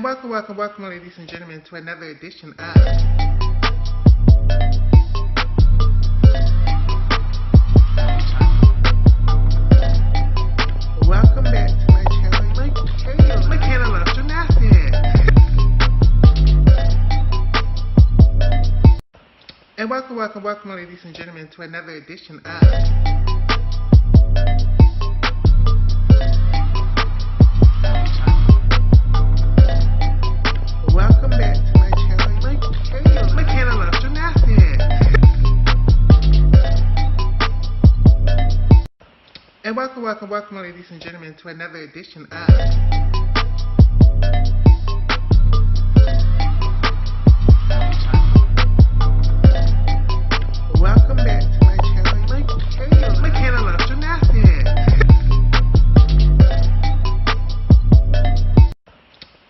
And welcome, ladies and gentlemen, to another edition of Welcome back to my channel, my channel of Gymnastics. And welcome, ladies and gentlemen, to another edition of Welcome back to my channel of Gymnastics. And welcome, ladies and gentlemen, to another edition of Welcome back to my channel of Gymnastics.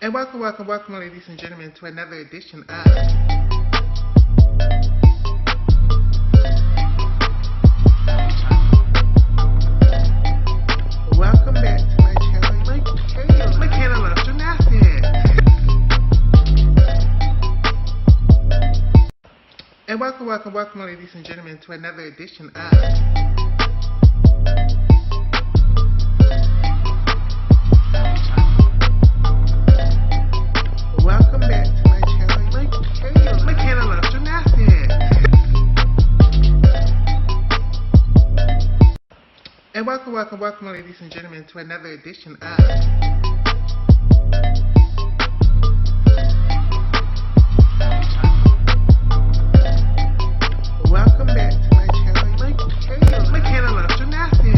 And welcome, ladies and gentlemen, to another edition of Welcome back to my channel of Gymnastics. And welcome, ladies and gentlemen, to another edition of Welcome back to my channel of Gymnastics. And welcome, ladies and gentlemen, to another edition of Welcome back to my channel of Gymnastics.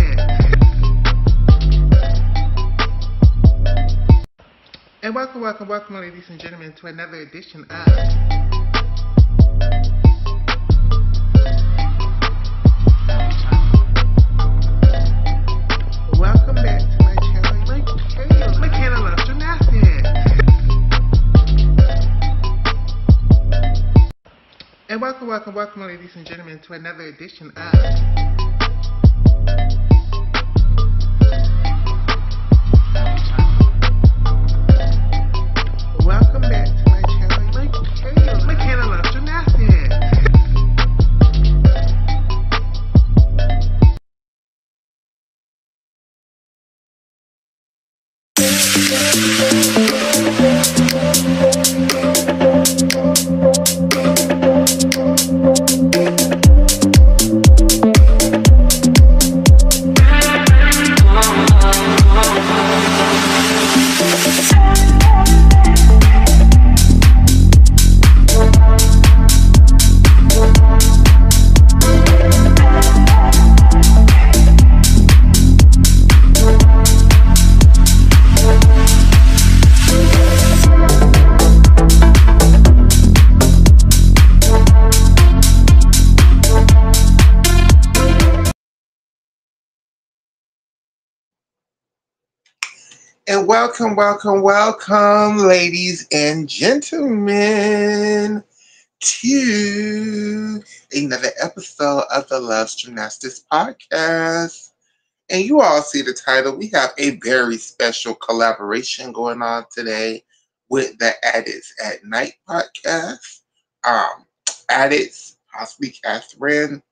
And welcome, ladies and gentlemen, to another edition of Welcome back to my channel of Gymnastics. And welcome, ladies and gentlemen, to another edition of Welcome back to my channel of Gymnastics. And welcome, ladies and gentlemen, to another episode of the Loves Gymnastics podcast. And you all see the title. We have a very special collaboration going on today with the Adex at Nite podcast. Adex, possibly Catherine,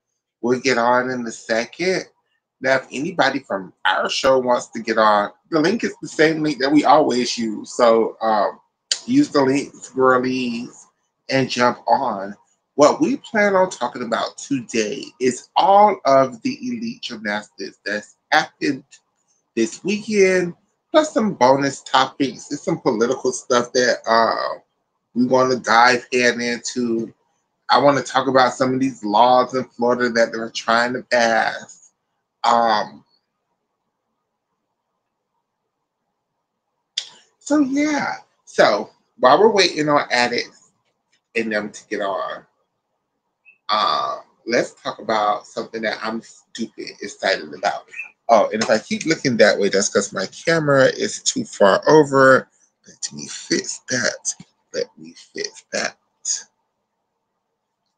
we'll get on in a second. Now, if anybody from our show wants to get on, the link is the same link that we always use. So use the links, girlies, and jump on. What we plan on talking about today is all of the elite gymnastics that's happened this weekend, plus some bonus topics. There's some political stuff that we want to dive head into. I want to talk about some of these laws in Florida that they're trying to pass. So yeah. So while we're waiting on Adex and them to get on, let's talk about something that I'm stupid excited about. Oh, and if I keep looking that way, that's because my camera is too far over. Let me fix that.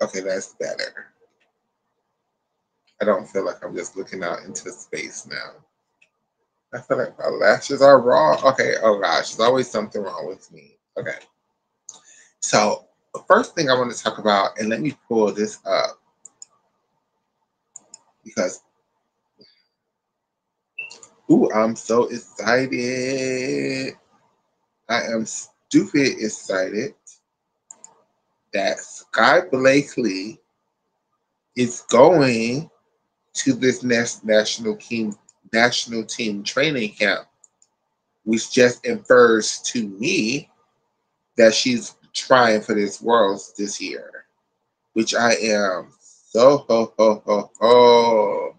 Okay, that's better. I don't feel like I'm just looking out into space now. I feel like my lashes are raw. Okay, oh gosh, there's always something wrong with me. Okay. So the first thing I want to talk about, and let me pull this up because ooh, I'm so excited. I am stupid excited that Sky Blakely is going to this next national team training camp, which just infers to me that she's trying for this Worlds this year, which I am so ho ho ho ho.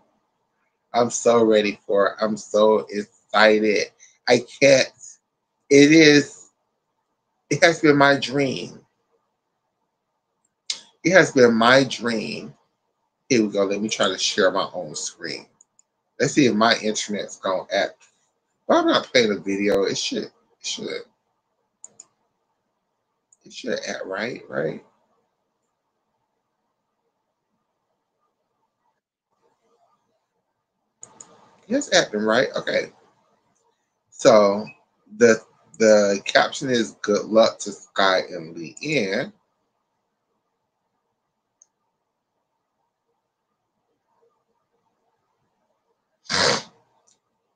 I'm so ready for it. I'm so excited. I can't. It is. It has been my dream. It has been my dream. Here we go. Let me try to share my own screen. Let's see if my internet's gonna act. Well, I'm not playing a video. It should. It should. It should act right. Right. It's acting right. Okay. So the the caption is "Good luck to Sky and Leanne."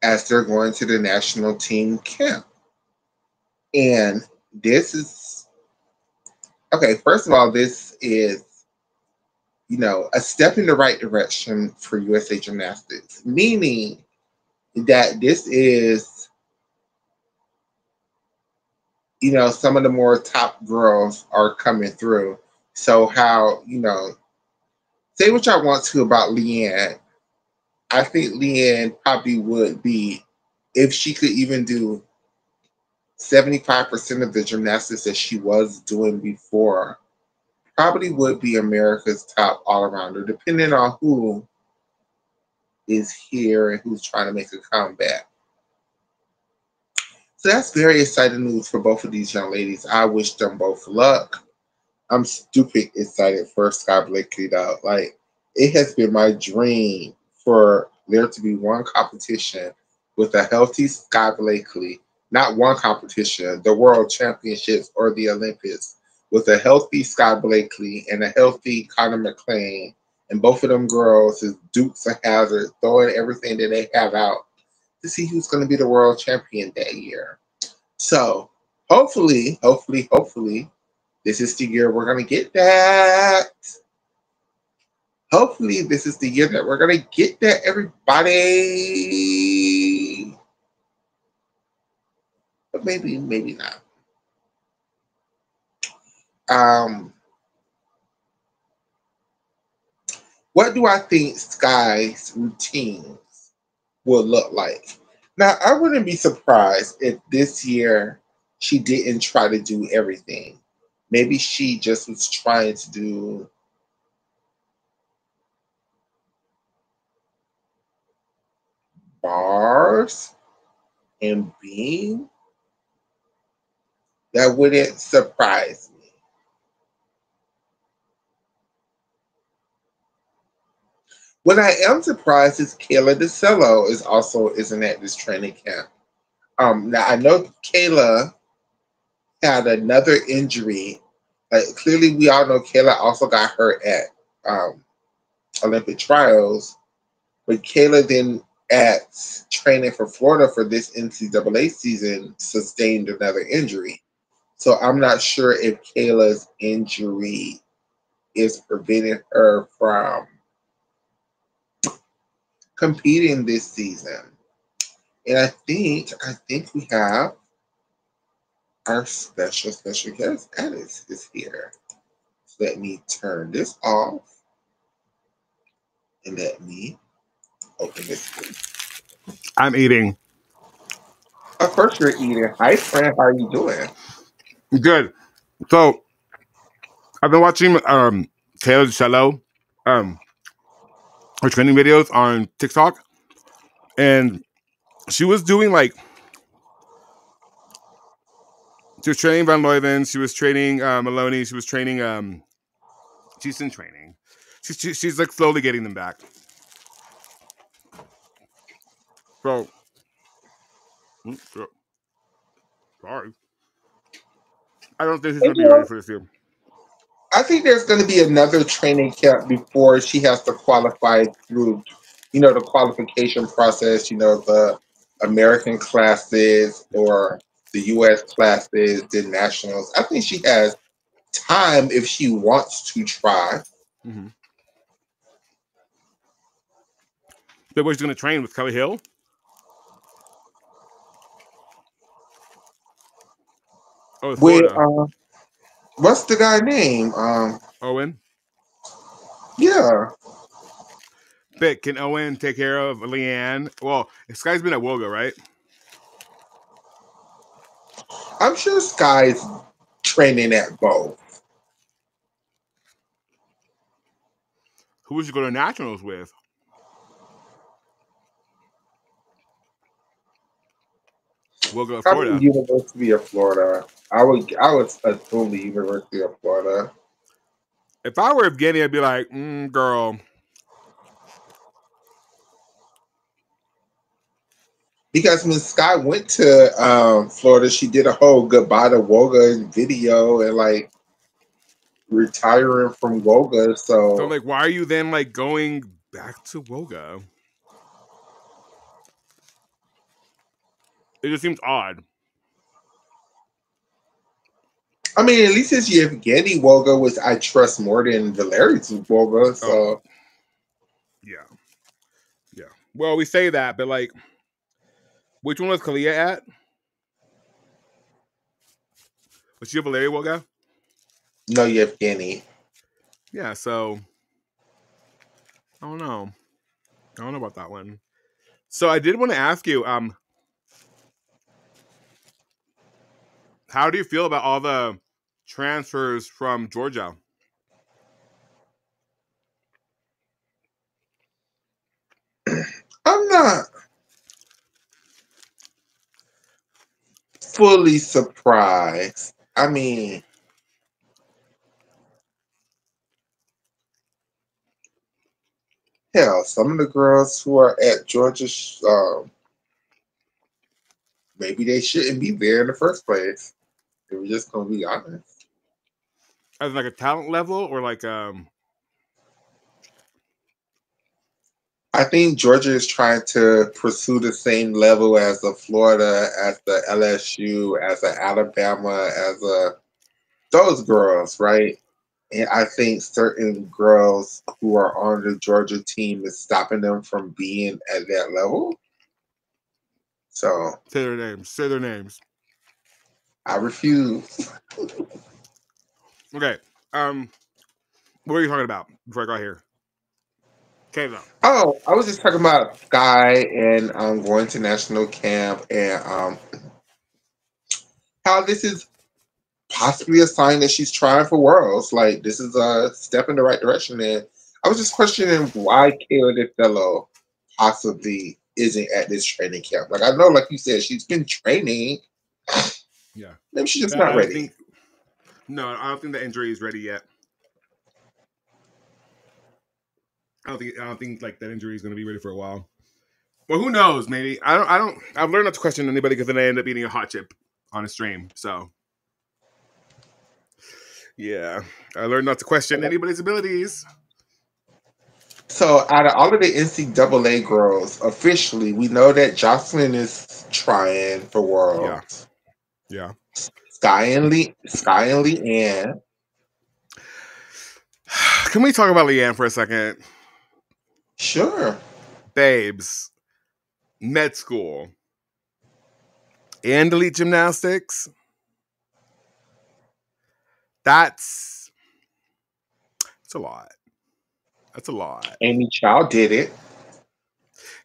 As they're going to the national team camp. And this is okay, first of all, this is, a step in the right direction for USA Gymnastics, meaning that this is, some of the more top girls are coming through. So how, say what y'all want to about Leanne. I think Leanne probably would be, if she could even do 75% of the gymnastics that she was doing before, probably would be America's top all arounder, depending on who is here and who's trying to make a comeback. So that's very exciting news for both of these young ladies. I wish them both luck. I'm stupid excited for Sky Blakely though. Like, it has been my dream for there to be one competition with a healthy Sky Blakely, not one competition, the World Championships or the Olympics, with a healthy Sky Blakely and a healthy Connor McLean, and both of them girls is Dukes of Hazard, throwing everything that they have out to see who's going to be the world champion that year. So hopefully, this is the year we're going to get that. Hopefully, this is the year that we're going to get that, everybody. But maybe not. Um, what do I think Sky's routines will look like? Now, I wouldn't be surprised if this year she didn't try to do everything. Maybe she just was trying to do bars and beam. That wouldn't surprise me. What I am surprised is Kayla DeCello is also isn't at this training camp. Now I know Kayla had another injury. Like, clearly, we all know Kayla also got hurt at um, Olympic trials, but Kayla then at training for Florida for this NCAA season sustained another injury. So I'm not sure if Kayla's injury is preventing her from competing this season. And I think we have our special guest. Adex is here. So let me turn this off and let me open this. I'm eating. Of course you're eating. Hi friend, how are you doing? Good. So I've been watching Taylor Cello her training videos on TikTok, and she was doing like she was training Van Leuven, she was training Maloney, she was training she's in training. She's like slowly getting them back. So sorry. I don't think she's And, going to be ready for this year. I think there's going to be another training camp before she has to qualify through, the qualification process, the American classes or the U.S. classes, the nationals. I think she has time if she wants to try. Mm-hmm. But where's she going to train with Kelly Hill? Oh, it's With Florida. what's the guy name? Owen. Yeah, But can Owen take care of Leanne? Well, this guy's been at Woga, right? I'm sure Sky's training at both. Who would you go to nationals with? Woga, Probably Florida. University of Florida. I would assume the University of Florida. If I were Evgeny, I'd be like, girl. Because when Sky went to Florida, she did a whole goodbye to Woga video and like retiring from Woga. So, So like, why are you then, like, going back to Woga? It just seems odd. I mean, at least it's Yevgeny Woga, which I trust more than Valerius Woga. Oh, So yeah. Yeah. Well, we say that, but, like, which one was Kalia at? Was she a Valeria Woga? no Yevgeny. Yeah, so I don't know. I don't know about that one. So I did want to ask you, how do you feel about all the transfers from Georgia? I'm not fully surprised. I mean, hell, some of the girls who are at Georgia, maybe they shouldn't be there in the first place. If we're just gonna be honest. As like a talent level or like I think Georgia is trying to pursue the same level as the Florida, as the LSU, as the Alabama, as those girls, right? And I think certain girls who are on the Georgia team is stopping them from being at that level. So say their names. Say their names. I refuse. Okay. What are you talking about before I got here? Okay, though. Oh, I was just talking about Sky and going to national camp and how this is possibly a sign that she's trying for worlds. Like this is a step in the right direction. And I was just questioning why Kayla DeFellow possibly isn't at this training camp. Like I know, like you said, she's been training. Yeah. Maybe she's just I not don't ready. think. No, I don't think the injury is ready yet. I don't think like that injury is going to be ready for a while. Well, who knows? Maybe I don't. I've learned not to question anybody because then I end up eating a hot chip on a stream. So yeah, I learned not to question anybody's abilities. So out of all of the NCAA girls, officially, we know that Jocelyn is trying for Yeah, worlds. yeah. Sky and Leanne. Can we talk about Leanne for a second? Sure. Babes, med school, and elite gymnastics. That's a lot. That's a lot. Amy Chow did it.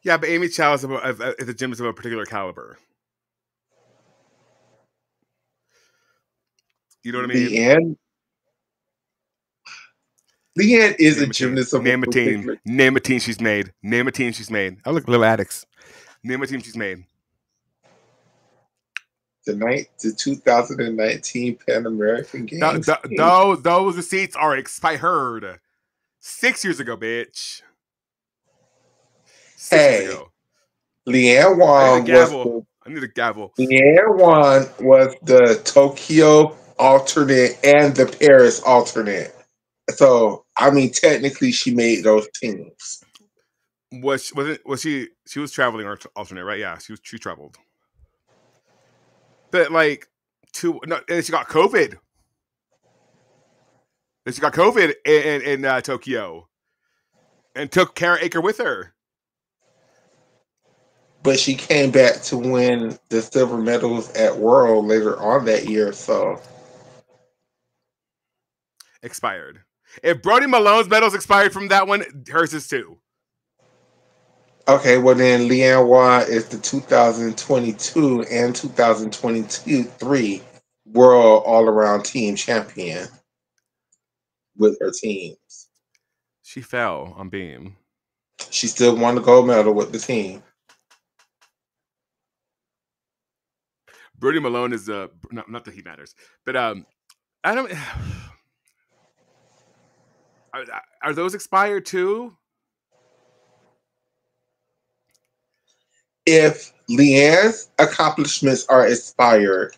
Yeah, but Amy Chow is a gymnast of a particular caliber. You know what I mean? Leanne is a Name a team. gymnast of a Name a team. particular. Name a team she's made. Name a team she's made. I look little Adex. Name a team she's made. The 2019 Pan American Games. Those receipts are expired 6 years ago, bitch. 6 years Hey, ago. Leanne I need a Wong was gavel. I need a gavel. Leanne Wong was the Tokyo alternate and the Paris alternate. So I mean, technically, she made those teams. Was she? She was traveling alternate, right? Yeah, she traveled, but like no, and she got COVID. And she got COVID in Tokyo, and took Karen Aker with her. But she came back to win the silver medals at World later on that year. So Expired. If Brody Malone's medals expired from that one, hers is too. okay, well then Leanne Watt is the 2022 and 2023 World All Around Team Champion with her teams. She fell on beam. She still won the gold medal with the team. Brody Malone is not that he matters, but I don't. Are those expired too? If Leanne's accomplishments are expired,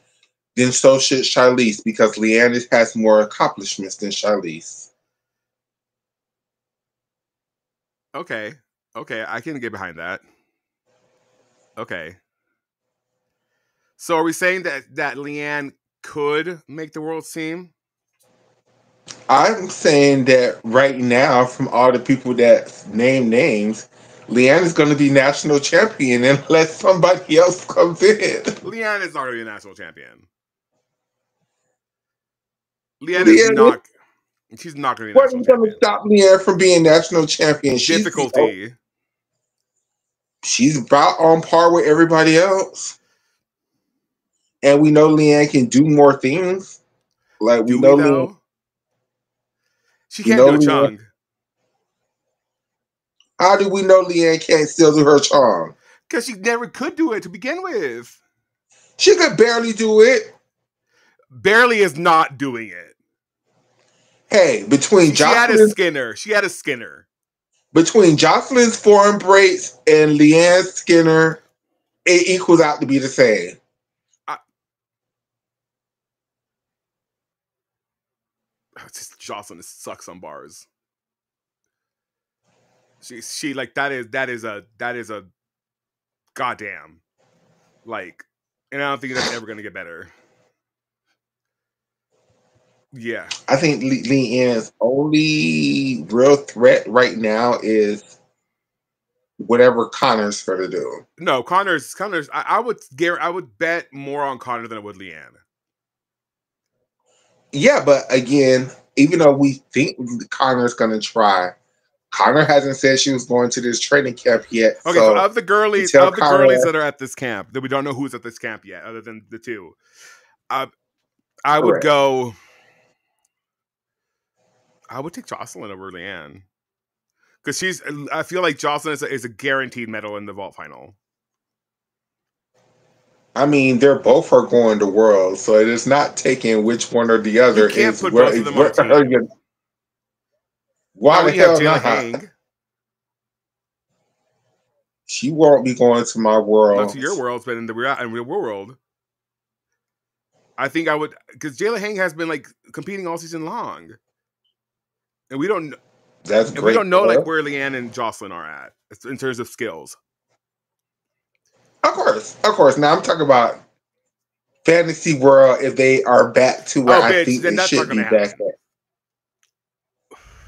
then so should Charlize because Leanne has more accomplishments than Charlize. Okay, I can get behind that. Okay, so are we saying that Leanne could make the world team? I'm saying that right now, from all the people that name names, Leanne is going to be national champion unless somebody else comes in. Leanne is not going to be a national champion. Leanne is Leanne, not. She's not going to be a what national is going to champion. stop Leanne from being national champion? Difficulty. She's about on par with everybody else. And we know Leanne can do more things. Like we Do we know Leanne. though? She We can't know do a Leanne. chung. How do we know Leanne can't still do her charm? Because she never could do it to begin with. She could barely do it. Barely is not doing it. Hey, between She had a Jocelyn, Skinner. She had a Skinner. between Jocelyn's foreign braids and Leanne Skinner, it equals out to be the same. Jocelyn sucks on bars. She like that is a goddamn like, and I don't think that's ever gonna get better. Yeah, I think Leanne's only real threat right now is whatever Connor's going to do. no, Connor's. I would bet more on Connor than I would Leanne. Yeah, but again, even though we think Connor's going to try, Connor hasn't said she was going to this training camp yet. Okay, so of the girlies that are at this camp, that we don't know who's at this camp yet, other than the two, I would go. I would take Jocelyn over Leanne because I feel like Jocelyn is a guaranteed medal in the vault final. I mean, they're both are going to Worlds, so it is not taking which one or the other. You can't put both of them on a team. Why the hell Jayla not? Hang. She won't be going to my world. Not to your worlds, but in the real world. I think I would, because Jayla Hang has been like competing all season long, and we don't. That's great. We don't know like where Leanne and Jocelyn are at in terms of skills. Of course. Now I'm talking about fantasy world. If they are back to where I think they should be back at.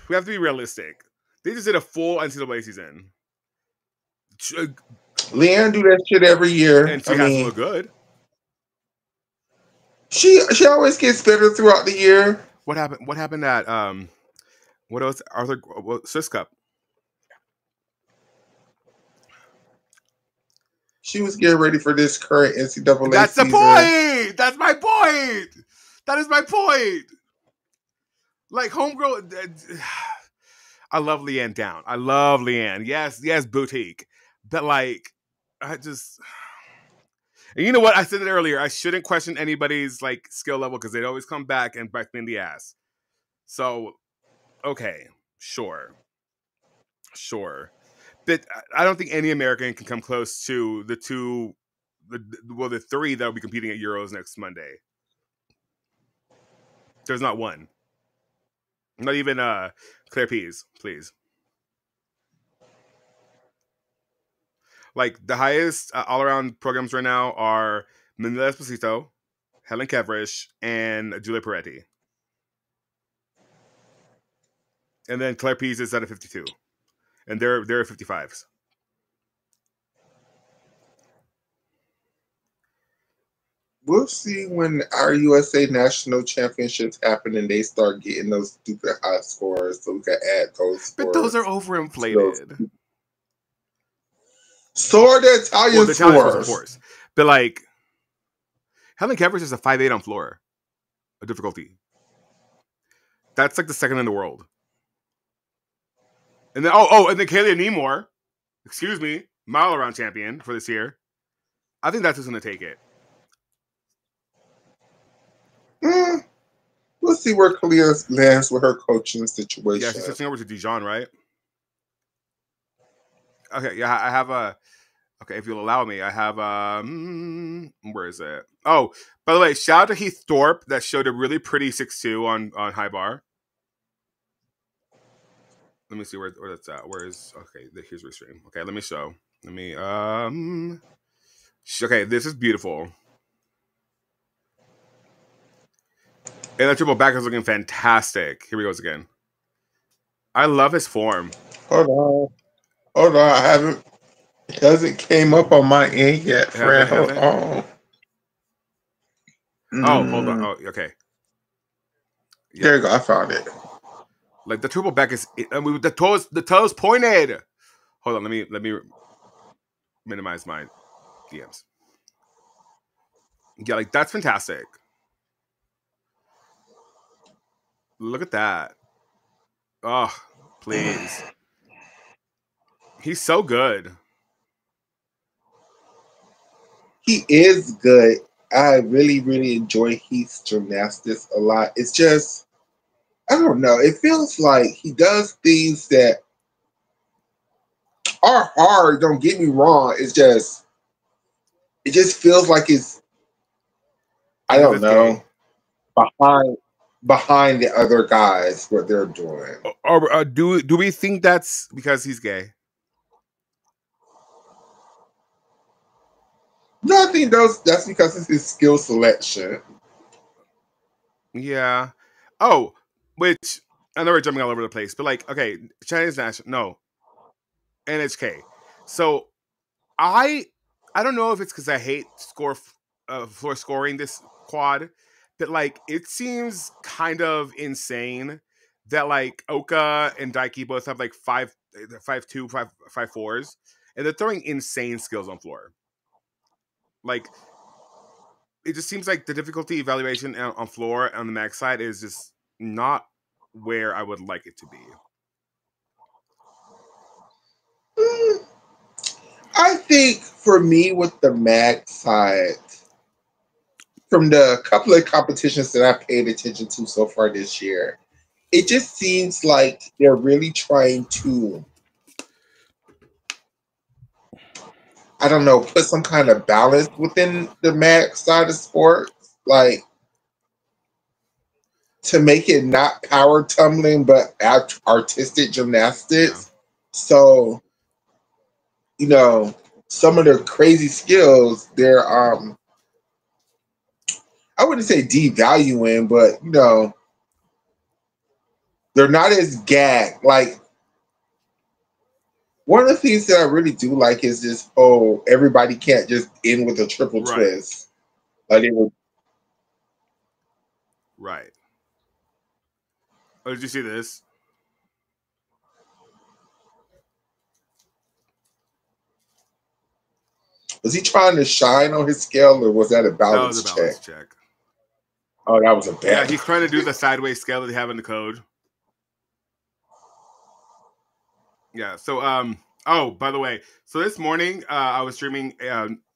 We have to be realistic. They just did a full NCAA season. Leanne do that shit every year, and she hasn't looked good. She always gets better throughout the year. What happened at what else? Swiss Cup. She was getting ready for this current NCAA That's season. the point. That's my point. That is my point. Like homegirl, I love Leanne down. I love Leanne. Yes, boutique. But like, I just, and you know what? I said it earlier. I shouldn't question anybody's like skill level because they'd always come back and bite me in the ass. So, okay, sure. But I don't think any American can come close to the three that'll be competing at Euros next Monday. There's not one. Not even Claire Pease, please. Like the highest all around programs right now are Manila Esposito, Helen Kevrish, and Julia Peretti. And then Claire Pease is at a 52. And they're 55s. We'll see when our USA National Championships happen and they start getting those stupid high scores, so we can add those But those are scores. overinflated. So are the Italian Well, the Italian scores, of scores. course. But like, Helen Kevrish is a 5'8" on floor. A difficulty. That's like the second in the world. And then and then Kaylee Nemore, excuse me, mile around champion for this year. I think that's who's going to take it. We'll see where Kalia lands with her coaching situation. Yeah, she's switching over to Dijon, right? Okay, yeah, I have a. Okay, if you'll allow me, I have where is it? Oh, by the way, shout out to Heath Thorpe that showed a really pretty 6'2" on high bar. Let me see where that's at. Where is okay? Here's restream. Okay, let me show. Let me Okay, this is beautiful. And that triple back is looking fantastic. Here we go again. I love his form. Hold on. I haven't. It hasn't came up on my end yet, Fred. Hold on. Oh, hold on. Oh, okay. Yeah. There you go. I found it. Like the triple back is, the toes pointed. Hold on. Let me minimize my DMs. Yeah, like that's fantastic. Look at that. Oh, please. He's so good. He is good. I really, really enjoy Heath's gymnastics a lot. It's just, I don't know. It feels like he does things that are hard. Don't get me wrong. It just feels like it's, I don't know, behind the other guys what they're doing. Or do we think that's because he's gay? No, I think that's because it's his skill selection. Yeah. Oh, which I know we're jumping all over the place, but like, okay, Chinese national, no, NHK. So I don't know if it's because I hate floor scoring this quad, but like it seems kind of insane that like Oka and Daiki both have like 5'2", 5'4", and they're throwing insane skills on floor. Like it just seems like the difficulty evaluation on floor on the max side is just not where I would like it to be. I think for me with the mag side, from the couple of competitions that I paid attention to so far this year, it just seems like they're really trying to, I don't know, put some kind of balance within the mag side of sports, like to make it not power tumbling but artistic gymnastics. Yeah. So, you know, some of the crazy skills they're I wouldn't say devaluing, but you know, they're not as gag. Like one of the things that I really do like is this: everybody can't just end with a triple twist. Like it would. Right. Oh, did you see this? Was he trying to shine on his scale, or was that a balance check? That was a balance check. Oh, that was a bad. Yeah, he's trying to do the sideways scale that they have in the code. Yeah. So, oh, by the way, so this morning I was streaming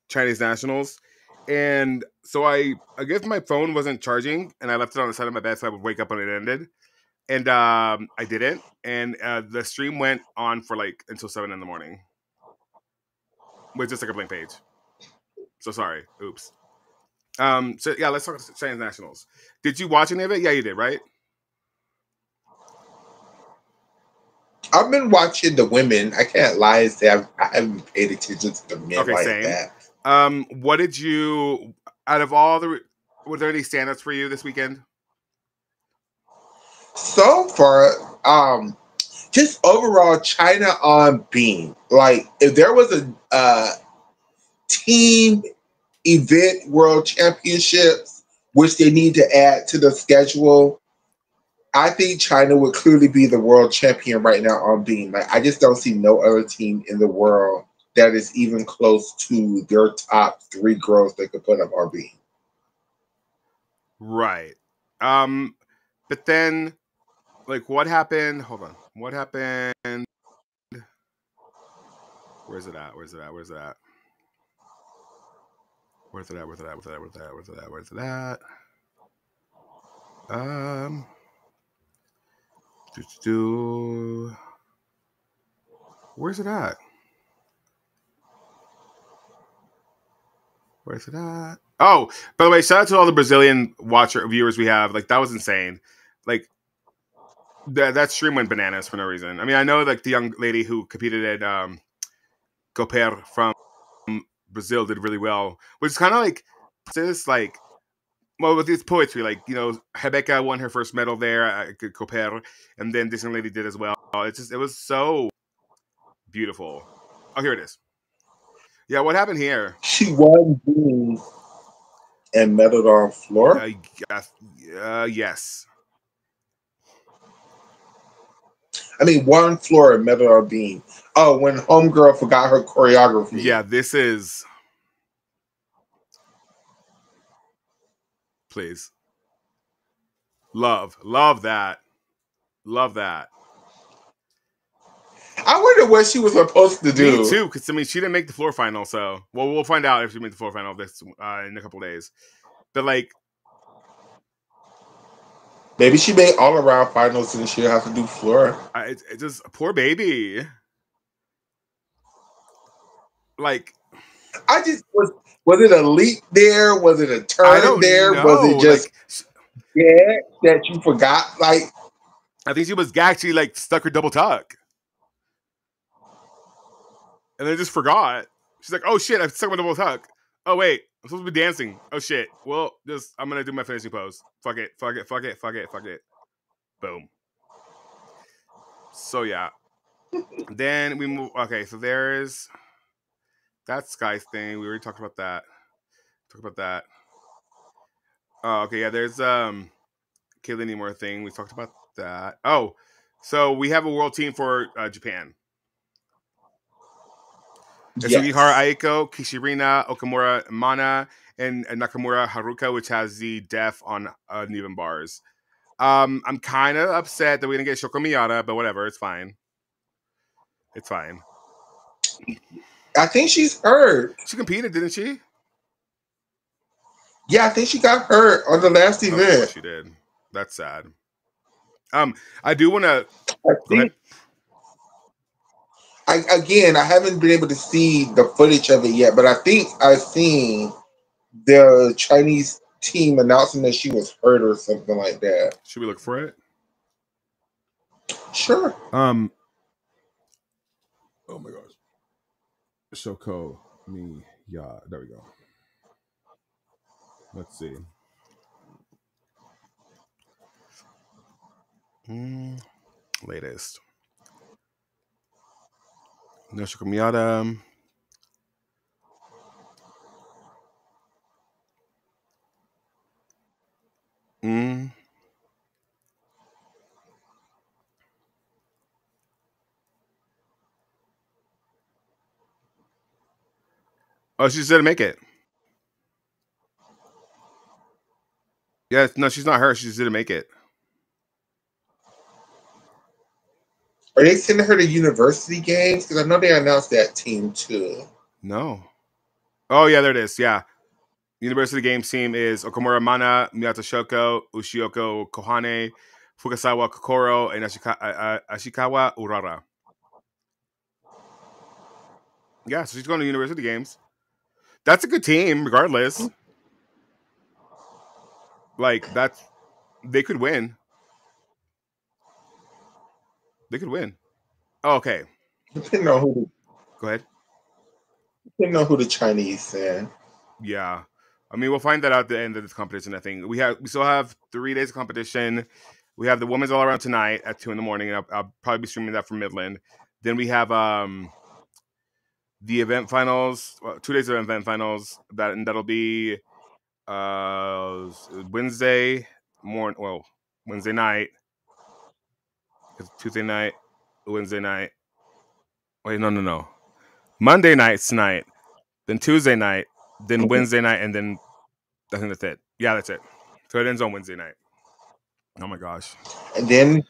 Chinese nationals, and so I guess my phone wasn't charging, and I left it on the side of my bed so I would wake up when it ended, and I didn't, and the stream went on for like until 7 in the morning, with just like a blank page. So sorry. Oops. So yeah, let's talk Chinese nationals. Did you watch any of it? Yeah, you did, right? I've been watching the women. I can't lie and say I haven't paid attention to the men Okay, like same. that. What did you out of all the? Were there any standouts for you this weekend? So far, just overall, China on beam. Like, if there was a team event world championships, which they need to add to the schedule, I think China would clearly be the world champion right now on beam. Like, I just don't see no other team in the world that is even close to their top three girls they could put up on beam. Right. But then, like, what happened? Hold on. What happened? Where's it at? Where's it at? Where's it at? Where's it at? Where's it at? Where's it at? Where's it at? Where's it at? Where's it at? Um, where's it at? Where's it at? Oh, by the way, shout out to all the Brazilian watcher viewers we have. Like, that was insane. Like, that stream went bananas for no reason. I mean, I know like the young lady who competed at Coper from Brazil did really well, which is kind of like this, like, well, with this poetry, like, you know, Rebecca won her first medal there at Coper, and then this young lady did as well. It was so beautiful. Oh, here it is. Yeah, what happened here? She won beam and medaled on floor. Yes. I mean, one floor and medal on beam. Oh, when homegirl forgot her choreography. Yeah, this is. Please. Love that. Love that. I wonder what she was supposed to do. Me too, because I mean, she didn't make the floor final, so well, we'll find out if she made the floor final this in a couple days. But like, maybe she made all around finals and she'll have to do floor. It just poor baby. Like, I just was it a leap there? Was it a I turn don't there? know. Was it just that you forgot? Like, I think she was gagged. She like stuck her double tuck, and then just forgot. She's like, "Oh shit, I stuck my double tuck. Oh wait, I'm supposed to be dancing. Oh shit. Well, just I'm gonna do my finishing pose. Fuck it. Fuck it. Fuck it. Fuck it. Fuck it. Boom." So yeah. Then we move. Okay, so there's that Sky's thing. We already talked about that. Talk about that. Oh, okay, yeah. There's Kaylee Neemore thing. We talked about that. Oh, so we have a world team for Japan. It's yes. Sugihara Aiko, Kishirina, Okamura Mana, and Nakamura Haruka, which has the deaf on uneven bars. I'm kind of upset that we didn't get Shoko Miyata, but whatever, it's fine. It's fine. I think she's hurt. She competed, didn't she? Yeah, I think she got hurt on the last event. Of course she did. That's sad. I do want to go ahead. I haven't been able to see the footage of it yet, but I think I've seen the Chinese team announcing that she was hurt or something like that. Should we look for it? Sure. Oh my gosh. Shoko Miya. There we go. Let's see. Latest. No Shoko Miyata. Oh, she just didn't make it. Yeah, no, she's not her. She just didn't make it. Are they sending her to university games? Because I know they announced that team too. No. Oh, yeah, there it is. Yeah. University Games team is Okamura Mana, Miyata Shoko, Ushioko Kohane, Fukasawa Kokoro, and Ashikawa Urara. Yeah, so she's going to University Games. That's a good team, regardless. Like that's they could win. They could win. Oh, okay, Depending on who, go ahead. depending on who the Chinese send. Yeah, I mean we'll find that out at the end of this competition. I think we still have 3 days of competition. We have the women's all around tonight at 2 in the morning, and I'll probably be streaming that from Midland. Then we have the event finals, 2 days of event finals. That'll be Wednesday morning. Well, Wednesday night, because Tuesday night, Wednesday night. Wait, no. Monday night's night, then Tuesday night, then Wednesday night, and then I think that's it. Yeah, that's it. So it ends on Wednesday night. Oh my gosh. And then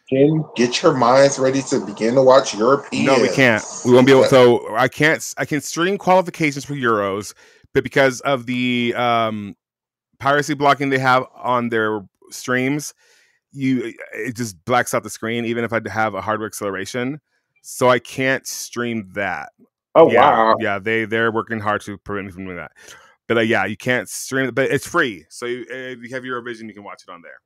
get your minds ready to begin to watch No, we can't. Europeans. We won't be able. So I can't. I can stream qualifications for Euros, but because of the piracy blocking they have on their streams, it just blacks out the screen, even if I have a hardware acceleration. So I can't stream that. Oh wow. Yeah, they're working hard to prevent me from doing that. But yeah, you can't stream it, but it's free. So if you have Eurovision, you can watch it on there.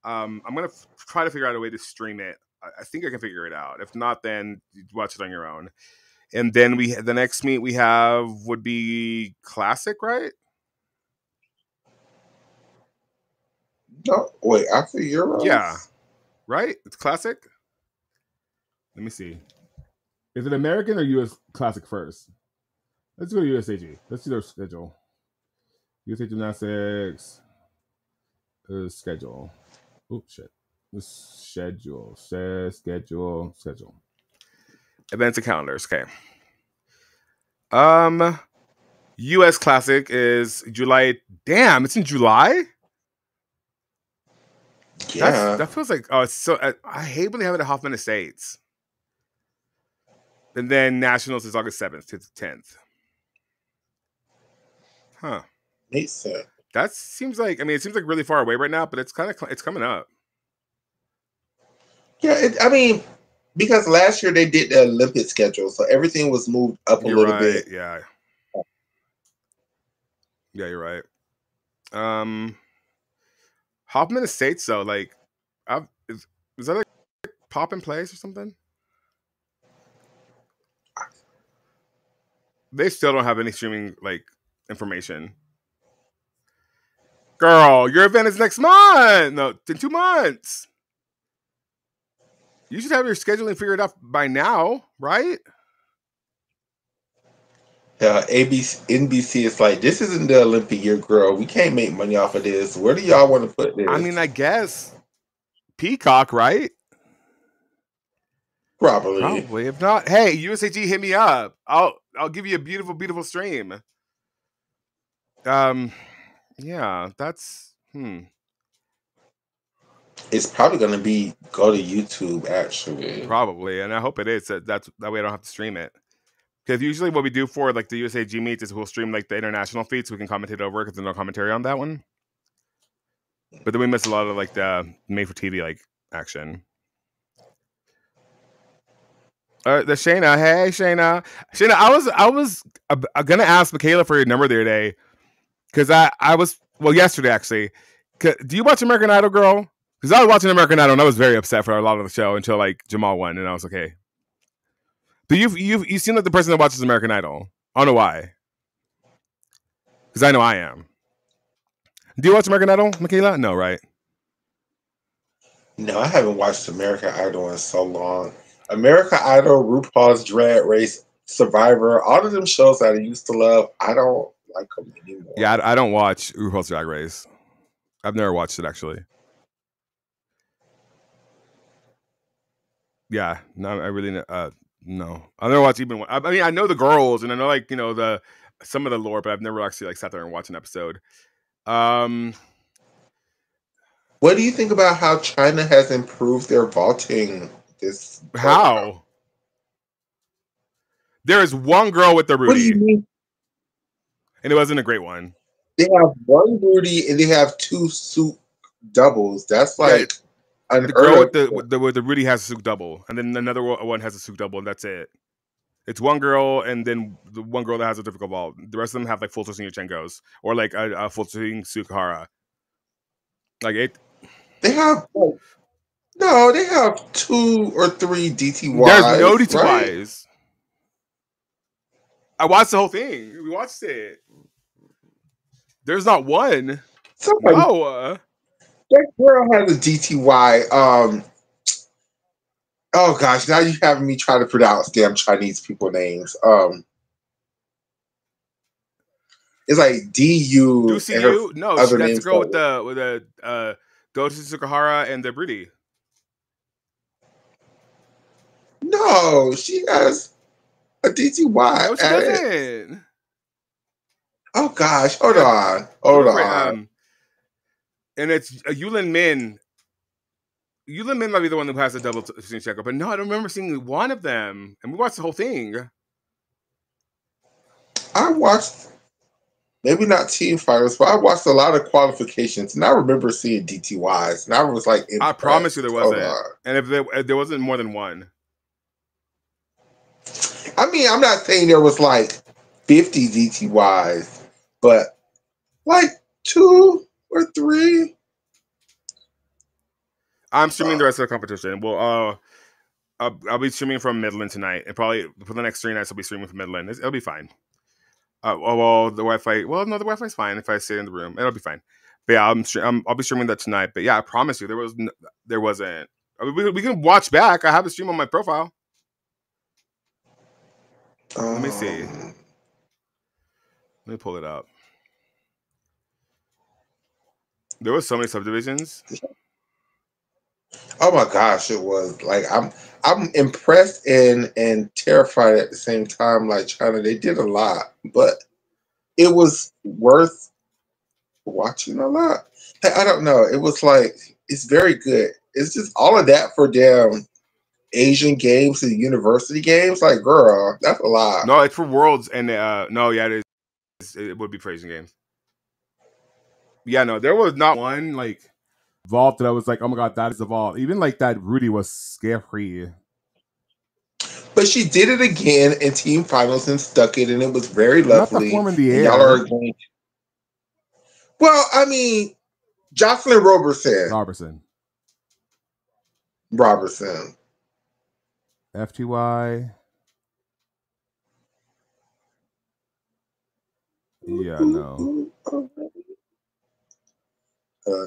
I'm gonna try to figure out a way to stream it. I think I can figure it out. If not, then you watch it on your own. And then the next meet we have would be Classic, right? No, wait, after Euros? Yeah, right. It's Classic. Let me see. Is it American or US Classic first? Let's go to USAG. Let's see their schedule. USA Gymnastics schedule. Oh shit. Schedule. Events and calendars. Okay. US Classic is July. Damn, it's in July. Yeah. That feels like it's so. I hate when they have it at Hoffman Estates. And then Nationals is August 7th to the 10th. Huh. Makes sense. That seems like. I mean, it seems like really far away right now, but it's coming up. Yeah, I mean, because last year they did the Olympic schedule, so everything was moved up a little bit. Yeah. Yeah, you're right. Hoffman Estates though, like, is that like Pop in Place or something? They still don't have any streaming like information. Girl, your event is next month. No, in 2 months. You should have your scheduling figured out by now, right? NBC is like, this isn't the Olympic year, girl. We can't make money off of this. Where do y'all want to put this? I mean, I guess Peacock, right? Probably. If not, hey, USAG, hit me up. I'll give you a beautiful stream. Yeah, that's It's probably gonna be go to YouTube actually. Probably, and I hope it is. That way I don't have to stream it. Because usually what we do for like the USAG meets is we'll stream like the international feed so we can commentate over because there's no commentary on that one. But then we miss a lot of like the made for TV like action. The Shayna, hey Shayna, I was gonna ask Michaela for your number the other day because I was yesterday actually. Do you watch American Idol, girl? Because I was watching American Idol and I was very upset for a lot of the show until like Jamal won and I was okay. But you seem like the person that watches American Idol. I don't know why. Because I know I am. Do you watch American Idol, Michaela? No, right? No, I haven't watched American Idol in so long. American Idol, RuPaul's Drag Race, Survivor, all of them shows that I used to love, I don't like them anymore. Yeah, I don't watch RuPaul's Drag Race. I've never watched it actually. Yeah, no, I really no. I've never watched even one. I mean, I know the girls and I know like the some of the lore, but I've never actually like sat there and watched an episode. What do you think about how China has improved their vaulting? How? There is one girl with the Rudy. What do you mean? And it wasn't a great one. They have one Rudy and they have two suit doubles. That's like the girl with the Rudy has a suit double, and then another one has a suit double, and that's it. It's one girl, and then the one girl that has a difficult vault. The rest of them have like full swing Yuchenkos or like a full swing Sukahara. Like it. They have no, they have 2 or 3 There's no DTYs, right? DTYs. I watched the whole thing. We watched it. There's not one. Somebody, No. that girl has a DTY. Oh gosh, now you having me try to pronounce damn Chinese people names. It's like DU and her DCU? No, other that's the names. girl with the Doji Sukahara and the Broody. No, she has a DTY No, she Adex. doesn't. Oh gosh, hold Yeah, on, hold look for it. on. And it's Yulin Min. Yulin Min might be the one who has the double screen checker, but no, I don't remember seeing one of them. And we watched the whole thing. I watched maybe not team fighters, but I watched a lot of qualifications, and I remember seeing DTYs, and I was like I promise you there impressed. Hold wasn't. on. And if there wasn't more than one. I mean, I'm not saying there was like 50 DTYs, but like 2 or 3. I'm streaming the rest of the competition. Well, I'll be streaming from Midland tonight, and probably for the next 3 nights I'll be streaming from Midland. It'll be fine. Well, the Wi-Fi. Well, no, the Wi-Fi's fine if I stay in the room. It'll be fine. But yeah, I'll be streaming that tonight. But yeah, I promise you, there wasn't. I mean, we can watch back. I have the stream on my profile. Let me see. Let me pull it up. There was so many subdivisions. Oh my gosh, it was like I'm impressed and terrified at the same time. Like China, they did a lot, but it was worth watching a lot. I don't know. It was like it's very good. It's just all of that for damn Asian games and university games. Like, girl, that's a lot. No, it's for Worlds, and no, yeah, it is. It would be for Asian games. Yeah, no, there was not one like vault that I was like, oh my god, that is the vault. Even like that Rudy was scary. But she did it again in team finals and stuck it, and it was very Not the lovely. form in the And y'all are air. going. Well, I mean, Jocelyn Robertson. Robertson. FTY. Yeah, no.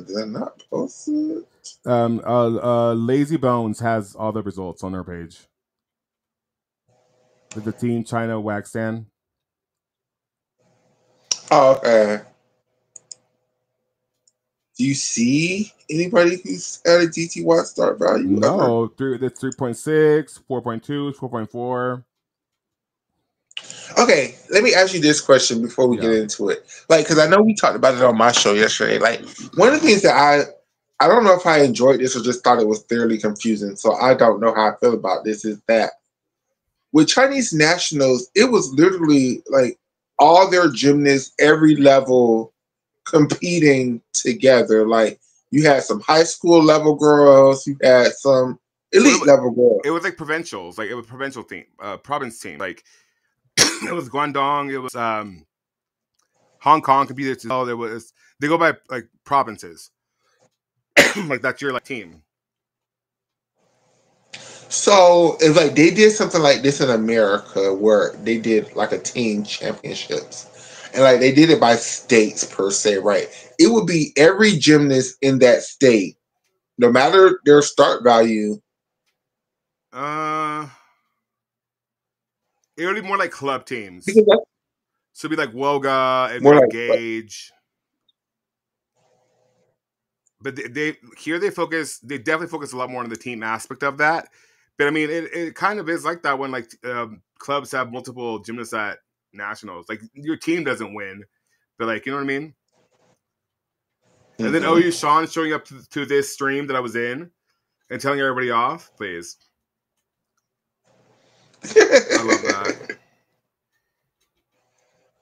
Did I not post it? Lazy Bones has all the results on her page. The Team China wax stand. Oh, okay. Do you see anybody who's at a DTY start value? No, that's 3.6, 4.2, 4.4. Okay, let me ask you this question before we get into it. Like, because I know we talked about it on my show yesterday. Like, one of the things that I don't know if I enjoyed this or just thought it was thoroughly confusing. So I don't know how I feel about this. Is that with Chinese nationals, it was literally like all their gymnasts, every level competing together. Like you had some high school level girls, you had some elite level girls. It was like provincials, like it was provincial team, province team. Like it was Guangdong, it was Hong Kong competed. Oh, there was they go by like provinces. Like that's your like team. So if like they did something like this in America where they did like a team championships and like they did it by states per se, right? It would be every gymnast in that state, no matter their start value. It would be more like club teams. So it'd be like Woga and like Gage. But they definitely focus a lot more on the team aspect of that. But I mean, it kind of is like that when like clubs have multiple gymnasts at nationals. Like your team doesn't win, but like you know what I mean. Mm-hmm. And then OU Sean showing up to this stream that I was in and telling everybody off, please. I love that.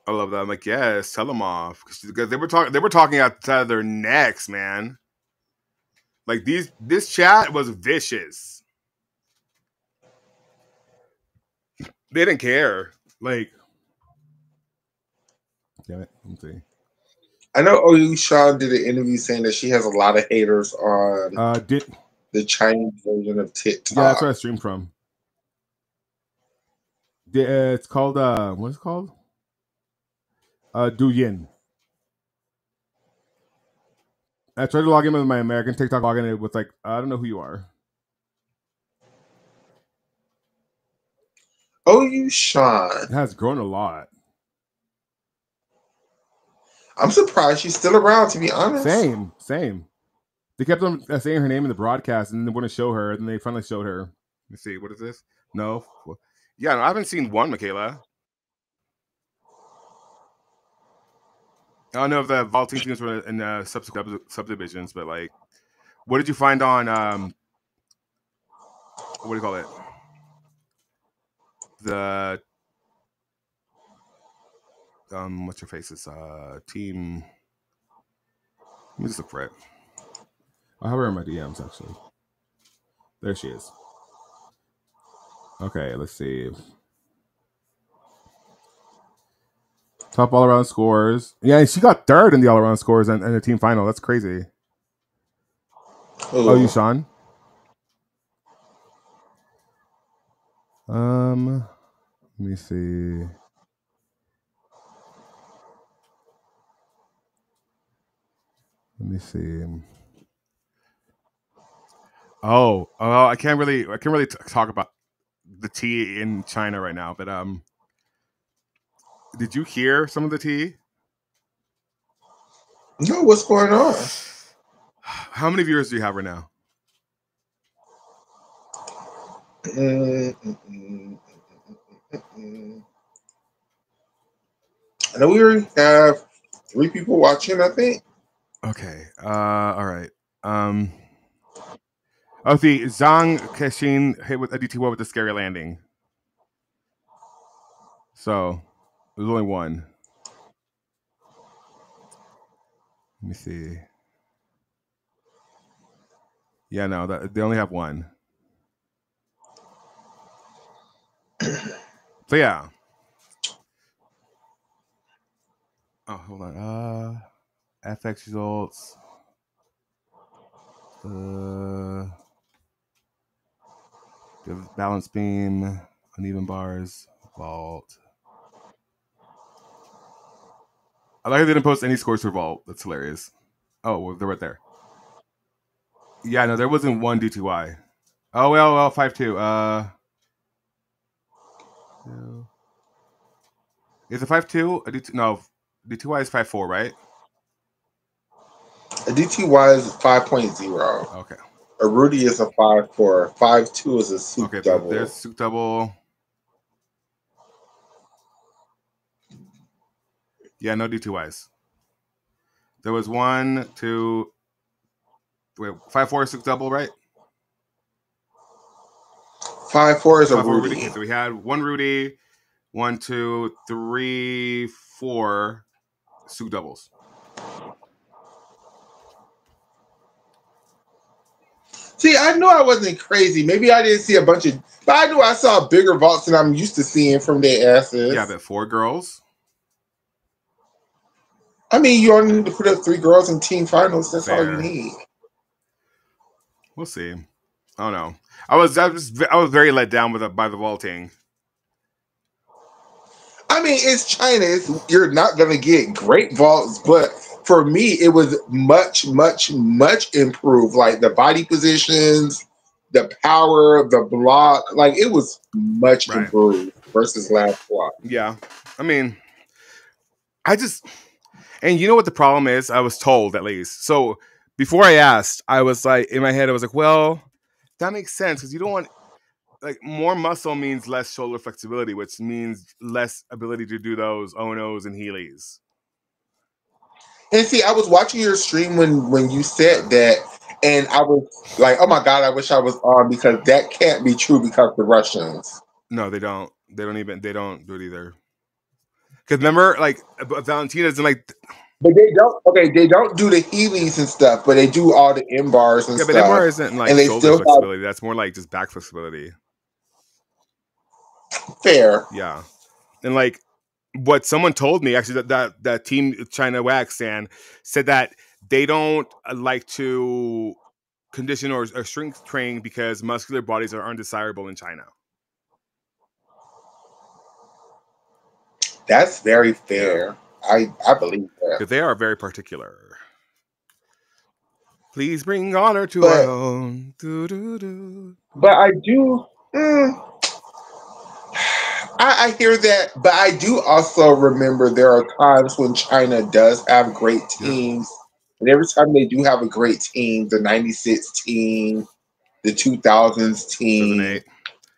I love that. I'm like, yes, tell them off because they were talking outside of their necks, man. Like this chat was vicious. They didn't care. Like, damn it. Let's see. I know OU Sean did an interview saying that she has a lot of haters on Did the Chinese version of Yeah, that's where I TikTok. streamed from. It's called what's it called? Douyin. I tried to log in with my American TikTok login. It was like, I don't know who you are. OU Sean. It has grown a lot. I'm surprised she's still around, to be honest. Same. They kept on saying her name in the broadcast, and they wouldn't show her. And they finally showed her. Let me see. What is this? No. Yeah, no, I haven't seen one, Michaela. I don't know if the vaulting teams were in subsequent subdivisions, but like, what did you find on what do you call it? The what's your faces? Team. Let me just look for it. I have her in my DMs actually. There she is. Okay, let's see. Top all around scores. Yeah, she got third in the all around scores and the team final. That's crazy. Ooh. Oh, you Sean? Let me see. Let me see. Oh, I can't really talk about the tea in China right now. But did you hear some of the tea? No, what's going on? How many viewers do you have right now? I know we already have 3 people watching, I think. Okay. All right. Oh, see, Zhang Kexin hit with a DT1 with the scary landing. So there's only one. Let me see. Yeah, no, they only have one. So yeah. Oh, hold on. FX results. Balance beam, uneven bars, vault. I like they didn't post any scores for vault. That's hilarious. Oh, well, they're right there. Yeah, no, there wasn't one DTY. Oh well, 5-2. Is it 5-2? No, DTY is 5-4, right? A DTY is 5.0. Okay. A Rudy is a 5.4. 5.2 is a soup double. There's soup double. Yeah, no DTYs. There was 1, 2. Wait, 5-4 is soup double, right? 5.4 is a Rudy. Okay, so we had 1 Rudy, 1, 2, 3, 4 soup doubles. See, I knew I wasn't crazy. Maybe I didn't see a bunch of, but I knew I saw bigger vaults than I'm used to seeing from their asses. Yeah, but 4 girls. I mean, you only need to put up 3 girls in team finals. That's Fair. all you need. We'll see. I don't know. I was very let down by the vaulting. I mean, it's China. You're not going to get great vaults, but for me, it was much, much, much improved. Like the body positions, the power, the block. Like it was much improved versus last block. Yeah. I mean, and you know what the problem is? I was told, at least. So before I asked, I was like, in my head, I was like, well, that makes sense because you don't want, like, more muscle means less shoulder flexibility, which means less ability to do those Onos and Heelys. And see, I was watching your stream when you said that, and I was like, oh my God, I wish I was on because that can't be true because the Russians. No, they don't. They don't do it either. Because remember, like, Valentina's in, like... But they don't. Okay, they don't do the Heelys and stuff, but they do all the M bars and stuff. Yeah, but M bar isn't like shoulder flexibility. That's more like just back flexibility. Fair. Yeah, and like, what someone told me actually that team China Wax and said that they don't like to condition or strength train because muscular bodies are undesirable in China. That's very Yeah, fair. I believe that. because they are very particular. Please bring honor to our But home. Do, do, do. but I do. I hear that, but I do also remember there are times when China does have great Yeah, teams, and every time they do have a great team, the '96 team, the 2000s team, 2008.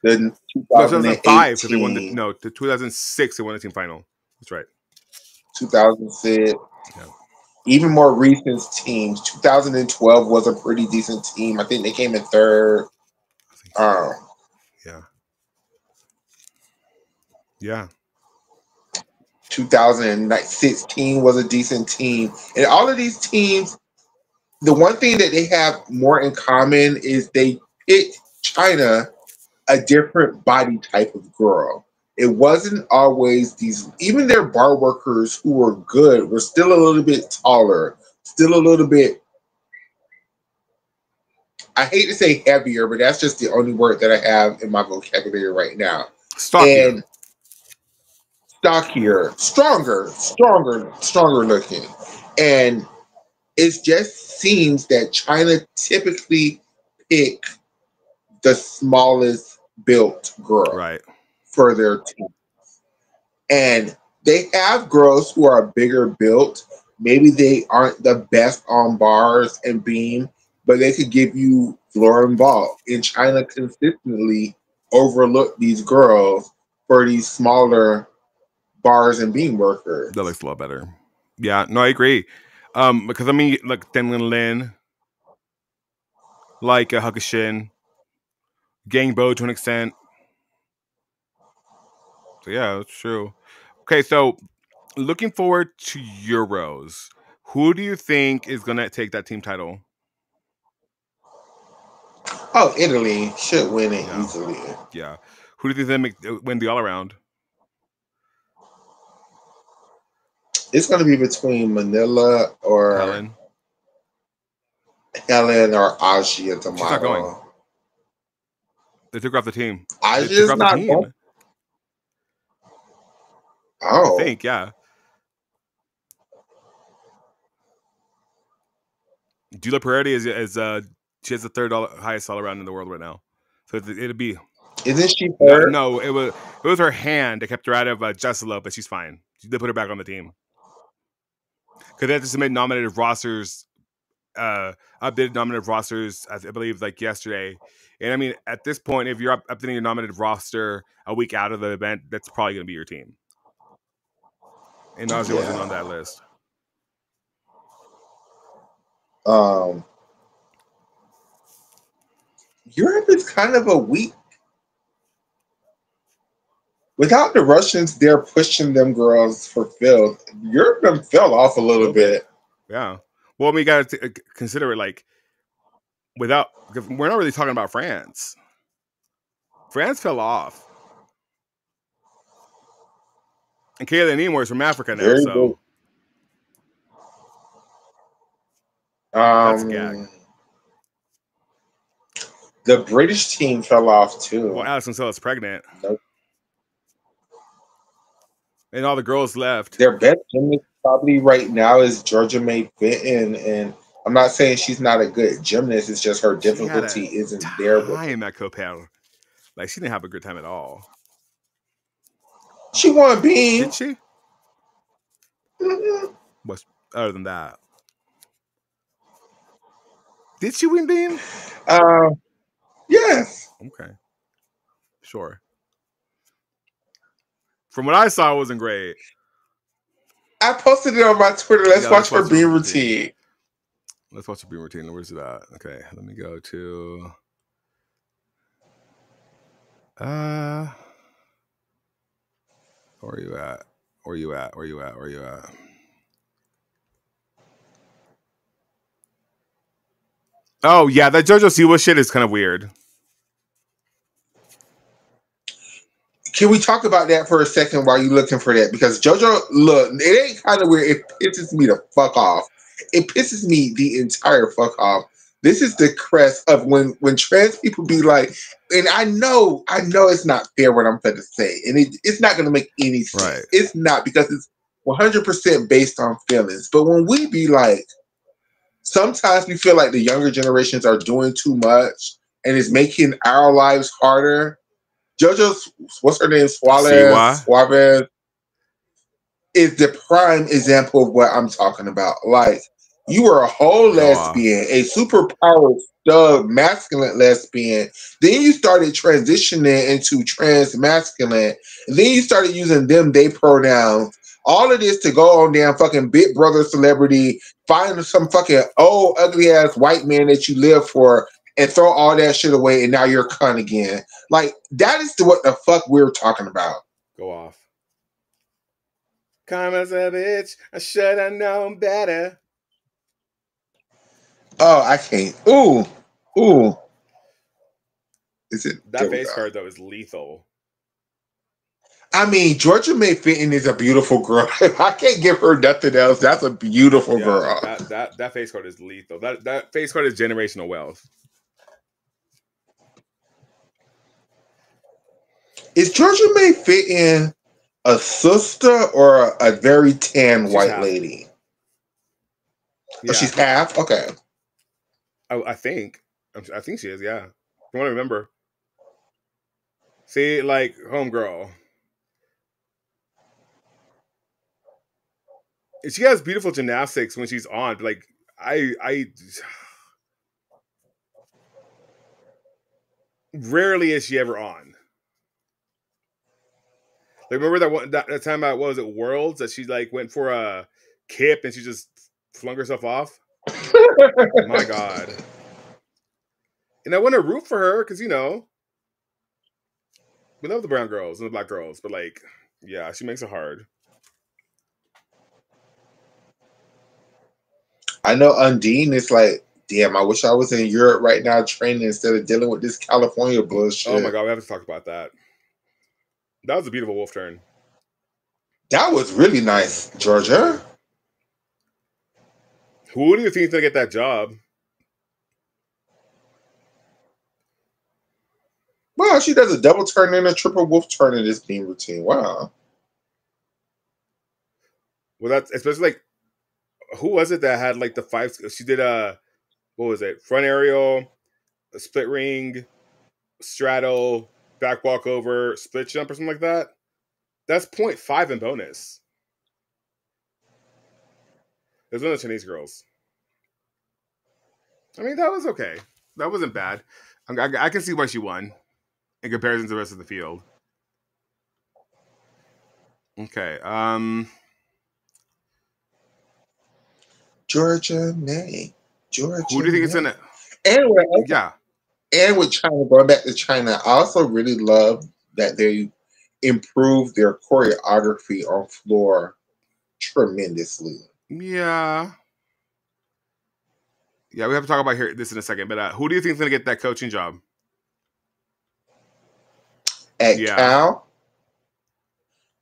the No, 2008 2005 because they won team, the 2006 they won the team final. That's right. 2006. Yeah, Even more recent teams. 2012 was a pretty decent team. I think they came in third. I think so. Um, Yeah, yeah. 2016 was a decent team. And all of these teams, the one thing that they have more in common is they picked China a different body type of girl. It wasn't always these, even their bar workers who were good were still a little bit taller, still a little bit, I hate to say heavier, but that's just the only word that I have in my vocabulary right now. Stockier. And stockier, stronger looking. And it just seems that China typically pick the smallest built girl Right. for their team. And they have girls who are bigger built. Maybe they aren't the best on bars and beam, but they could give you floor and ball. And China consistently overlook these girls for these smaller bars and beam That workers. looks a lot better. Yeah, no, I agree. Because I mean, like Denlin Lin, like Hakushin, Gang Bo to an extent. So yeah, that's true. Okay, so looking forward to Euros. Who do you think is gonna take that team title? Oh, Italy should win it Yeah, easily. yeah. Who do you think win the all around? It's going to be between Manila or Helen. Helen or Asia She's not going. tomorrow. They took her off the team. They took her Asia's off the not going. team. I Oh, think, yeah. Julia Peretti is she has the third highest all around in the world right now. So it'd be isn't she no, hurt? no. It was her hand that kept her out of Jessela, but she's fine. They put her back on the team because they had to submit nominated rosters, uh, updated nominated rosters. I believe like yesterday. And I mean, at this point, if you're updating your nominated roster a week out of the event, that's probably going to be your team. And Nausea wasn't on Yeah. that list. Um, Europe is kind of a weak. Without the Russians, they're pushing them girls for filth. Europe them fell off a A little little bit, bit. yeah. Well, we got to consider it like without. We're not really talking about France. France fell off. And Kayla Nemours from Africa now, Very good. so that's a gag. Um, the British team fell off Well, too. Alison Sell's pregnant, Nope. and all the girls left. Their best gymnast probably right now is Georgia May Fitton, and I'm not saying she's not a good gymnast. It's just her She had difficulty a isn't there with her. time at Copel. Like she didn't have a good time at all. She won Did beam. she? Mhm. What's other than that? Did she win beam? Uh, yes. Okay, sure. From what I saw, it wasn't great. I posted it on my Twitter. Let's Yeah, let's watch her watch the beam routine. routine. Let's watch the beam routine. Where's it at? Okay, let me go to. Uh, where are you at? Where you at? Where you at? Where you at? Oh yeah, that JoJo Siwa shit is kind of weird. Can we talk about that for a second while you're looking for that? Because JoJo, look, it ain't kind of weird. It pisses me the fuck off. It pisses me the entire fuck off. This is the crest of when trans people be like, and I know it's not fair what I'm going to say, and it's not going to make any Right. sense. It's not because it's 100% based on feelings. But when we be like, sometimes we feel like the younger generations are doing too much and it's making our lives harder. JoJo's, what's her name? Siwa. Suarez is the prime example of what I'm talking about. Like, you were a whole Go off. lesbian, a super powered, thug, masculine lesbian. Then you started transitioning into trans masculine. Then you started using them, they pronouns. All of this to go on damn fucking Big Brother celebrity, find some fucking old, ugly ass white man that you live for, and throw all that shit away, and now you're a cunt again. Like, that is what the fuck we're talking about. Go off. Karma's a bitch. I should have known better. Oh, I can't. Ooh, ooh. Is it? There That we face go. card though is lethal. I mean, Georgia May Fitton is a beautiful girl. I can't give her nothing else. That's a beautiful Yeah, like girl. that face card is lethal. That face card is generational wealth. Is Georgia May Fitton a sister or a very tan She's white half. lady? Oh, Yeah, she's half? Okay. I think. I think she is. Yeah, I want to remember. See, like homegirl, she has beautiful gymnastics when she's on. But like I rarely is she ever on. Like remember that one that time at what was it Worlds that she like went for a kip and she just flung herself off. My God. And I want to root for her because we love the brown girls and the black girls, but like, yeah, she makes it hard. I know Undine is like, damn, I wish I was in Europe right now training instead of dealing with this California Oh my bullshit. God, we have to talk about that. That was a beautiful wolf turn. That was really nice, Georgia. Who do you think is gonna get that job? Wow, she does a double turn and a triple wolf turn in this beam routine. Wow. Well, that's especially like who was it that had like the five? She did a what was it? Front aerial, a split ring, straddle, back walk over, split jump, or something like that. That's .5 in bonus. There's one of the Chinese girls. I mean, that was okay. That wasn't bad. I can see why she won in comparison to the rest of the field. Okay. Georgia May. Who Georgia do you think it's May. gonna? Anyway, Yeah. and with China, going back to China, I also really love that they improved their choreography on floor tremendously. Yeah. Yeah, we have to talk about this in a second. But who do you think is gonna get that coaching job? At Yeah. Cal,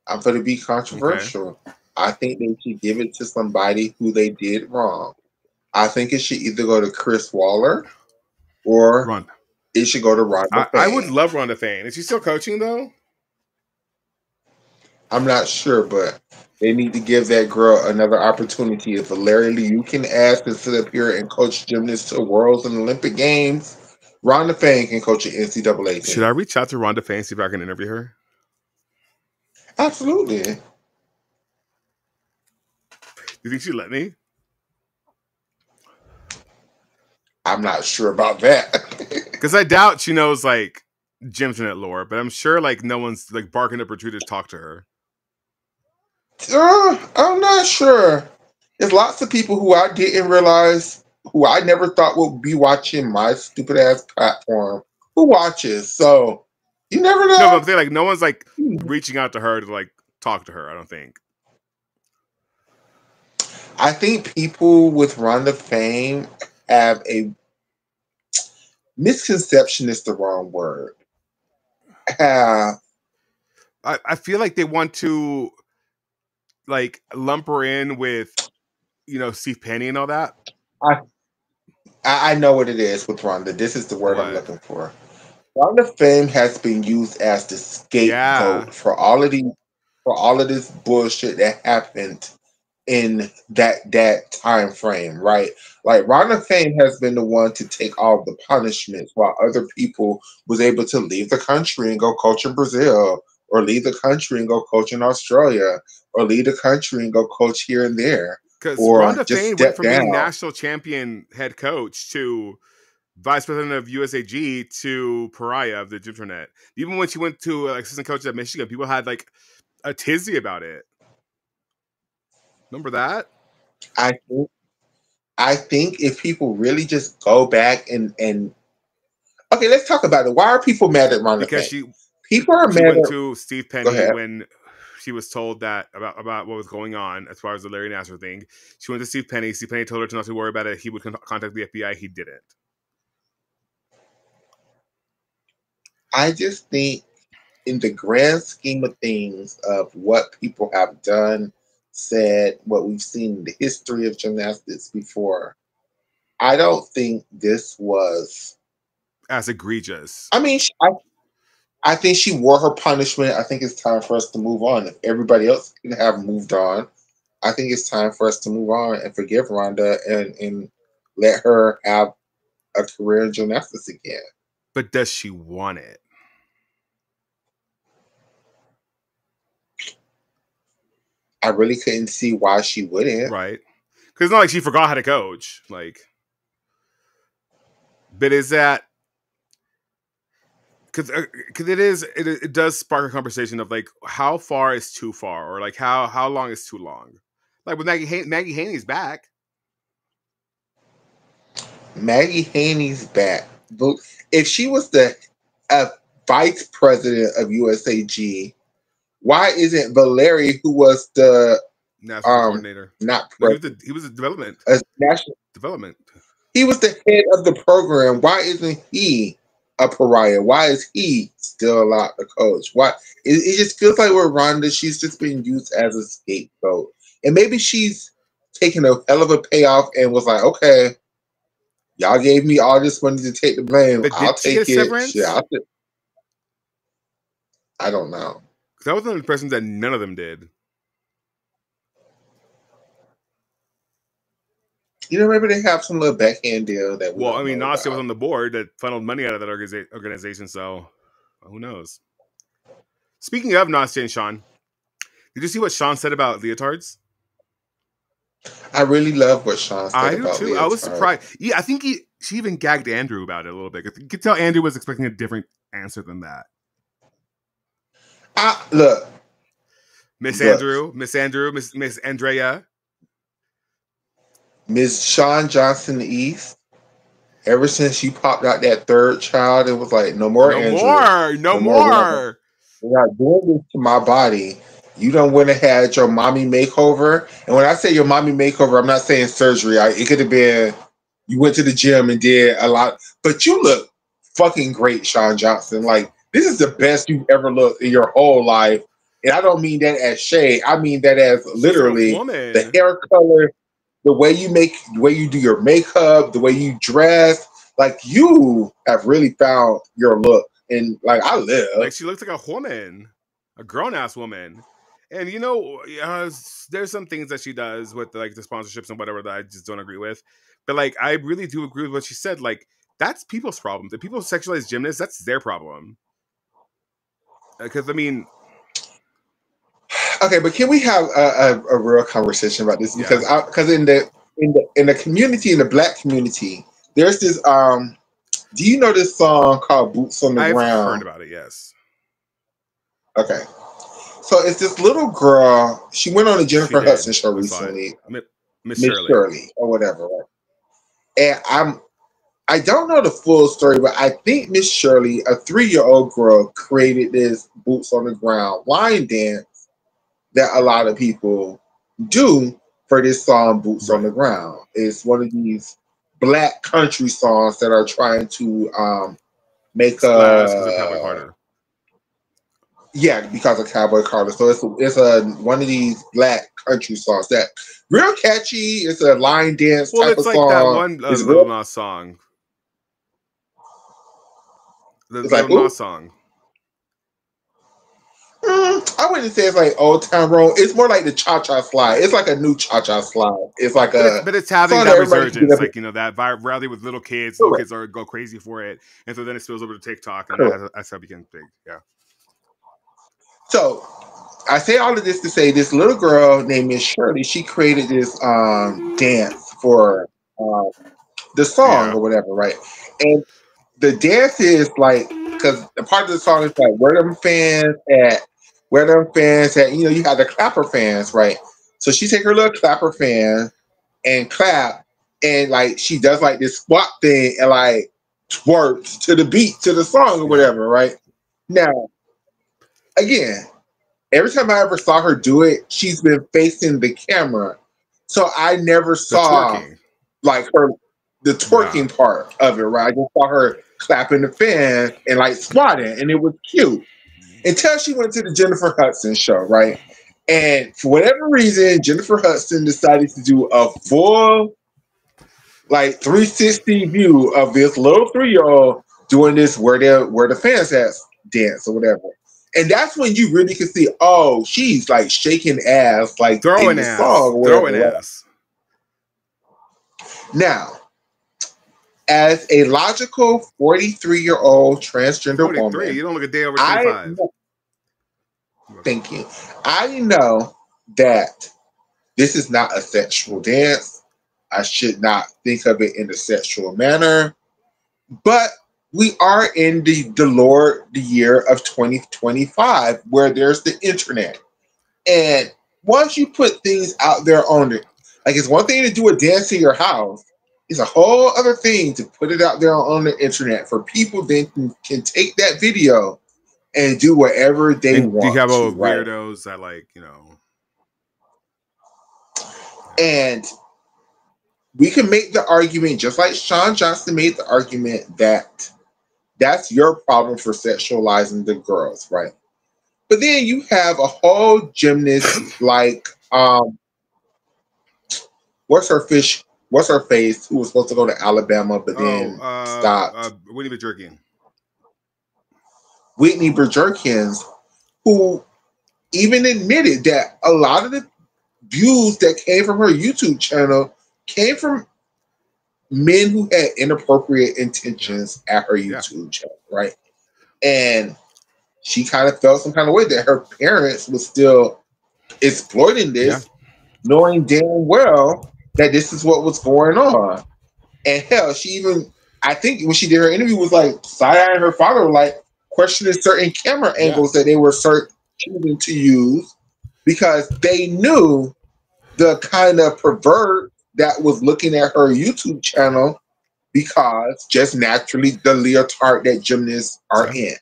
I'm going to be Okay. controversial. I think they should give it to somebody who they did wrong. I think it should either go to Chris Waller or Run. it should go to Rhonda I would Fang. love Rhonda Fane. Is she still coaching though? I'm not sure, but they need to give that girl another opportunity. If Larry Liu can ask to sit up here and coach gymnasts to Worlds and Olympic Games, Rhonda Fang can coach an NCAA Should I team. reach out to Rhonda Fane see if I can interview her? Absolutely. Do you think she'd let me? I'm not sure about that. Because I doubt she knows like Jim's Internet lore, but I'm sure like no one's like barking up her tree to talk to her. I'm not sure. There's lots of people who I didn't realize, who I never thought would be watching my stupid ass platform, who watches. So you never No, but I'm know. saying like no one's like reaching out to her to like talk to her. I don't think. I think people with Rhonda Fame have a misconception is the wrong word. Have I feel like they want to like lump her in with, you know, Steve Penny and all that. I I know what it is with Rhonda. This is the word I'm What? looking for. Rhonda Fame has been used as the Yeah, scapegoat for all of this bullshit that happened in that time frame, right? Like Rhonda Fame has been the one to take all the punishments while other people was able to leave the country and go coach in Brazil, or leave the country and go coach in Australia, or leave the country and go coach here and there, because or Rhonda just Fain went step from being down. national champion head coach to vice president of USAG to pariah of the internet. Even when she went to assistant coach at Michigan, people had like a tizzy about it. Remember that? I think I think if people really just go back and okay, let's talk about it. Why are people mad at Rhonda Because Fame? People are she mad went at. to Steve Go Penny ahead. when she was told that about what was going on as far as the Larry Nassar thing. She went to Steve Penny. Steve Penny told her to not to worry about it. He would contact the FBI. He didn't. I just think, in the grand scheme of things, of what people have done, said, what we've seen in the history of gymnastics before, I don't think this was. As egregious. I mean, I think she wore her punishment. I think it's time for us to move on. If everybody else can have moved on, I think it's time for us to move on and forgive Rhonda and let her have a career in gymnastics again. But does she want it? I really couldn't see why she wouldn't. Right. Because it's not like she forgot how to coach. Like, but is that because it does spark a conversation of like how far is too far, or like how long is too long. Like with Maggie Haney's back. Maggie Haney's back. But if she was the uh, vice president of USAG, why isn't Valeri, who was the National coordinator. not No, president, he was a development. national, Development. he was the head of the program. Why isn't he a pariah? Why is he still allowed to coach? Why it just feels like with Rhonda, she's just been used as a scapegoat, and maybe she's taken a hell of a payoff and was like, okay, y'all gave me all this money to take the blame. But I'll did she get a take it. Shit, severance? I don't know. Because I was under the impression that none of them did. You know, maybe they have some little backhand deal that we Well, I don't mean, know Nastia was about. on the board that funneled money out of that organization, so who knows? Speaking of Nastia and Sean, did you see what Sean said about leotards? I really love what Sean said I do about too. I was leotard. surprised. Yeah, I think she even gagged Andrew about it a little bit. You could tell Andrew was expecting a different answer than that. Look, Miss look, Andrew, Miss Andrea. Ms. Sean Johnson East. Ever since you popped out that third child, it was like, no more No Andrew, more, no no more. more. We're not doing this to my body. You don't went and had your mommy makeover, and when I say your mommy makeover, I'm not saying surgery. It could have been you went to the gym and did a lot, but you look fucking great, Sean Johnson. Like this is the best you've ever looked in your whole life, and I don't mean that as shade. I mean that as She's a literally the woman. hair color, the way you do your makeup, the way you dress. Like you have really found your look, and like I Like live. she looks like a woman, a grown ass woman. And you know, there's some things that she does with like the sponsorships and whatever that I just don't agree with. But like, I really do agree with what she said. Like, that's people's problem. The people sexualize gymnasts, that's their problem. Because I mean, Okay, but can we have a real conversation about this? yeah, Because in the community, in the black community, there's this. Do you know this song called "Boots on the I've heard Ground"? about it. Yes, Okay, so it's this little girl. She went on the she Jennifer did. Hudson show I saw it. recently, Miss Miss Shirley. Shirley or whatever. Right? And I don't know the full story, but I think Miss Shirley, a 3-year-old girl, created this "Boots on the Ground" line dance that a lot of people do for this song "Boots on the Right. Ground." It's one of these black country songs that are trying to make Splash because they're traveling a harder. Yeah, because of Cowboy Carter. So it's a one of these black country songs that real catchy. It's a line dance Well, type it's of like that song. one It's Little real. Nas song, the It's like, Little ooh. Nas song. I wouldn't say it's like Old Town Road. It's more like the Cha Cha Slide. It's like a new Cha Cha Slide. It's like a But it's having song that that everybody can get resurgence, up and like that virality with little kids. Little correct. kids are go crazy for it, and so then it spills over to TikTok, and Correct. that's how it becomes big. Yeah, So I say all of this to say this little girl named Miss Shirley, she created this dance for um, the song yeah, or whatever, right? And the dance is like because the part of the song is like where them fans at, where them fans at. You know, you have the clapper fans, right? So she take her little clapper fan and clap, and like she does like this squat thing and like twerks to the beat to the song or yeah. whatever, right? Now, again, every time I ever saw her do it, she's been facing the camera, so I never The saw twerking. like her the Yeah, twerking part of it, right? I just saw her clapping the fans and like squatting, and it was cute until she went to the Jennifer Hudson show, right? And for whatever reason, Jennifer Hudson decided to do a full like 360 view of this little 3-year old doing this where the fans at dance or whatever. And that's when you really can see, oh, she's like shaking ass like in throwing the song ass, or whatever. throwing Right? ass. Now, as a logical 43-year-old transgender 43. woman, You don't look a day over I 25. thank you. I know that this is not a sexual dance. I should not think of it in a sexual manner. But we are in the year of 2025 where there's the internet. And once you put things out there on it, like it's one thing to do a dance in your house, it's a whole other thing to put it out there on the internet for people then can take that video and do whatever they And do you want have all to, those right? weirdos that yeah, And we can make the argument, just like Sean Johnson made the argument, that that's your problem for sexualizing the girls, right? But then you have a whole gymnast like what's her fish what's her face who was supposed to go to Alabama but oh, then stopped. Winnie the Jerky. Whitney Berjerkins, who even admitted that a lot of the views that came from her YouTube channel came from men who had inappropriate Yeah, intentions at her yeah, YouTube channel, right? And she kind of felt some kind of way that her parents was still exploiting yeah, this, knowing damn well that this is what was going on. And hell, she even, I think when she did her interview, was like side eyeing her father, like questioning certain camera yeah. angles that they were choosing to use because they knew the kind of pervert that was looking at her YouTube channel because just naturally the leotard that gymnasts are Yeah. in.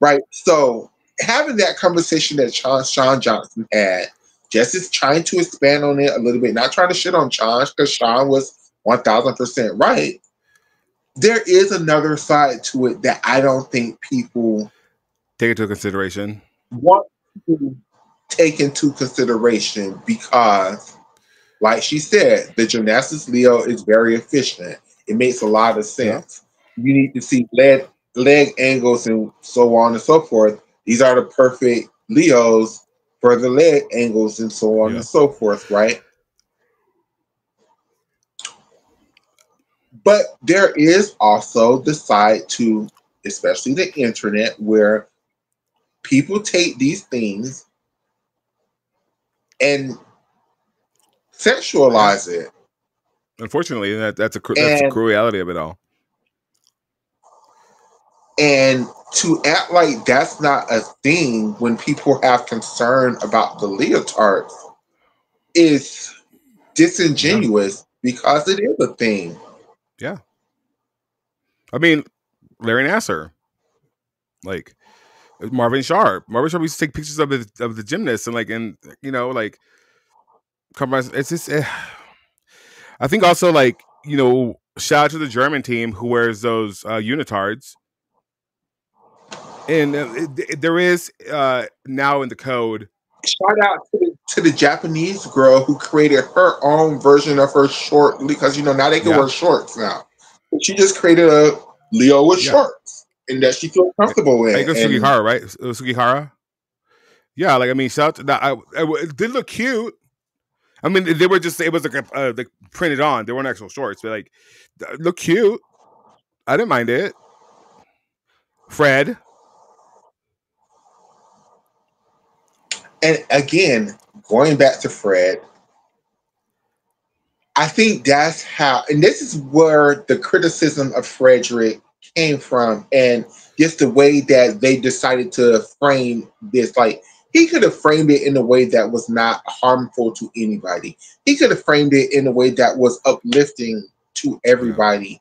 Right. So having that conversation that Sean Johnson had, just is trying to expand on it a little bit, not trying to shit on Sean because Sean was 1000% right. There is another side to it that I don't think people Take it into consideration. want to take into consideration because, like she said, the gymnastics Leo is very efficient. It makes a lot of Yeah, sense. You need to see leg angles and so on and so forth. These are the perfect Leos for the leg angles and so on yeah. and so forth, right? But there is also the side to, especially the internet, where people take these things and Yeah. sexualize it. Unfortunately, that's the And cruelty of it all. and to act like that's not a thing when people have concern about the leotards is Yeah, disingenuous because it is a thing. yeah. I mean, Larry Nasser, like Marvin Sharp. Marvin Sharp used to take pictures of the gymnasts and like come on. It's just. I think also shout out to the German team who wears those unitards. And there is now in the code. Shout out to the Japanese girl who created her own version of her short because now they can Yeah, wear shorts now. She just created a Leo with yeah. shorts and that she feels comfortable in. Aiko And Sugihara, right? Sugihara. Yeah, like I mean, shout out to that. It did look cute. I mean, they were just, it was like like printed on. They weren't actual shorts, but like look cute. I didn't mind it. Fred. and again, going back to Fred, I think that's how, and this is where the criticism of Frederick came from, and just the way that they decided to frame this. Like, he could have framed it in a way that was not harmful to anybody. He could have framed it in a way that was uplifting to Yeah. everybody,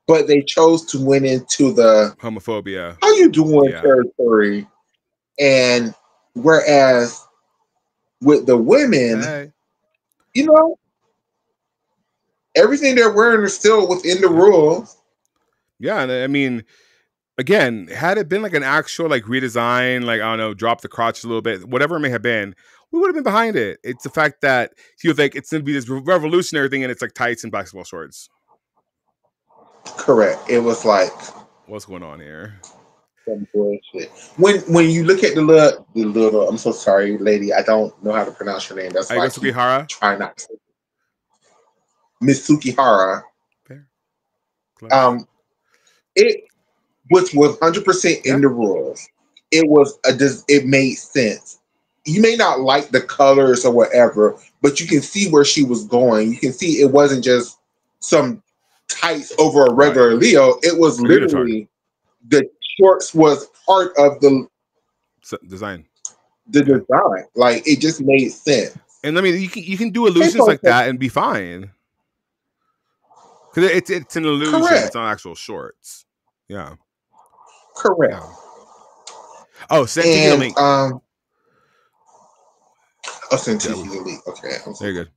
but they chose to went into the Homophobia. "how you doing" Yeah. territory, and whereas with the women, Hey. you know, everything they're wearing is still within the Yeah. rules. Yeah, and I mean, again, had it been like an actual like redesign, like I don't know, drop the crotch a little bit, whatever it may have been, we would have been behind it. It's the fact that he was like, it's gonna be this revolutionary thing, and it's like tights and basketball shorts. Correct. It was like What's going on here? some bullshit. When you look at the little, I'm so sorry, lady, I don't know how to pronounce your name. That's why Aiko I keep Sugihara. trying not to. Miss Sukihara. Fair. Close. It was 100% Yeah. in the rules. It made sense. You may not like the colors or whatever, but you can see where she was going. You can see it wasn't just some tights over a Right. regular Leo. It was A unitard. literally the shorts was part of Design. the Yeah. design. Like, it just made sense. And I mean, you can do It's illusions like okay. that and be fine. Because it's an illusion. It's Correct. not actual shorts. Yeah. Correct. Yeah. Oh, send to me the And link. I'll send to Yeah. you the link. Okay. Very good.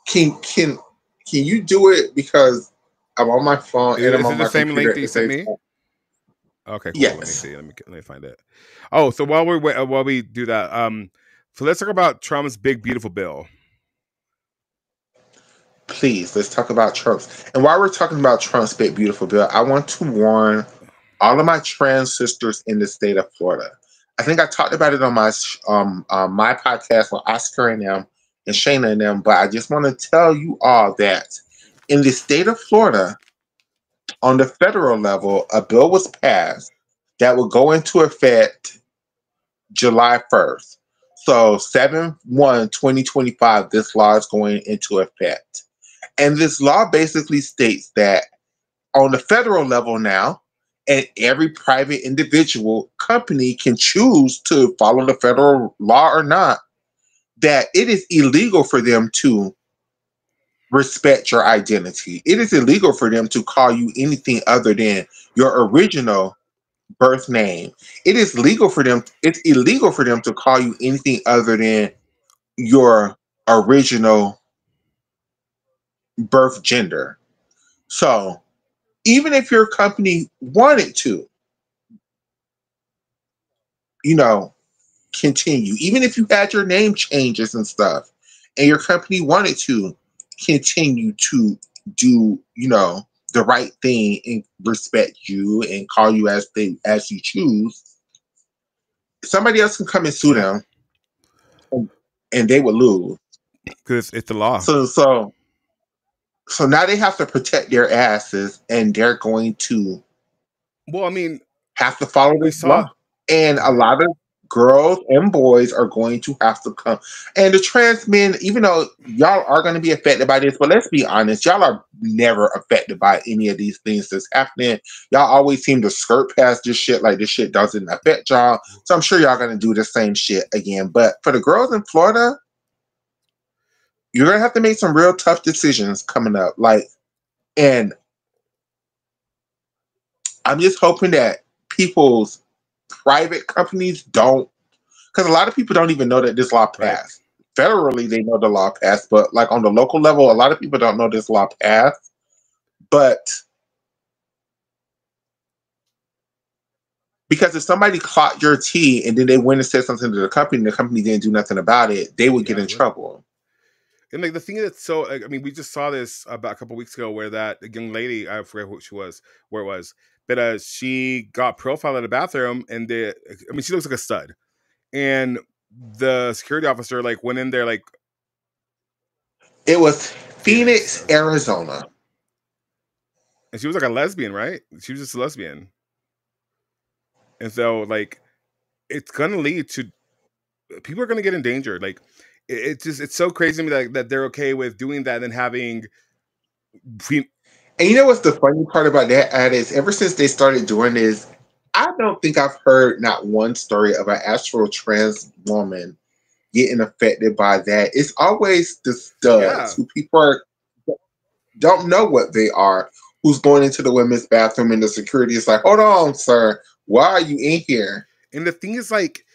Can you do it because I'm on my phone and I'm Is on it the my same computer link at that you the sent same me? time? Okay, cool. Let me Yes. see. Let me find it. Oh, so while we do that, so let's talk about Trump's big beautiful bill. Please, let's talk about Trump's. And while we're talking about Trump's big beautiful bill, I want to warn all of my trans sisters in the state of Florida. I think I talked about it on my podcast with Oscar and them and Shayna and them, but I just want to tell you all that in the state of Florida, on the federal level, a bill was passed that will go into effect July 1st. So 7/1/2025, this law is going into effect. And this law basically states that on the federal level now, and every private individual company can choose to follow the federal law or not, that it is illegal for them to respect your identity. It is illegal for them to call you anything other than your original birth name. It's illegal for them to call you anything other than your original birth gender. So even if your company wanted to, you know, continue, even if you had your name changes and stuff, and your company wanted to continue to do, the right thing and respect you and call you as you choose, somebody else can come and sue Yeah, them, and they would lose. because it's the law. So now they have to protect their asses, and they're going to Well, I mean, have to follow we this saw. law. And a lot of girls and boys are going to have to come. And the trans men, even though y'all are going to be affected by this, but let's be honest, y'all are never affected by any of these things that's happening. Y'all always seem to skirt past this shit like this shit doesn't affect y'all. So I'm sure y'all going to do the same shit again. But for the girls in Florida, you're going to have to make some real tough decisions coming up. And I'm just hoping that people's private companies don't, because a lot of people don't even know that this law Right. passed. Federally, they know the law passed, but like on the local level, a lot of people don't know this law passed. But Because if somebody clocked your tea and then they went and said something to the company and the company didn't do nothing about it, they would get in trouble. And like the thing that's so, like, I mean, we just saw this about a couple weeks ago where that young lady, I forget who she was, where it was, but she got profiled in the bathroom, and I mean, she looks like a stud, and the security officer like went in there like, it was Phoenix, Arizona, and she was like a lesbian, right? She was just a lesbian, and so like it's gonna lead to people are gonna get endangered. Like it's so crazy to me that they're okay with doing that and then having. And you know what's the funny part about that is ever since they started doing this, I don't think I've heard not one story of an actual trans woman getting affected by that. It's always the studs who people don't know what they are, who's going into the women's bathroom and the security is like, hold on, sir, why are you in here? And the thing is, like,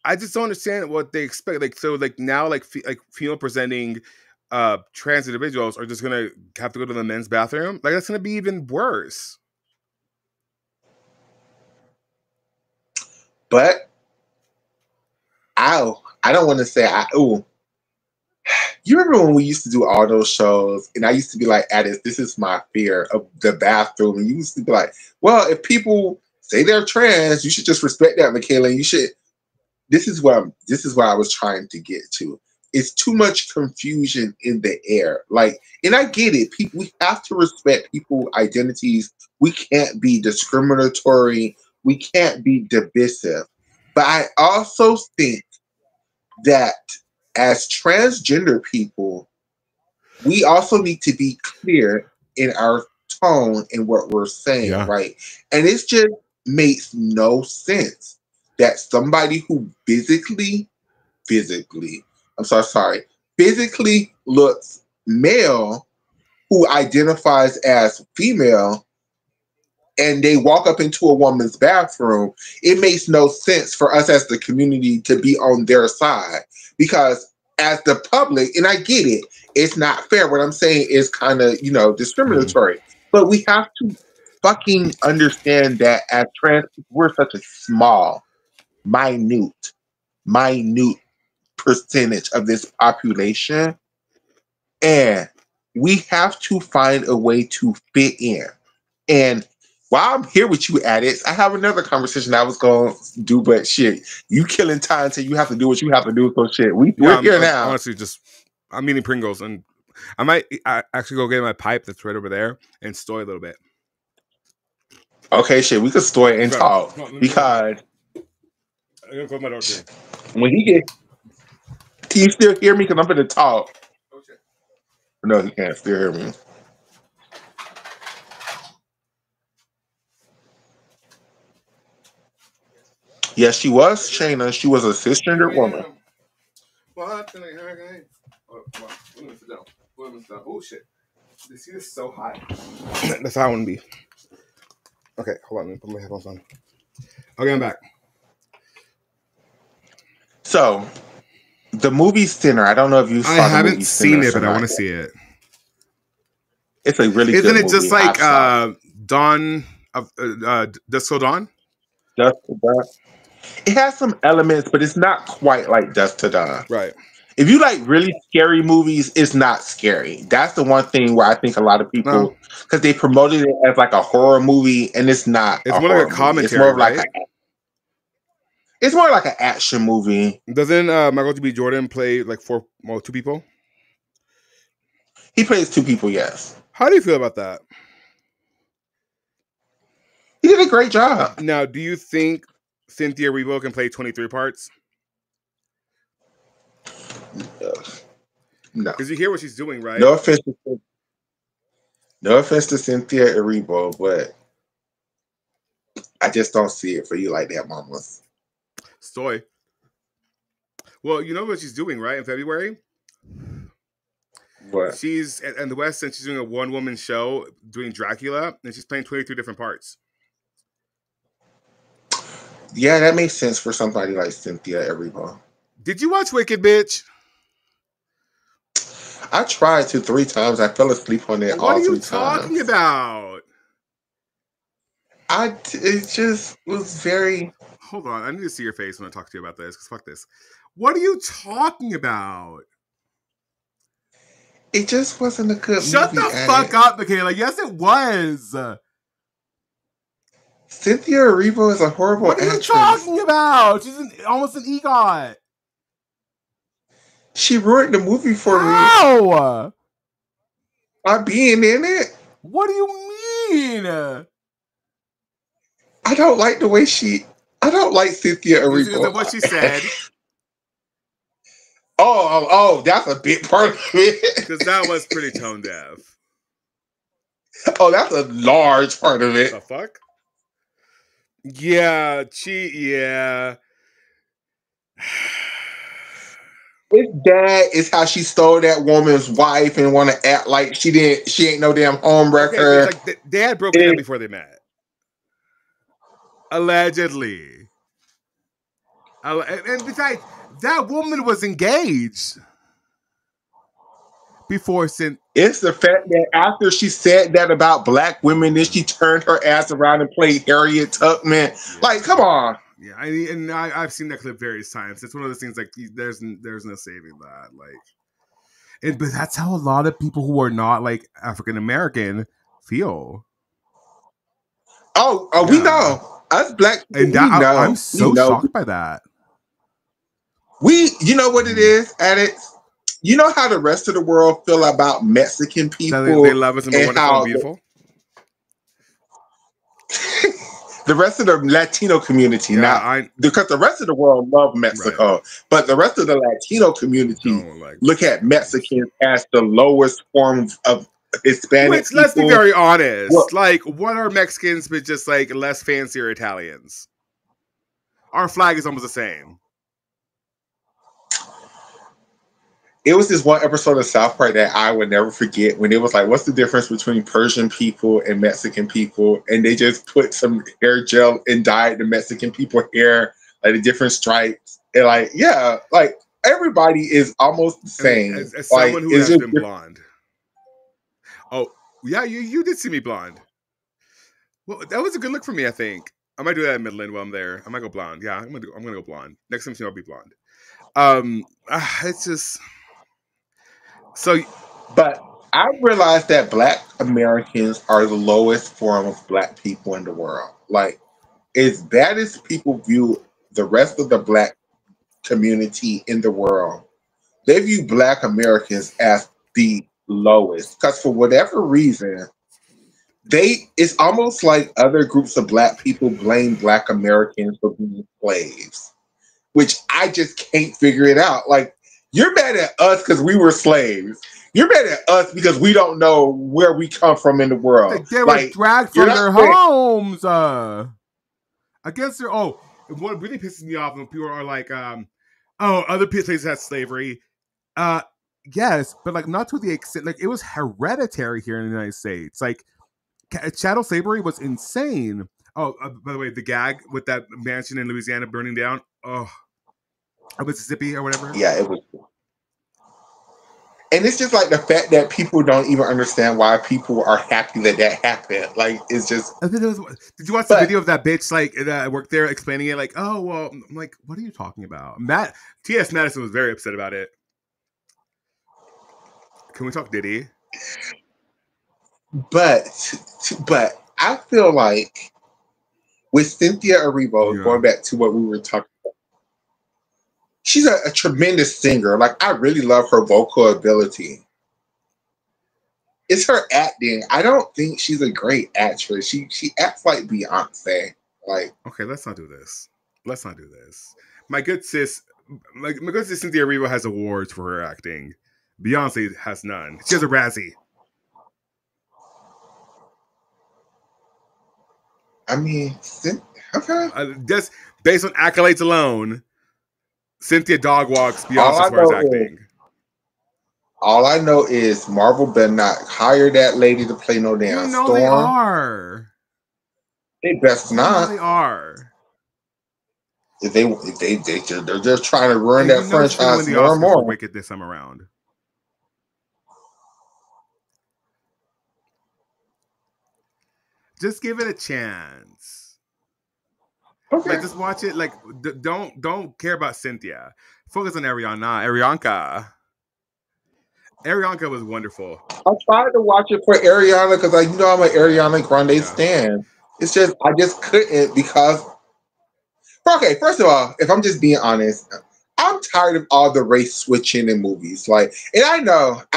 I just don't understand what they expect. Like, so like now, like female presenting trans individuals are just gonna have to go to the men's bathroom. Like, that's gonna be even worse. But I don't want to say you remember when we used to do all those shows and I used to be like, Adex, this is my fear of the bathroom. And you used to be like, well, if people say they're trans, you should just respect that, Michaela. You should. This is what I was trying to get to. It's too much confusion in the air. Like, and I get it. We have to respect people's identities. We can't be discriminatory. We can't be divisive. But I also think that as transgender people, we also need to be clear in our tone and what we're saying, right? And it just makes no sense that somebody who physically looks male, who identifies as female, and they walk up into a woman's bathroom, it makes no sense for us as the community to be on their side. Because as the public, and I get it, it's not fair. What I'm saying is kind of, discriminatory. But we have to fucking understand that as trans people, we're such a small, minute percentage of this population. And we have to find a way to fit in. And while I'm here with you, Adex, I have another conversation I was going to do, but shit, you killing time until you have to do what you have to do. So shit, we're here now. Honestly, I'm eating Pringles, and I might actually go get my pipe that's right over there and stoy a little bit. Okay, shit, we could stoy and talk because I'm gonna close my door too. When he gets, can you still hear me? Because I'm going to talk. Oh shit! No, he can't still hear me. Yes, she was Shayna. She was a cisgender woman. What? Oh shit! This heat is so hot. That's how I want to be. Okay, hold on. Let me put my headphones on. Okay, I'm back. So, the movie Sinner. I don't know if you saw the movie Sinner. I haven't seen it, but I want to see it. It's a really good movie. Isn't it just like Dawn of Dusk Till Dawn? Dusk Till Dawn. It has some elements, but it's not quite like Dusk Till Dawn. Right. If you like really scary movies, it's not scary. That's the one thing where I think a lot of people, because they promoted it as like a horror movie, and it's not. It's more like a commentary. It's more like it's more like an action movie. Doesn't Michael B. Jordan play like two people? He plays two people, yes. How do you feel about that? He did a great job. Now, do you think Cynthia Erivo can play 23 parts? No. Because you hear what she's doing, right? No offense to Cynthia Erivo, but I just don't see it for you like that, mamas. Stoy. Well, you know what she's doing, right? In February? What? She's in the West End. She's doing a one-woman show doing Dracula, and she's playing 23 different parts. Yeah, that makes sense for somebody like Cynthia Erivo. Did you watch Wicked, bitch? I tried to 3 times. I fell asleep on it all 3 times. What are you talking about? it just was very. Hold on, I need to see your face when I talk to you about this. Cause fuck this. What are you talking about? It just wasn't a good Shut movie, the fuck Adex. up, Michaela. Yes, it was. Cynthia Erivo is a horrible What are you actress. talking about? She's almost an EGOT. She ruined the movie for me How? by being in it. What do you mean? I don't like the way she. I don't like Cynthia Is it because Erivo. of what she said? Oh, that's a big part of it. Because that was pretty tone deaf. Oh, that's a large part of it. The fuck? Yeah, yeah. It's bad is how she stole that woman's wife and want to act like she ain't no damn home Okay, wrecker. bitch, like they had broken up before they met. Allegedly. And besides, that woman was engaged before sin. It's the fact that after she said that about black women, then she turned her ass around and played Harriet Tubman. Yeah. Like, come on. Yeah, I've seen that clip various times. It's one of those things like there's no saving that. Like, but that's how a lot of people who are not like African American feel. Oh, we know us black people. And that, we know. I'm so shocked by that. You know what it is, Adex? You know how the rest of the world feel about Mexican people? They love us and we're wonderful and beautiful. The rest of the Latino community, because the rest of the world love Mexico, right. But the rest of the Latino community look at Mexicans as the lowest forms of Hispanic people. Let's be very honest. Well, like, what are Mexicans but just like less fancier Italians? Our flag is almost the same. It was this one episode of South Park that I would never forget when it was like, what's the difference between Persian people and Mexican people? And they just put some hair gel and dyed the Mexican people hair, like the different stripes. And like, yeah, like everybody is almost the same. As someone like, who has been blonde. Oh, yeah, you did see me blonde. Well, that was a good look for me, I think. I might do that in Midland while I'm there. I might go blonde. Yeah, I'm gonna go blonde. Next time I'll be blonde. It's just so. But I realized that Black Americans are the lowest form of Black people in the world. Like, as bad as people view the rest of the Black community in the world, they view Black Americans as the lowest. Because for whatever reason, it's almost like other groups of Black people blame Black Americans for being slaves, which I just can't figure it out. Like, you're mad at us because we were slaves. You're mad at us because we don't know where we come from in the world. They were dragged from their homes. I guess they're. Oh, what really pisses me off when people are like, other places had slavery. Yes, but like not to the extent. Like, it was hereditary here in the United States. Like, chattel slavery was insane. Oh, by the way, the gag with that mansion in Louisiana burning down. Oh, Mississippi or whatever. Yeah, it was. And it's just like the fact that people don't even understand why people are happy that happened. Like, it's just. Did you watch the video of that bitch like that worked there explaining it? Like, oh well, I'm like, what are you talking about? T.S. Madison was very upset about it. Can we talk Diddy? But I feel like with Cynthia Erivo, going back to what we were talking about, she's a tremendous singer. Like, I really love her vocal ability. It's her acting. I don't think she's a great actress. She acts like Beyonce. Like, okay, let's not do this. My good sis Cynthia Erivo has awards for her acting. Beyonce has none. She has a Razzie. I mean, okay. Just based on accolades alone, Cynthia dog walks Beyonce as far as acting. All I know is Marvel better not hire that lady to play no damn Storm. They are. They best not. They are. If they're just trying to ruin that franchise more and more. Wicked this time around. Just give it a chance. Okay. Like, just watch it. Like, don't care about Cynthia. Focus on Arianka. Arianka was wonderful. I tried to watch it for Ariana because I'm an Ariana Grande Yeah. stan. It's just I just couldn't because. Okay, first of all, if I'm just being honest, I'm tired of all the race switching in movies. Like, and I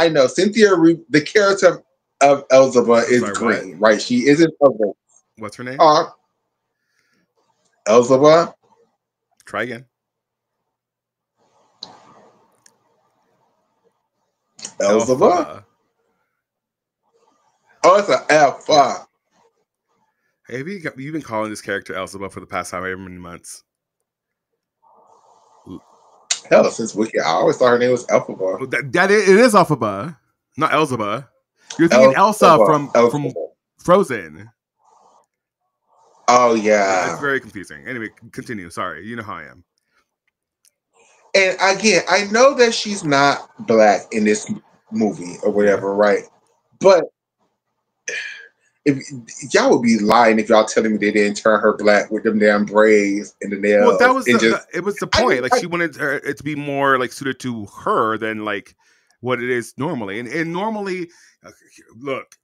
know, Cynthia, the character of Elzaba I'm is sorry, what? green, right? She isn't a race. What's her name? Elzaba. Try again. Elzaba. Elphaba. Oh, it's an Alpha. Yeah. Hey, have you been calling this character Elzaba for the past however many months? Hell, since Wicked, I always thought her name was Elphaba. It is Elphaba, not Elzaba. You're thinking Elsa from Frozen. Oh yeah. It's very confusing. Anyway, continue. Sorry, you know how I am. And again, I know that she's not black in this movie or whatever, right? But if y'all would be lying if y'all telling me they didn't turn her black with them damn braids and the nails. Well, that was it was the point. Like, she wanted it to be more like suited to her than like what it is normally. And normally, look,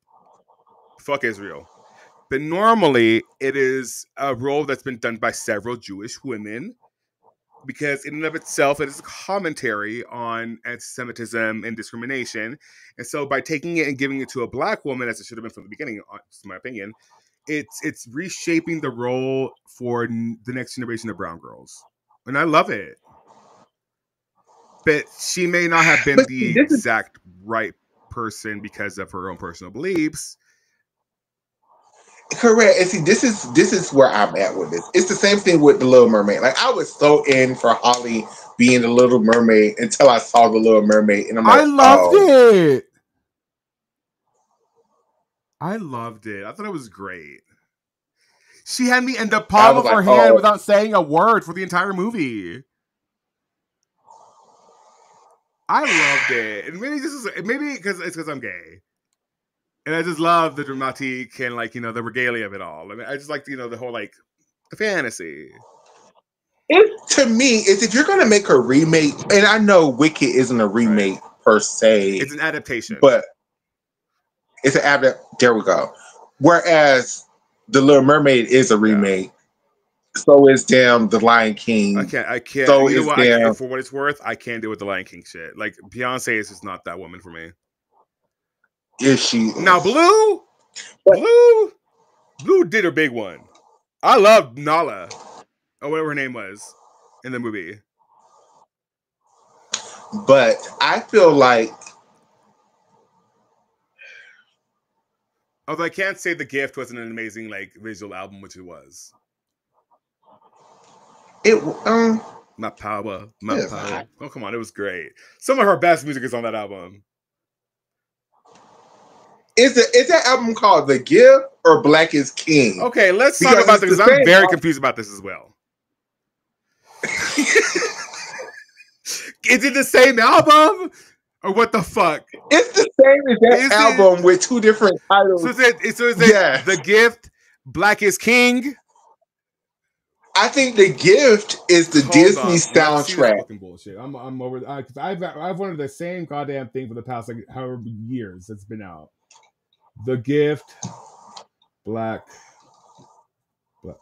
fuck Israel. But normally, it is a role that's been done by several Jewish women, because in and of itself, it is a commentary on anti-Semitism and discrimination. And so by taking it and giving it to a black woman, as it should have been from the beginning, in my opinion, it's reshaping the role for the next generation of brown girls. And I love it. But she may not have been the exact right person because of her own personal beliefs. Correct. And see, this is where I'm at with this. It's the same thing with the Little Mermaid. Like, I was so in for Holly being the Little Mermaid until I saw the Little Mermaid, and I'm like, I loved it. I loved it. I thought it was great. She had me in the palm of her hand without saying a word for the entire movie. I loved it. And maybe because I'm gay. And I just love the dramatique and, like, the regalia of it all. I mean, I just like, the whole, like, the fantasy. To me, is if you're going to make a remake, and I know Wicked isn't a remake per se. It's an adaptation. But it's an adaptation. There we go. Whereas The Little Mermaid is a remake. Yeah. So is The Lion King. I can't. So you know what? For what it's worth, I can't deal with the Lion King shit. Like, Beyonce is just not that woman for me. Is she? Now, Blue did her big one. I love Nala, or whatever her name was, in the movie. But I feel like, although I can't say The Gift wasn't an amazing, like, visual album, which it was. My power. Oh, come on, it was great. Some of her best music is on that album. Is that album called The Gift or Black is King? Okay, let's talk about this, because I'm very confused about this as well. Is it the same album? Or what the fuck? It's the same as that album with two different titles. So is it The Gift, Black is King? I think The Gift is the Disney soundtrack. Fucking bullshit. I'm over. I've wanted the same goddamn thing for the past, like, however years it's been out. The Gift, Black. Oh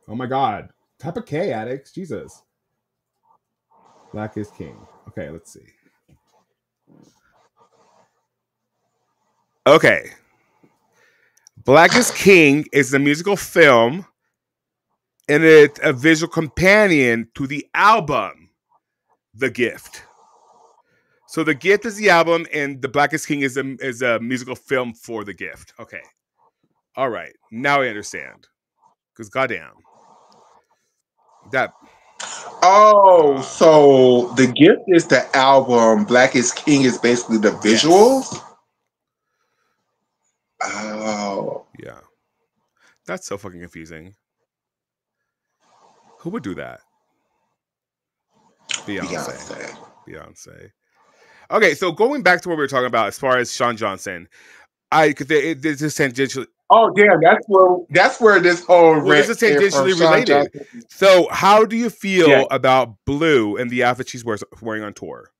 my god. Type a K, Adex. Jesus. Black is King. Okay, let's see. Okay. Black is King is a musical film, and it's a visual companion to the album The Gift. So The Gift is the album, and The Black is King is a musical film for The Gift. Okay. All right. Now I understand. Because goddamn. So The Gift is the album. Black is King is basically the visuals? Yes. Oh. Yeah. That's so fucking confusing. Who would do that? Beyonce. Okay, so going back to what we were talking about as far as Sean Johnson, because this is tangentially. Oh damn, that's where this whole Well, this rant is came from. tangentially Sean related. Johnson. So, how do you Yeah, feel about Blue and the outfit she's wearing on tour?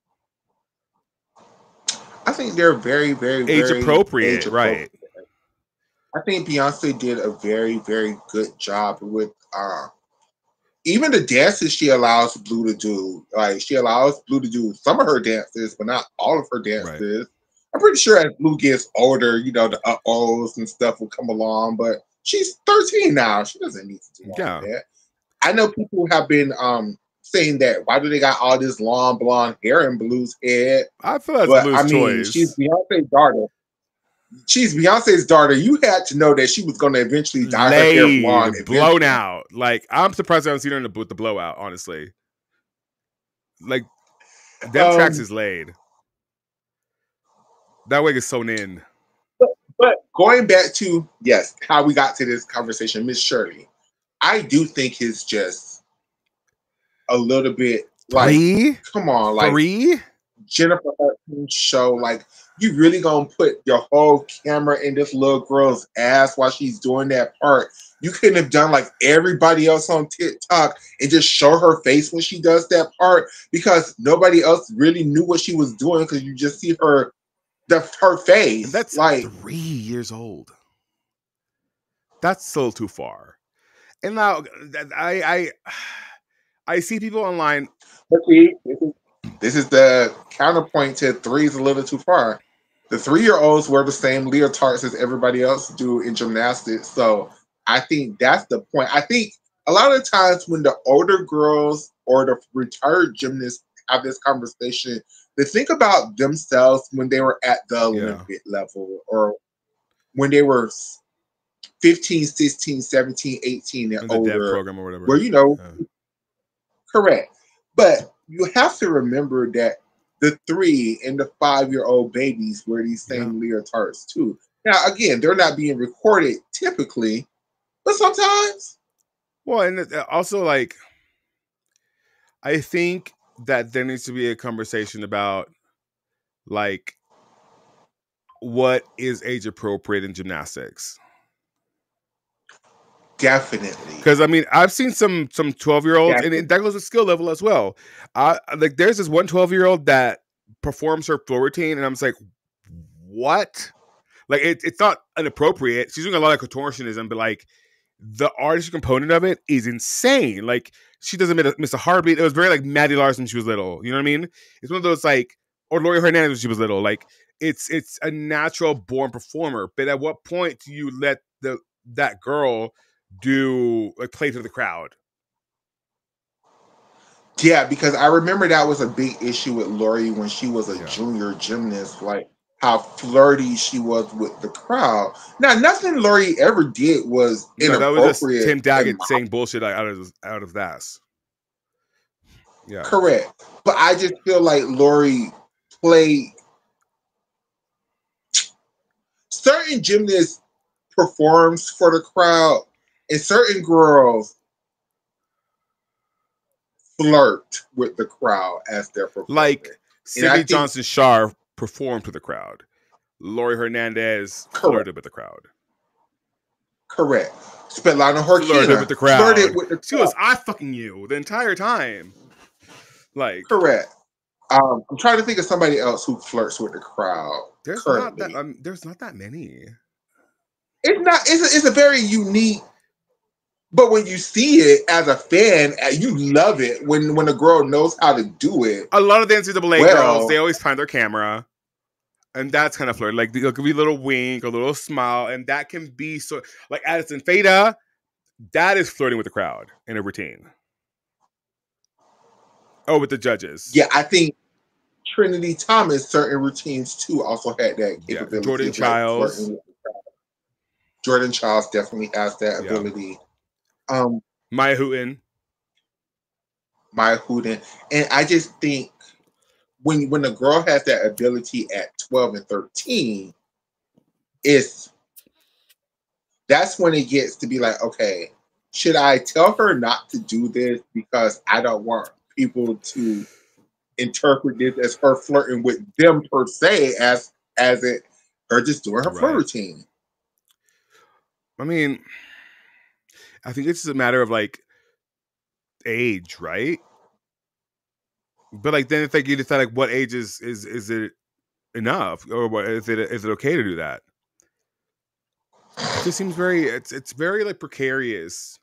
I think they're very, very, Age very age appropriate, right? appropriate. I think Beyonce did a very, very good job with even the dances she allows Blue to do. Like she allows Blue to do some of her dances, but not all of her Right. dances. I'm pretty sure as Blue gets older, you know, the uh-ohs and stuff will come along, but she's 13 now. She doesn't need to do all of Yeah, that. I know people have been saying that why do they got all this long blonde hair in Blue's head? I feel that's But I Blue's mean, she's choice. Beyonce's daughter. She's Beyonce's daughter. You had to know that she was going to eventually dye her hair blonde Laid, blown eventually. out. Like I'm surprised I haven't seen her with the blowout. Honestly, like them tracks Um, is laid. That wig is sewn in. but going back to yes, how we got to this conversation, Miss Shirley, I do think it's just a little bit like, Three, come on, like three. Jennifer Hudson show, like you really gonna put your whole camera in this little girl's ass while she's doing that part? You couldn't have done like everybody else on TikTok and just show her face when she does that part because nobody else really knew what she was doing because you just see her her And face. that's Like 3 years old. That's still too far. And now I I see people online. but see, this is the counterpoint to three is a little too far. The 3 year olds wear the same leotards as everybody else do in gymnastics. So I think that's the point. I think a lot of the times when the older girls or the retired gymnasts have this conversation, they think about themselves when they were at the Yeah, Olympic level or when they were 15, 16, 17, 18, and in the dev older, program or where, whatever. you know, Yeah. correct. But you have to remember that the 3 and the 5 year old babies wear these Yeah. same leotards too. Now, again, they're not being recorded typically, but sometimes. Well, and also like I think that there needs to be a conversation about like what is age appropriate in gymnastics. Definitely. Because I mean, I've seen some 12-year-olds, and Definitely. that goes with skill level as well. Like there's this one 12-year-old that performs her floor routine, and I'm just like, what? Like it's not inappropriate. She's doing a lot of contortionism, but like the artist component of it is insane. Like she doesn't miss a heartbeat. It was very like Maddie Larson when she was little. You know what I mean? It's one of those like, or Lori Hernandez when she was little. Like it's a natural born performer. But at what point do you let that girl do like play to the crowd? Yeah, because I remember that was a big issue with Lori when she was a Yeah. junior gymnast, like how flirty she was with the crowd. Now, nothing Lori ever did was No, that was just inappropriate Tim in Daggett my saying bullshit out of that. Yeah. correct. But I just feel like Lori played certain gymnasts performs for the crowd, and certain girls flirt with the crowd as they're performing. Like And I Sydney think Johnson Shar performed to the crowd. Lori Hernandez correct, flirted with the crowd. correct. Svetlana Flirted with Horkina the flirted crowd. with the She was crowd. I fucking you the entire time. Like Correct. I'm trying to think of somebody else who flirts with the crowd currently. there's not that many. It's not. It's a very unique. But when you see it as a fan, you love it when a girl knows how to do it A lot of the NCAA girls, they well. always find their camera. And that's kind of flirt. Like there could be a little wink, a little smile, and that can be so like Addison Feta, that is flirting with the crowd in a routine. Oh, with the judges. Yeah, I think Trinity Thomas, certain routines too, also had that Yeah. capability Jordan of like Childs. flirting with the crowd. Jordan Charles definitely has that Yeah. ability. Um, Maya Hooten. Maya Huden, and I just think when a girl has that ability at 12 and 13, it's that's when it gets to be like, okay, should I tell her not to do this because I don't want people to interpret this as her flirting with them per se, as it her just doing her flirt Right. routine. I mean, I think it's just a matter of like age, right? But like then it's like you decide like what age is it enough, or what is it okay to do that? It just seems very it's very like precarious.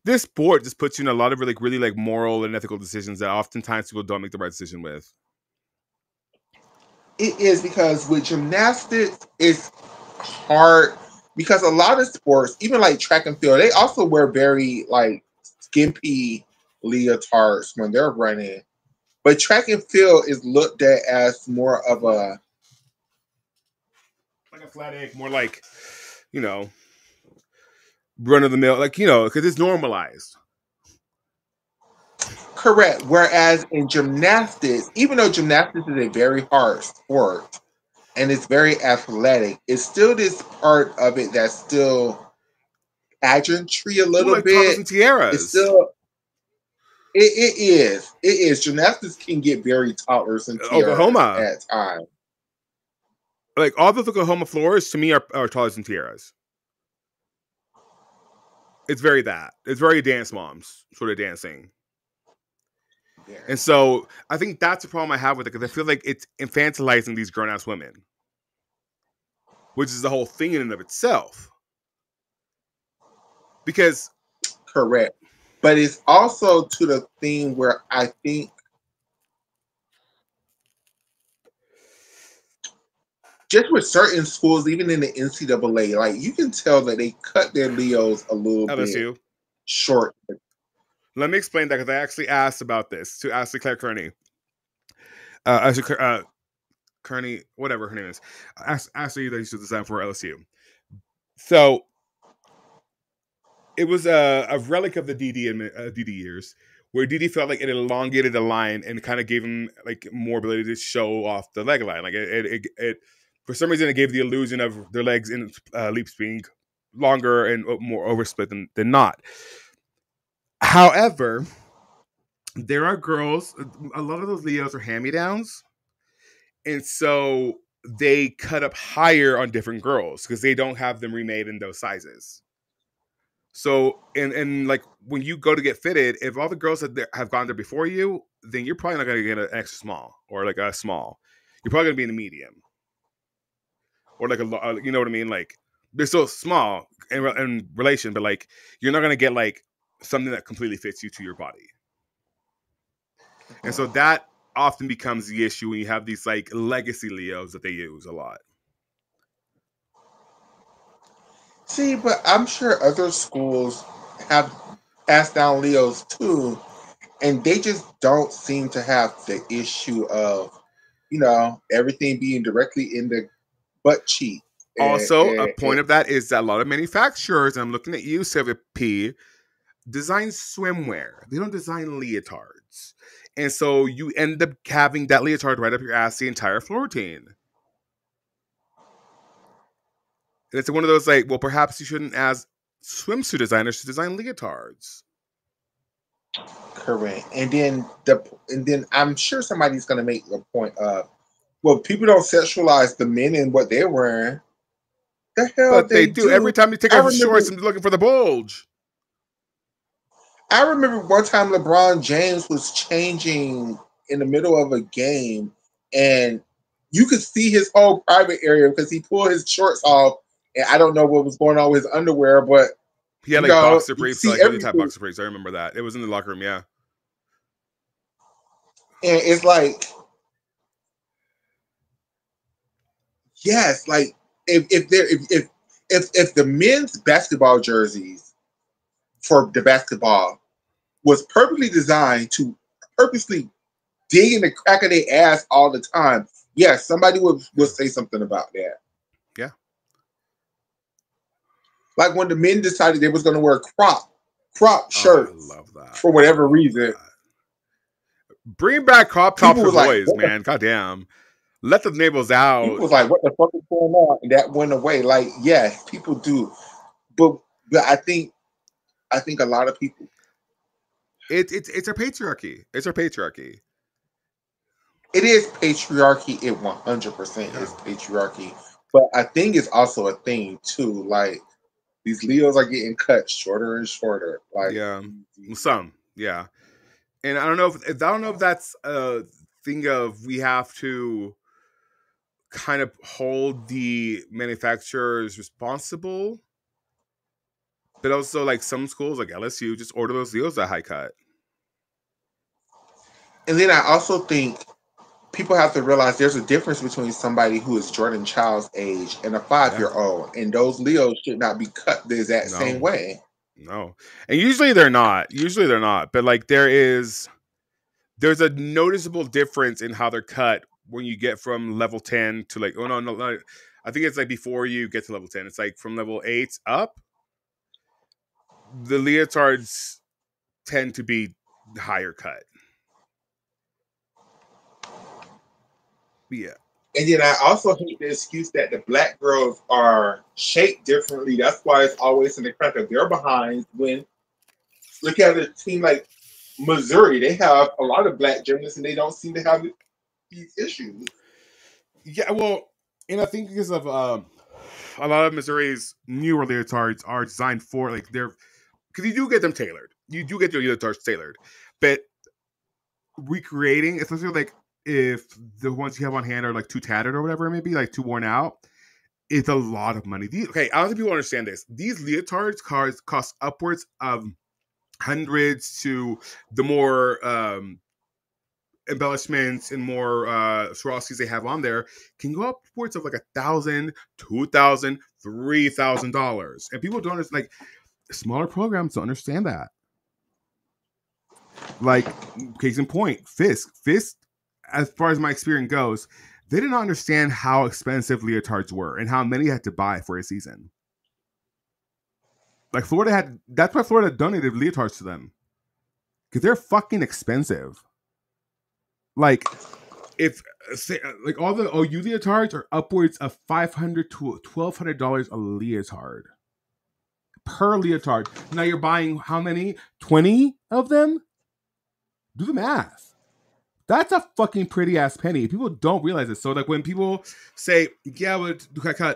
This sport just puts you in a lot of really like moral and ethical decisions that oftentimes people don't make the right decision with. It is because with gymnastics, it's hard because a lot of sports, even like track and field, they also wear very like skimpy leotards when they're running. But track and field is looked at as more of a Like athletic, more like, you know, run of the mill, like, you know, because it's normalized. correct. Whereas in gymnastics, even though gymnastics is a very hard sport and it's very athletic, it's still this part of it that's still pageantry a Ooh, little like toddlers bit. and It's tiaras. still it is. It is. Gymnastics can get very toddlers and tiaras Oklahoma. at times. Like all those Oklahoma floors to me are toddlers and tiaras. It's very that. It's very dance moms sort of dancing. And Very. so I think that's the problem I have with it, because I feel like it's infantilizing these grown ass women, which is the whole thing in and of itself. Because Correct. But it's also to the thing where I think just with certain schools, even in the NCAA, like you can tell that they cut their Leos a little bit LSU. short. Let me explain that, because I actually asked about this to Ashley Claire Kearney. Kearney, whatever her name is. Ashley that used to design for LSU. So it was a relic of the DD years, where DD felt like it elongated the line and kind of gave him like more ability to show off the leg line. Like it for some reason it gave the illusion of their legs in leaps being longer and more oversplit than not. However, there are girls. A lot of those Leos are hand-me-downs, and so they cut up higher on different girls because they don't have them remade in those sizes. So, and like when you go to get fitted, if all the girls have gone there before you, then you're probably not going to get an extra small or like a small. You're probably going to be in the medium or like you know what I mean? Like they're still small in relation, but like you're not going to get like something that completely fits you to your body. And so that often becomes the issue when you have these like legacy Leos that they use a lot. See, but I'm sure other schools have passed down Leos too, and they just don't seem to have the issue of, everything being directly in the butt cheek. Also, a point of that is that a lot of manufacturers, and I'm looking at you, Sylvia P, design swimwear. They don't design leotards. And so you end up having that leotard right up your ass the entire floor routine. And it's one of those like, well, perhaps you shouldn't ask swimsuit designers to design leotards. Correct. And then I'm sure somebody's gonna make a point of, well, people don't sexualize the men in what they're wearing. The hell But they they do. Every do. time you take I off your remember shorts and looking for the bulge. I remember one time LeBron James was changing in the middle of a game, and you could see his whole private area because he pulled his shorts off, and I don't know what was going on with his underwear, but He had like boxer you briefs, see like really tight everything, boxer briefs. I remember that. It was in the locker room, yeah. and it's like, yes, like if the men's basketball jerseys for the basketball was perfectly designed to purposely dig in the crack of their ass all the time, yes, somebody would Yeah. say something about that. Yeah. Like when the men decided they was going to wear crop Oh, I shirts love that. for I whatever love reason, that. Bring back crop tops people for was like, boys, man. Goddamn. Let the neighbors out. people was like, what the fuck is going on? And that went away. Like, yeah, people do, but I think a lot of people. It's our patriarchy. It's our patriarchy. it is patriarchy. It 100% Yeah. is patriarchy. But I think it's also a thing too. Like these Leos are getting cut shorter and shorter. Like Yeah. Some. Yeah. And I don't know if that's a thing of we have to kind of hold the manufacturers responsible, but also like some schools like LSU just order those Leos at high cut. and then I also think people have to realize there's a difference between somebody who is Jordan Child's age and a five Yeah. year old, and those Leos should not be cut the exact same No. way. No. And usually they're not. Usually they're not. But like there's a noticeable difference in how they're cut when you get from level 10 to like, oh no, I think it's like before you get to level 10. It's like from level 8 up, the leotards tend to be higher cut. Yeah. And then I also hate the excuse that the black girls are shaped differently. That's why it's always in the crack of their behinds. When look at a team like Missouri, they have a lot of black gymnasts and they don't seem to have these issues. Yeah, well, and I think because of a lot of Missouri's newer leotards are designed for like they're because you do get them tailored. You do get your leotards tailored, but recreating, especially like if the ones you have on hand are like too tattered or whatever it may be, like too worn out, it's a lot of money. Okay, I don't think people understand this. These leotards cost upwards of hundreds to the more embellishments and more Swarovskis they have on there can go upwards of like $1,000, $2,000, $3,000, and people don't understand, like smaller programs don't understand that. Like case in point, Fisk, as far as my experience goes, they did not understand how expensive leotards were and how many had to buy for a season. Like Florida had, that's why Florida donated leotards to them because they're fucking expensive. Like if like all the OU leotards are upwards of $500 to $1,200 a leotard per leotard. Now you're buying how many? 20 of them? Do the math. That's a fucking pretty ass penny. People don't realize it. So like when people say, yeah, but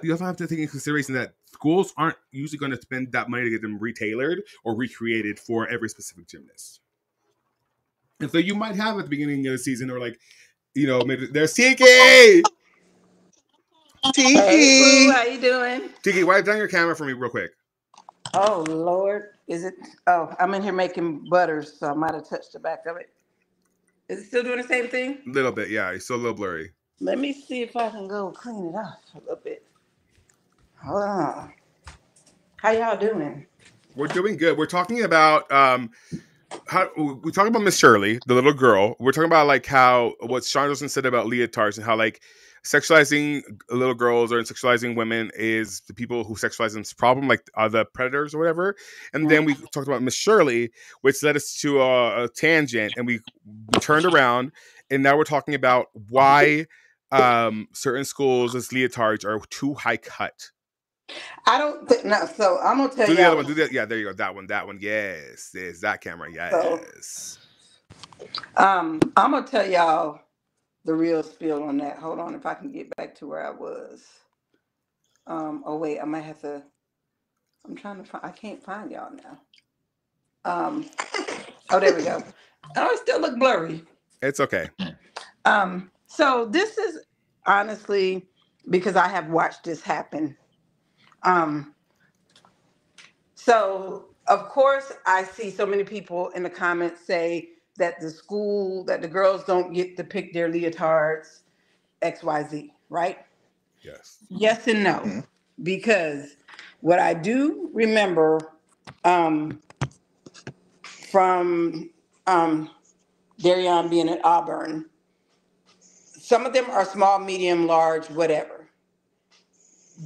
you also have to take into consideration that schools aren't usually going to spend that money to get them retailored or recreated for every specific gymnast. And so you might have at the beginning of the season or like, maybe there's Tiki! Hey, boo, Tiki, how you doing? Tiki, wipe down your camera for me real quick. Oh Lord, is it? Oh, I'm in here making butters, so I might have touched the back of it. Is it still doing the same thing? A little bit, yeah. It's still a little blurry. Let me see if I can go clean it off a little bit. Hold on. How y'all doing? We're doing good. We're talking about how we talk about Miss Shirley, the little girl. We're talking about like how what Sean Wilson said about leotards and how like sexualizing little girls or sexualizing women is the people who sexualize them's problem, like the predators or whatever. And then we talked about Miss Shirley, which led us to a tangent, and we turned around, and now we're talking about why certain schools' leotards are too high cut. I don't think no. So I'm gonna tell Do the other y'all. one. Do that. Yeah, there you go. That one. That one. Yes. There's that camera. So Yes. I'm gonna tell y'all the real spiel on that. Hold on, if I can get back to where I was. Oh wait, I might have to. I'm trying to find. I can't find y'all now. Um. Oh, there we go. Oh, it still look blurry. It's okay. So this is honestly because I have watched this happen. Um, so of course I see so many people in the comments say that that the girls don't get to pick their leotards, XYZ, right? Yes. Yes and no. Mhm. Because what I do remember um, from Darion being at Auburn, some of them are small, medium, large, whatever.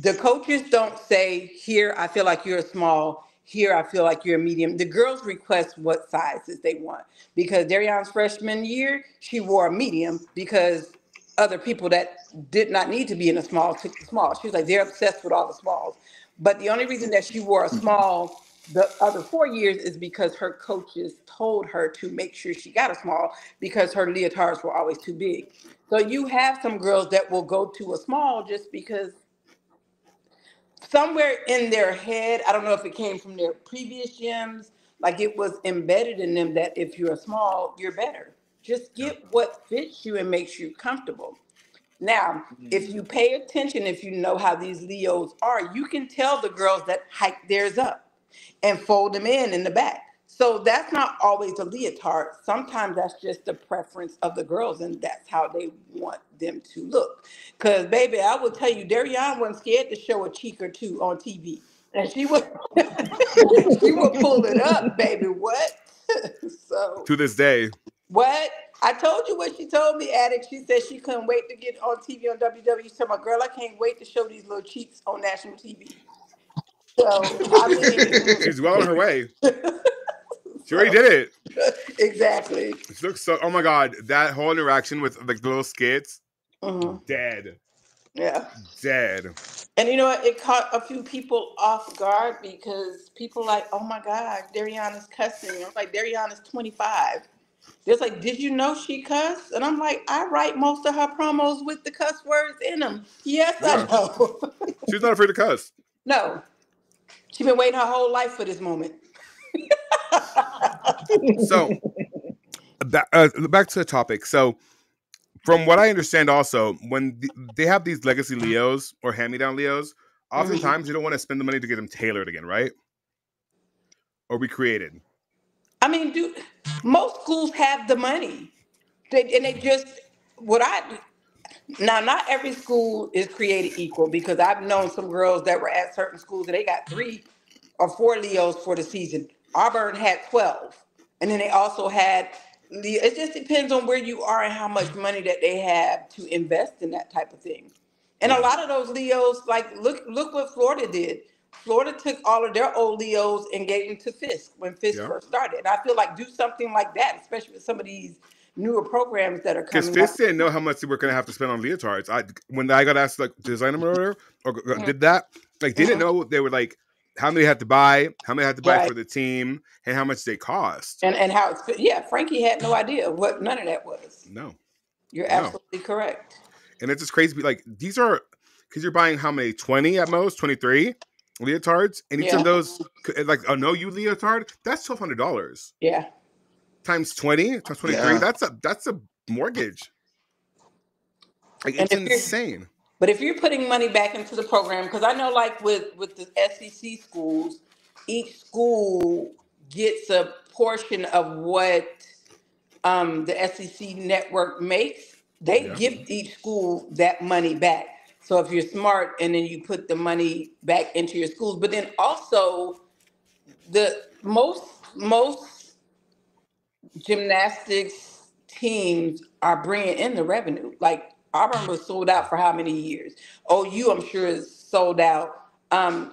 The coaches don't say, here, I feel like you're a small, here, I feel like you're a medium. The girls request what sizes they want. Because Darion's freshman year, she wore a medium because other people that did not need to be in a small took the small. She was like, they're obsessed with all the smalls. But the only reason that she wore a small The other 4 years is because her coaches told her to make sure she got a small because her leotards were always too big. So you have some girls that will go to a small just because somewhere in their head, I don't know if it came from their previous gyms, like it was embedded in them that if you're small, you're better. Just Yeah. get what fits you and makes you comfortable. Now, if you pay attention, if you know how these Leos are, you can tell the girls that hike theirs up and fold them in the back. So that's not always a leotard. Sometimes that's just the preference of the girls, and that's how they want them to look. Because, baby, I will tell you, Darian wasn't scared to show a cheek or two on TV, and she would she would pull it up, baby. What? So To this day, what? I told you what she told me, Adex. She said she couldn't wait to get on TV on WWE. She told my girl, I can't wait to show these little cheeks on national TV. So I mean, she's well on her way. She already so, did it. exactly. She looks so. Oh my god, that whole interaction with like the little skits, Hmm. dead, Yeah. dead. And you know what? It caught a few people off guard because people like, oh my God, Darian is cussing. I was like, Darian is 25. They're like, did you know she cussed? And I'm like, I write most of her promos with the cuss words in them. Yes, I Yeah, know. she's not afraid to cuss. No, she's been waiting her whole life for this moment. So back to the topic. So from what I understand, also when they have these legacy Leos or hand-me-down Leos, Mhm. oftentimes you don't want to spend the money to get them tailored again, right? Or recreated. I mean, most schools have the money. And they just, what I, now, not every school is created equal because I've known some girls that were at certain schools and they got 3 or 4 Leos for the season. Auburn had 12. And then they also had, it just depends on where you are and how much money that they have to invest in that type of thing. And a Yeah. lot of those Leos, like, look what Florida did. Florida took all of their old Leos and gave them to Fisk when Fisk Yeah. first started. And I feel like do something like that, especially with some of these newer programs that are Because coming Fist up. didn't know how much they were going to have to spend on leotards. When I got asked like to design them or whatever, or Mhm. did that, like they didn't Mhm. know they were like how many had to buy, how many had to buy Right. for the team, and how much they cost. And how it's, yeah, Frankie had no idea what none of that was. No, You're no, absolutely correct. and it's just crazy. Like these are because you're buying how many 20 at most, 23 leotards, and each of Yeah. those like a no you leotard that's $1,200 Yeah. times 20 times 23. Yeah. That's a mortgage. Like And it's if you're insane. But if you're putting money back into the program, because I know like with the SEC schools, each school gets a portion of what the SEC network makes. They Yeah. give each school that money back. So if you're smart and then you put the money back into your schools, but then also the most gymnastics teams are bringing in the revenue. Like Auburn was sold out for how many years? OU, I'm sure, is sold out.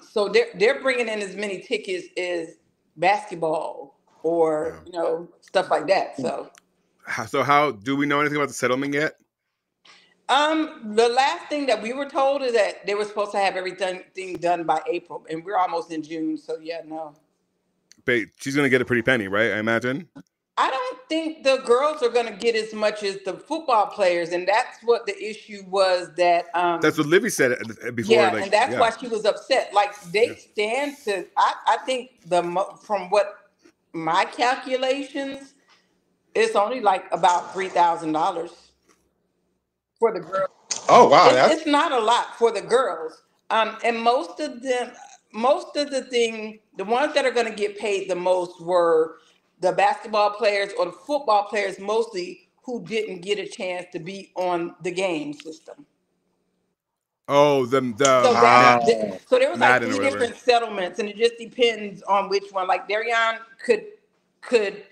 So they're bringing in as many tickets as basketball or Yeah. stuff like that. So So how do we know anything about the settlement yet? the last thing that we were told is that they were supposed to have everything done by April, and we're almost in June. So yeah, no. But she's gonna get a pretty penny, right? I imagine. I don't think the girls are going to get as much as the football players, and that's what the issue was. That That's what Livy said before. yeah, Like, and that's yeah, why she was upset. Like yeah. they stand to, I think from what my calculations, it's only like about $3,000 for the girls. Oh wow, It's that's not a lot for the girls. And most of them, most of the ones that are going to get paid the most were the basketball players or the football players, mostly who didn't get a chance to be on the game system. Oh, the So Matt so there was like Madden or three whatever. different settlements, and it just depends on which one. Like Darian could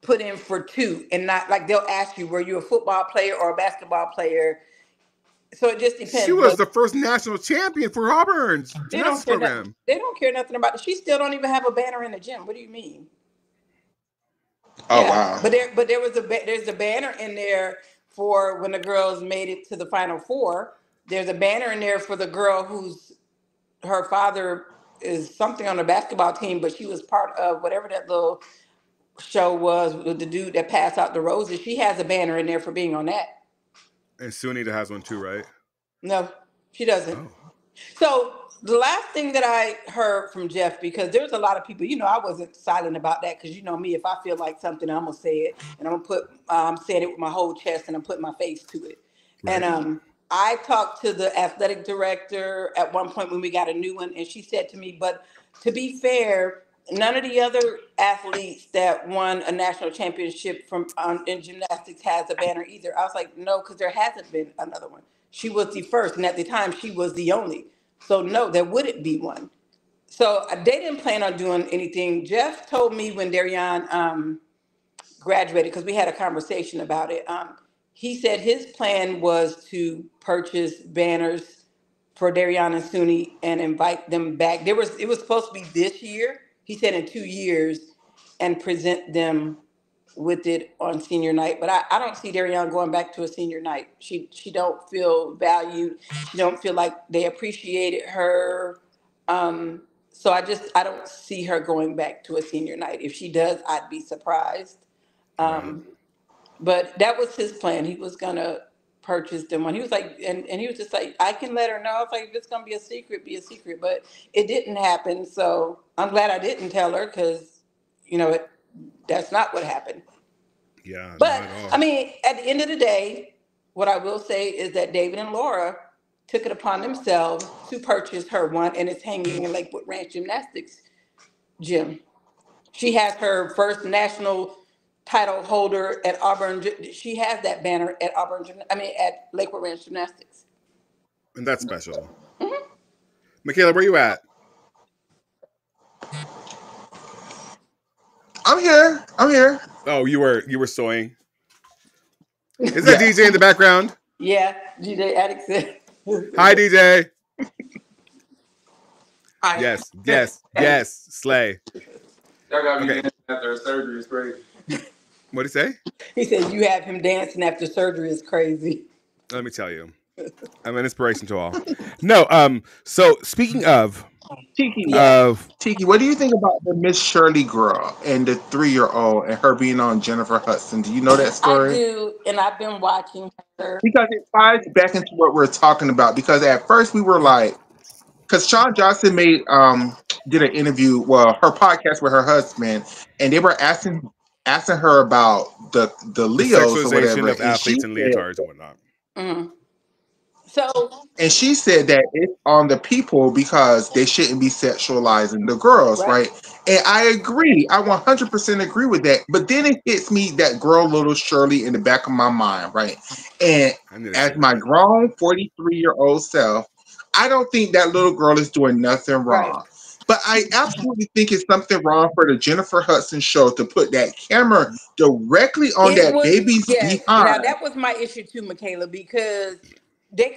put in for two, and not like they'll ask you, were you a football player or a basketball player? So it just She depends. was But the first national champion for Auburn's they don't gymnastics care nothing. program. They don't care nothing about it. She still don't even have a banner in the gym. What do you mean? oh Yeah, wow. but there was there's a banner in there for when the girls made it to the Final Four. There's a banner in there for the girl whose her father. is something on the basketball team, but she was part of whatever that little show was with the dude that passed out the roses. She has a banner in there for being on that. And Sunita has one too, right? No, she doesn't. Oh, So the last thing that I heard from Jeff, because there's a lot of people, I wasn't silent about that because you know me, if I feel like something, I'm gonna say it, and I'm gonna put, I'm saying it with my whole chest, and I'm putting my face to it. And right. I talked to the athletic director at one point when we got a new one, and she said to me, "But to be fair, none of the other athletes that won a national championship from in gymnastics has a banner either." I was like, "No, because there hasn't been another one. She was the first, and at the time, she was the only. So no, there wouldn't be one." So they didn't plan on doing anything. Jeff told me when Darian graduated, because we had a conversation about it. He said his plan was to purchase banners for Darian and Suni and invite them back. It was supposed to be this year. He said in 2 years, and present them with it on senior night. But I don't see Darian going back to a senior night. She don't feel valued. She don't feel like they appreciated her. So I don't see her going back to a senior night. If she does, I'd be surprised. Right. But that was his plan. He was gonna purchase them one. He was like, and he was just like, I can let her know. I was like, if it's gonna be a secret, be a secret. But it didn't happen. So I'm glad I didn't tell her because, that's not what happened. Yeah, not But at I all. mean, at the end of the day, what I will say is that David and Laura took it upon themselves to purchase her one, and it's hanging in Lakewood Ranch Gymnastics gym. She has her first national title holder at Auburn. She has that banner at at Lakewood Ranch Gymnastics. And that's special. Michaela, where you at? I'm here. I'm here. Oh, you were sewing. Is that DJ in Yes. the background? Yeah, GJ Adex. Hi, DJ. Hi. Yes, yes, yes. Slay. Y'all got me Okay. dancing after a surgery. It's crazy. What did he say? He said you have him dancing after surgery is crazy. Let me tell you. I'm an inspiration to all. No, so speaking of Tiki, Yeah, of Tiki, what do you think about the Miss Shirley girl and the 3-year-old and her being on Jennifer Hudson? Do you know that I story? do, and I've been watching her. Because it ties back into what we're talking about. Because at first we were like, because Sean Johnson did an interview, well, her podcast with her husband, and they were asking her about the the Leos or sexualization whatever, of athletes and leotards and whatnot. Mhm. So, and she said that it's on the people because they shouldn't be sexualizing the girls, right, right? And I agree, I 100% agree with that. But then it hits me that girl, little Shirley, in the back of my mind, right? And I need to see as my that. grown 43-year-old self, I don't think that little girl is doing nothing right. wrong. But I absolutely think it's something wrong for the Jennifer Hudson show to put that camera directly on It that was, baby's yes. Now behind. that was my issue too, Michaela, because there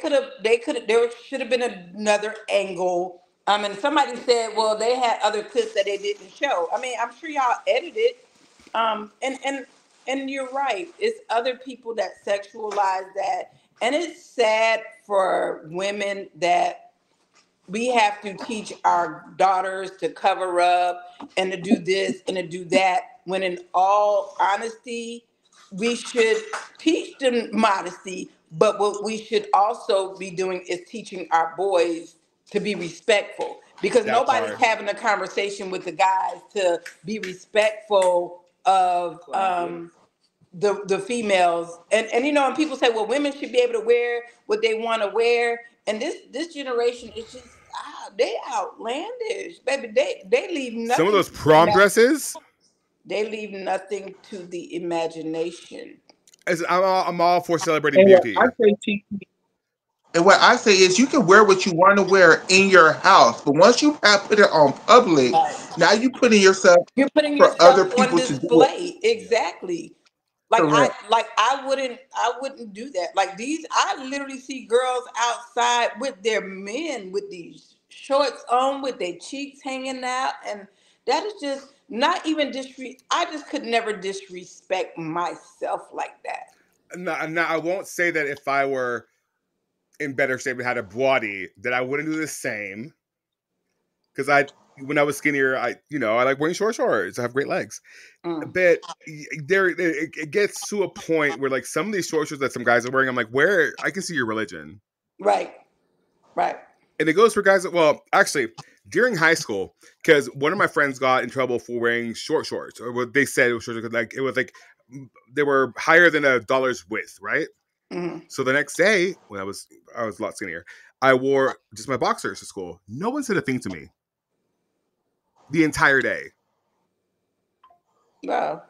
should have been another angle. And somebody said, well, they had other clips that they didn't show. I mean, I'm sure y'all edited. And you're right. It's other people that sexualize that, and it's sad for women that we have to teach our daughters to cover up and to do this and to do that, when in all honesty we should teach them modesty, but what we should also be doing is teaching our boys to be respectful, because That nobody's part. having a conversation with the guys to be respectful of the females. And and people say, well, women should be able to wear what they want to wear, and this generation is just, they outlandish, baby. They leave Some of nothing those to the prom dresses. they leave nothing to the imagination. I'm all for celebrating And what I beauty. say, Tiki, and what I say is, you can wear what you want to wear in your house, but once you have put it on public, Right. now you putting yourself You're putting for yourself other on people to do it. display. Exactly. Correct. I wouldn't do that. Like, these, I literally see girls outside with their men with these shorts on, with their cheeks hanging out, and that is just not even I just could never disrespect myself like that. Now, I won't say that if I were in better shape and had a body, that I wouldn't do the same. because when I was skinnier, I like wearing short shorts. I have great legs, Mm. but it gets to a point where like some of these short shorts that some guys are wearing, I'm like, where I can see your religion. Right. Right. And it goes for guys that, well, actually, during high school, because one of my friends got in trouble for wearing short shorts, or what they said it was short, like it was like they were higher than a dollar's width, right? Mm. So the next day, when I was a lot skinnier, I wore just my boxers to school. No one said a thing to me the entire day. Wow.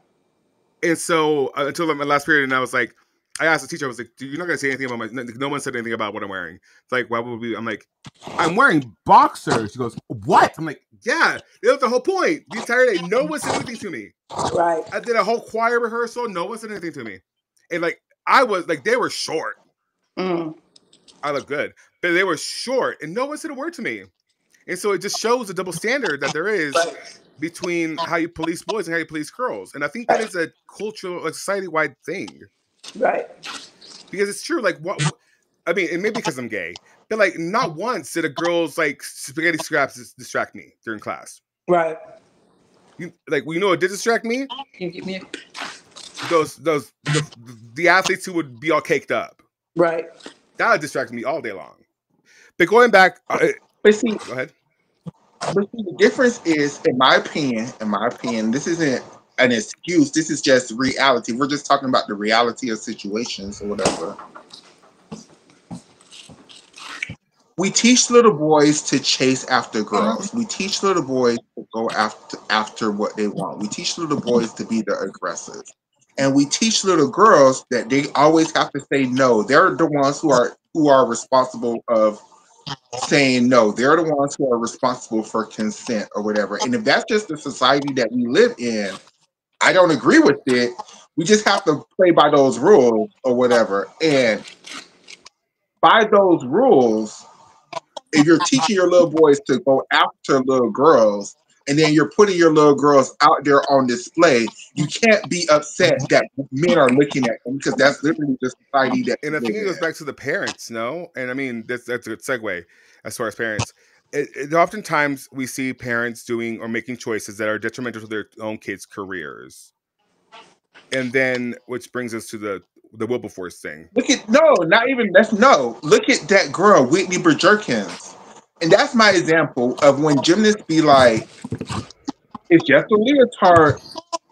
And so until my last period, and I was like, I asked the teacher, I was like, "You're not gonna say anything about my?" No one said anything about what I'm wearing. It's like, why would we? I'm like, I'm wearing boxers. She goes, what? I'm like, yeah, that was the whole point. The entire day, no one said anything to me. Right. I did a whole choir rehearsal. No one said anything to me. And like, I was like, they were short. Mm. I look good, but they were short, and no one said a word to me. And so it just shows the double standard that there is Right. between how you police boys and how you police girls. And I think that Right. is a cultural, like, society-wide thing. Right. Because it's true, like, what I mean, and maybe because I'm gay, but like, not once did a girl's like spaghetti scraps distract me during class. Right. What did distract me? Can you give me a... The athletes who would be all caked up. Right. That would distract me all day long. But going back, But see, go ahead. the difference is, in my opinion, this isn't an excuse. This is just reality. We're just talking about the reality of situations or whatever. We teach little boys to chase after girls. We teach little boys to go after what they want. We teach little boys to be the aggressors. And we teach little girls that they always have to say no. They're the ones who are responsible of saying no. They're the ones who are responsible for consent or whatever. And if that's just the society that we live in, I don't agree with it. We just have to play by those rules or whatever. And by those rules, if you're teaching your little boys to go after little girls, and then you're putting your little girls out there on display, you can't be upset that men are looking at them, because that's literally the society that we And I think live it goes in. back to the parents, no? And I mean, that's a good segue as far as parents. Oftentimes we see parents doing or making choices that are detrimental to their own kids' careers. And then, which brings us to the Wilberforce thing. Look at Look at that girl, Whitney Berjerkins, and that's my example of when gymnasts be like, "It's just a leotard."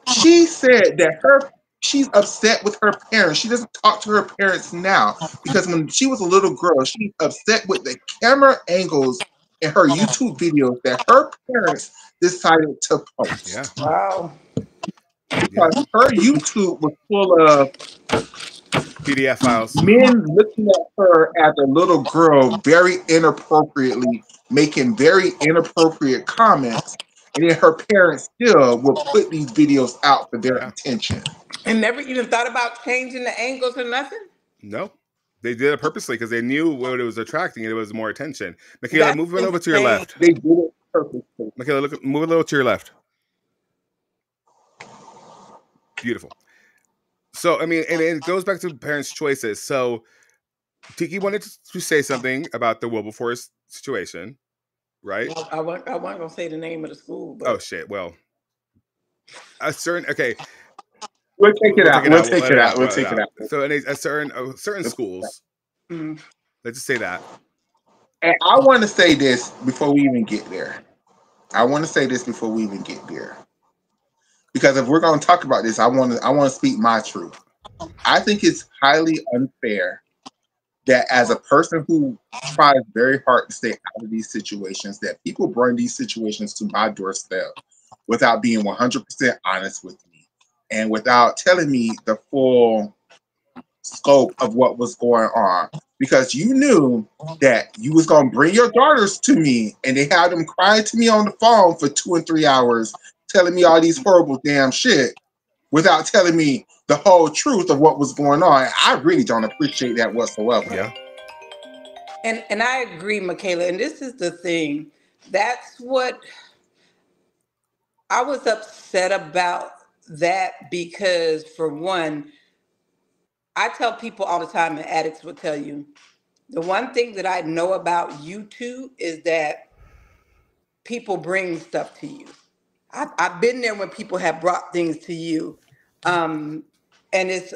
She said that she's upset with her parents. She doesn't talk to her parents now because when she was a little girl, she's upset with the camera angles in her YouTube videos that her parents decided to post. Yeah. Wow. Because her YouTube was full of PDF files. men looking at her as a little girl very inappropriately, making very inappropriate comments, and then her parents still will put these videos out for their Yeah. attention. And never even thought about changing the angles or nothing? No. They did it purposely because they knew what it was attracting, and it was more attention. Michaela, That's move it over to your insane. left. They did it purposely. Michaela, move a little to your left. Beautiful. So, I mean, and it goes back to parents' choices. So, Tiki wanted to say something about the Wilberforce situation, right? I wasn't going to say the name of the school, but... Oh, shit. Well, okay. We'll take it out. We'll take it out. We'll take it out. So, in certain schools, Mm. let's just say that. And I want to say this before we even get there. Because if we're going to talk about this, I want to speak my truth. I think it's highly unfair that as a person who tries very hard to stay out of these situations, that people bring these situations to my doorstep without being 100% honest with me and without telling me the full scope of what was going on. Because you knew that you was going to bring your daughters to me, and they had them crying to me on the phone for 2 and 3 hours, telling me all these horrible damn shit without telling me the whole truth of what was going on. I really don't appreciate that whatsoever. Yeah. And I agree, Michaela. And this is the thing. That's what I was upset about, that because, for one, I tell people all the time, and addicts will tell you, the one thing that I know about you two is that people bring stuff to you. I've been there when people have brought things to you, um, and it's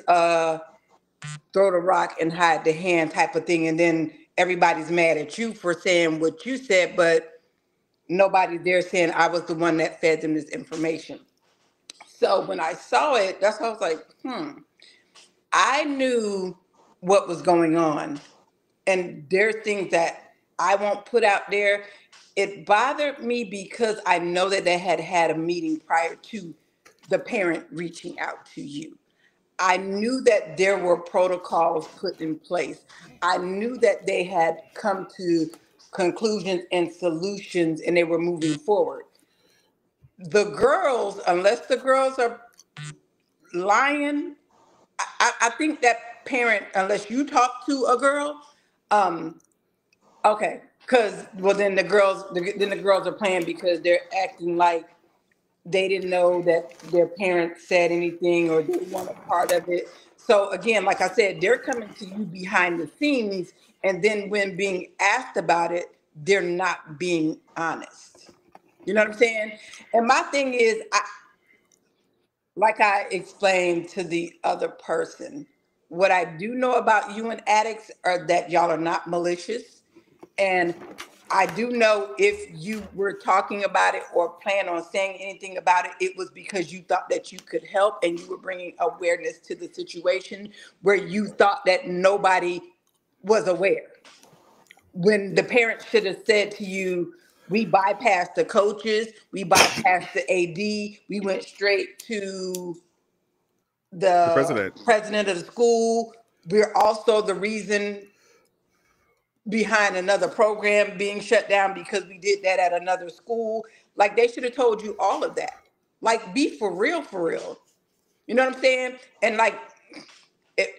throw the rock and hide the hand type of thing, and then everybody's mad at you for saying what you said, but nobody's there saying I was the one that fed them this information. So when I saw it, that's why I was like, I knew what was going on. And there's things that I won't put out there. It bothered me because I know that they had had a meeting prior to the parent reaching out to you. I knew that there were protocols put in place. I knew that they had come to conclusions and solutions and they were moving forward. The girls, unless the girls are lying, I think that parent, unless you talk to a girl, um, okay, because well, then the girls are playing because they're acting like they didn't know that their parents said anything or they weren't a part of it. So again, like I said, they're coming to you behind the scenes, and then when being asked about it, they're not being honest. You know what I'm saying? And my thing is, like I explained to the other person, what I do know about you and addicts are that y'all are not malicious. And I do know if you were talking about it or plan on saying anything about it, it was because you thought that you could help and you were bringing awareness to the situation where you thought that nobody was aware. When the parents should have said to you, we bypassed the coaches, we bypassed the AD, we went straight to The the president. president of the school. We're also the reason behind another program being shut down because we did that at another school. Like they should have told you all of that. Like be for real, for real. You know what I'm saying? And like if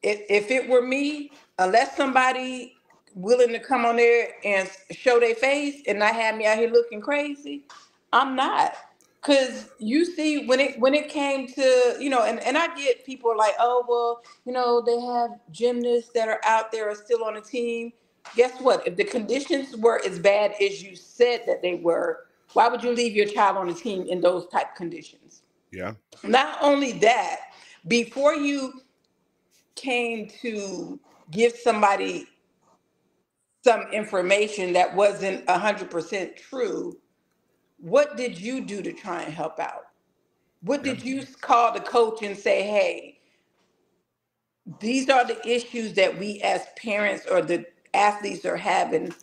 if it were me, unless somebody willing to come on there and show their face and not have me out here looking crazy, I'm not. Cause you see, when it came to and I get people are like, oh well, they have gymnasts that are out there are still on the team. Guess what? If the conditions were as bad as you said that they were, why would you leave your child on the team in those type conditions? Yeah. Not only that, before you came to give somebody some information that wasn't 100% true, what did you do to try and help out? What Yeah. did you call the coach and say, hey, these are the issues that we as parents or the athletes are having.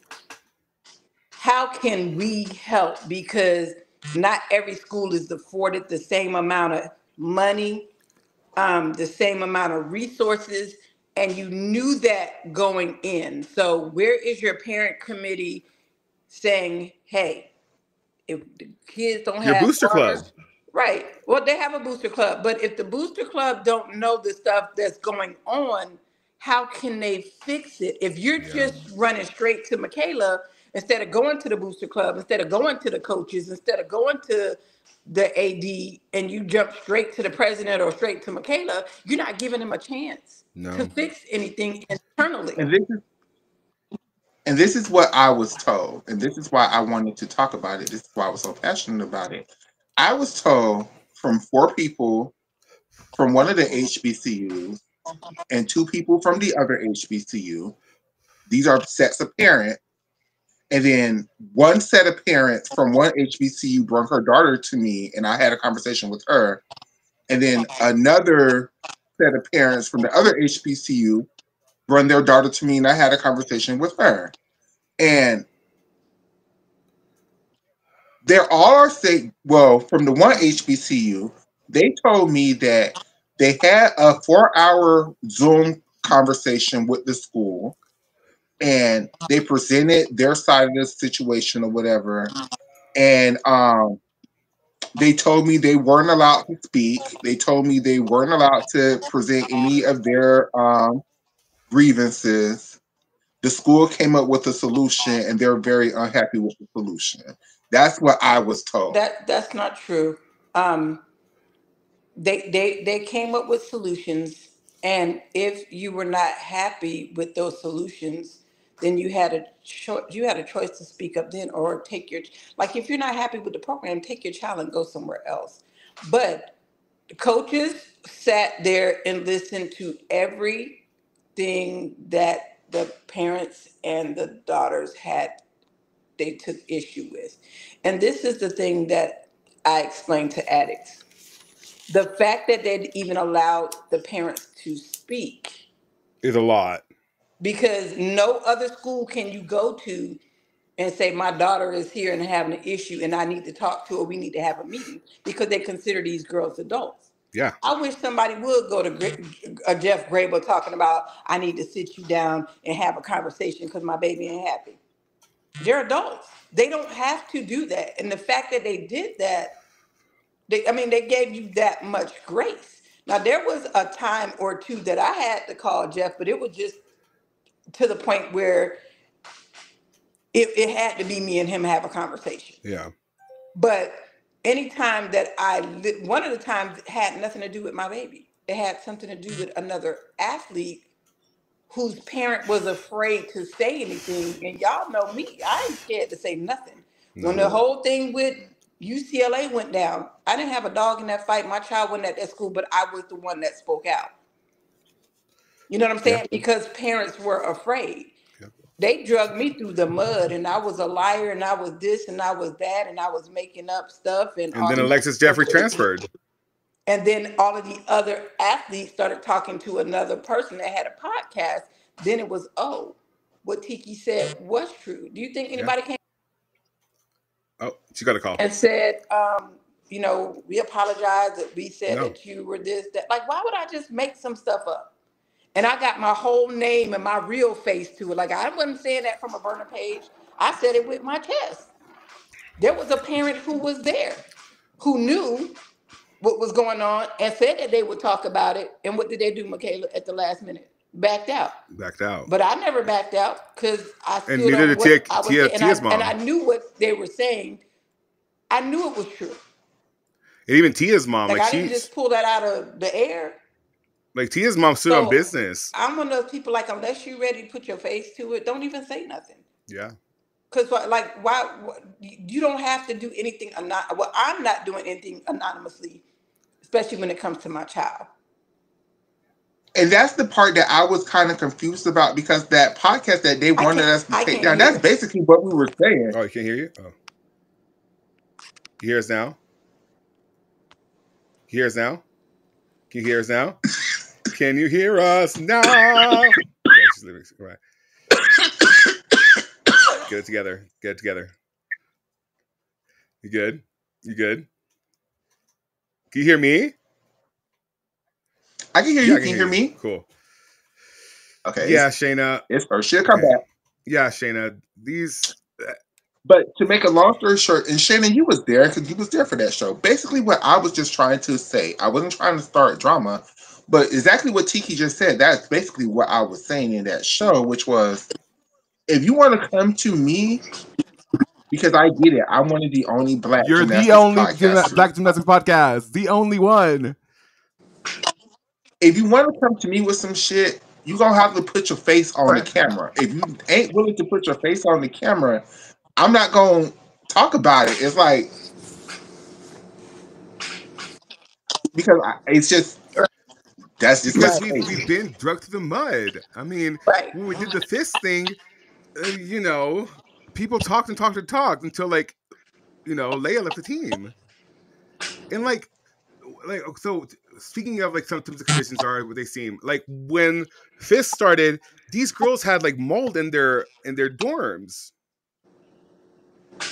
How can we help? Because not every school is afforded the same amount of money, the same amount of resources, and you knew that going in. So where is your parent committee saying, hey, if the kids don't Your have booster water, club. right? Well, they have a booster club, but if the booster club don't know the stuff that's going on, how can they fix it? If you're Yeah. just running straight to Michaela instead of going to the booster club, instead of going to the coaches, instead of going to the AD, and you jump straight to the president or straight to Michaela, you're not giving them a chance to No. fix anything internally. And this is what I was told, and this is why I wanted to talk about it. This is why I was so passionate about it. I was told from four people from one of the HBCUs and two people from the other HBCU. These are sets of parents. And then one set of parents from one HBCU brought her daughter to me, and I had a conversation with her. And then another set of parents from the other HBCU brought their daughter to me, and I had a conversation with her. And there are say, well, from the one HBCU, they told me that they had a 4-hour Zoom conversation with the school, and they presented their side of the situation or whatever. And they told me they weren't allowed to speak. They told me they weren't allowed to present any of their grievances. The school came up with a solution, and they're very unhappy with the solution. That's what I was told. That's not true. Um, they came up with solutions, and if you were not happy with those solutions, then you had a choice to speak up then, or take your, like, if you're not happy with the program, take your child and go somewhere else. But the coaches sat there and listened to everything that the parents and the daughters had, they took issue with. And this is the thing that I explained to addicts. The fact that they even allowed the parents to speak, Is a lot. because no other school can you go to and say my daughter is here and having an issue and I need to talk to her, we need to have a meeting, because they consider these girls adults. Yeah. I wish somebody would go to Jeff Grable talking about, I need to sit you down and have a conversation because my baby ain't happy. They're adults. They don't have to do that. And the fact that they did that, they gave you that much grace. Now, there was a time or two that I had to call Jeff, but it was just to the point where it had to be me and him have a conversation. Yeah. But anytime that one of the times it had nothing to do with my baby. It had something to do with another athlete whose parent was afraid to say anything. And y'all know me, I ain't scared to say nothing. When the whole thing with UCLA went down, I didn't have a dog in that fight. My child wasn't at that school, but I was the one that spoke out. You know what I'm saying? Yeah. Because parents were afraid. Yeah. They drug me through the mud, and I was a liar, and I was this, and I was that, and I was making up stuff. And then Alexis Jeffrey transferred. And then all of the other athletes started talking to another person that had a podcast. Then it was, oh, what Tiki said was true. Do you think anybody came? Oh, she got a call. And said, we apologize that we said No. that you were this, that. Like, why would I just make some stuff up? And I got my whole name and my real face to it. Like, I wasn't saying that from a burner page. I said it with my chest. There was a parent who was there, who knew what was going on and said that they would talk about it. And what did they do, Michaela, at the last minute? Backed out. Backed out. But I never backed out because I stood and neither on did what I was saying. Tia's mom. And I knew what they were saying. I knew it was true. And even Tia's mom. Like I didn't just pull that out of the air. Like Tia's mom stood on business. I'm one of those people, like, unless you're ready to put your face to it, don't even say nothing. Yeah. Because, like, why you don't have to do anything. Well, I'm not doing anything anonymously, especially when it comes to my child. And that's the part that I was kind of confused about, because that podcast that they wanted us to take down, that's basically what we were saying. Oh, you can't hear you? Oh. You hear us now? You hear us now? Can you hear us now? Can you hear us now? Okay, she's leaving. Right. Get it together. Get it together. You good? You good? Can you hear me? I can hear you. Can you hear me? Cool. Okay. Yeah, Shayna. It's her. She'll come back. Yeah, Shayna. These. But to make a long story short, and Shannon, you was there because you was there for that show. Basically, what I was just trying to say, I wasn't trying to start drama, but exactly what Tiki just said, that's basically what I was saying in that show, which was, if you want to come to me, because I get it, I'm one of the only black You're the only black gymnastics podcast. The only one. If you want to come to me with some shit, you gonna have to put your face on the camera. If you ain't willing to put your face on the camera, I'm not gonna talk about it. It's like, because it's just, that's just because we've been drugged to the mud. I mean, when we did the fist thing, people talked until, like, Leia left the team. And so speaking of, like, sometimes the conditions are what they seem like. When fist started, these girls had, like, mold in their dorms.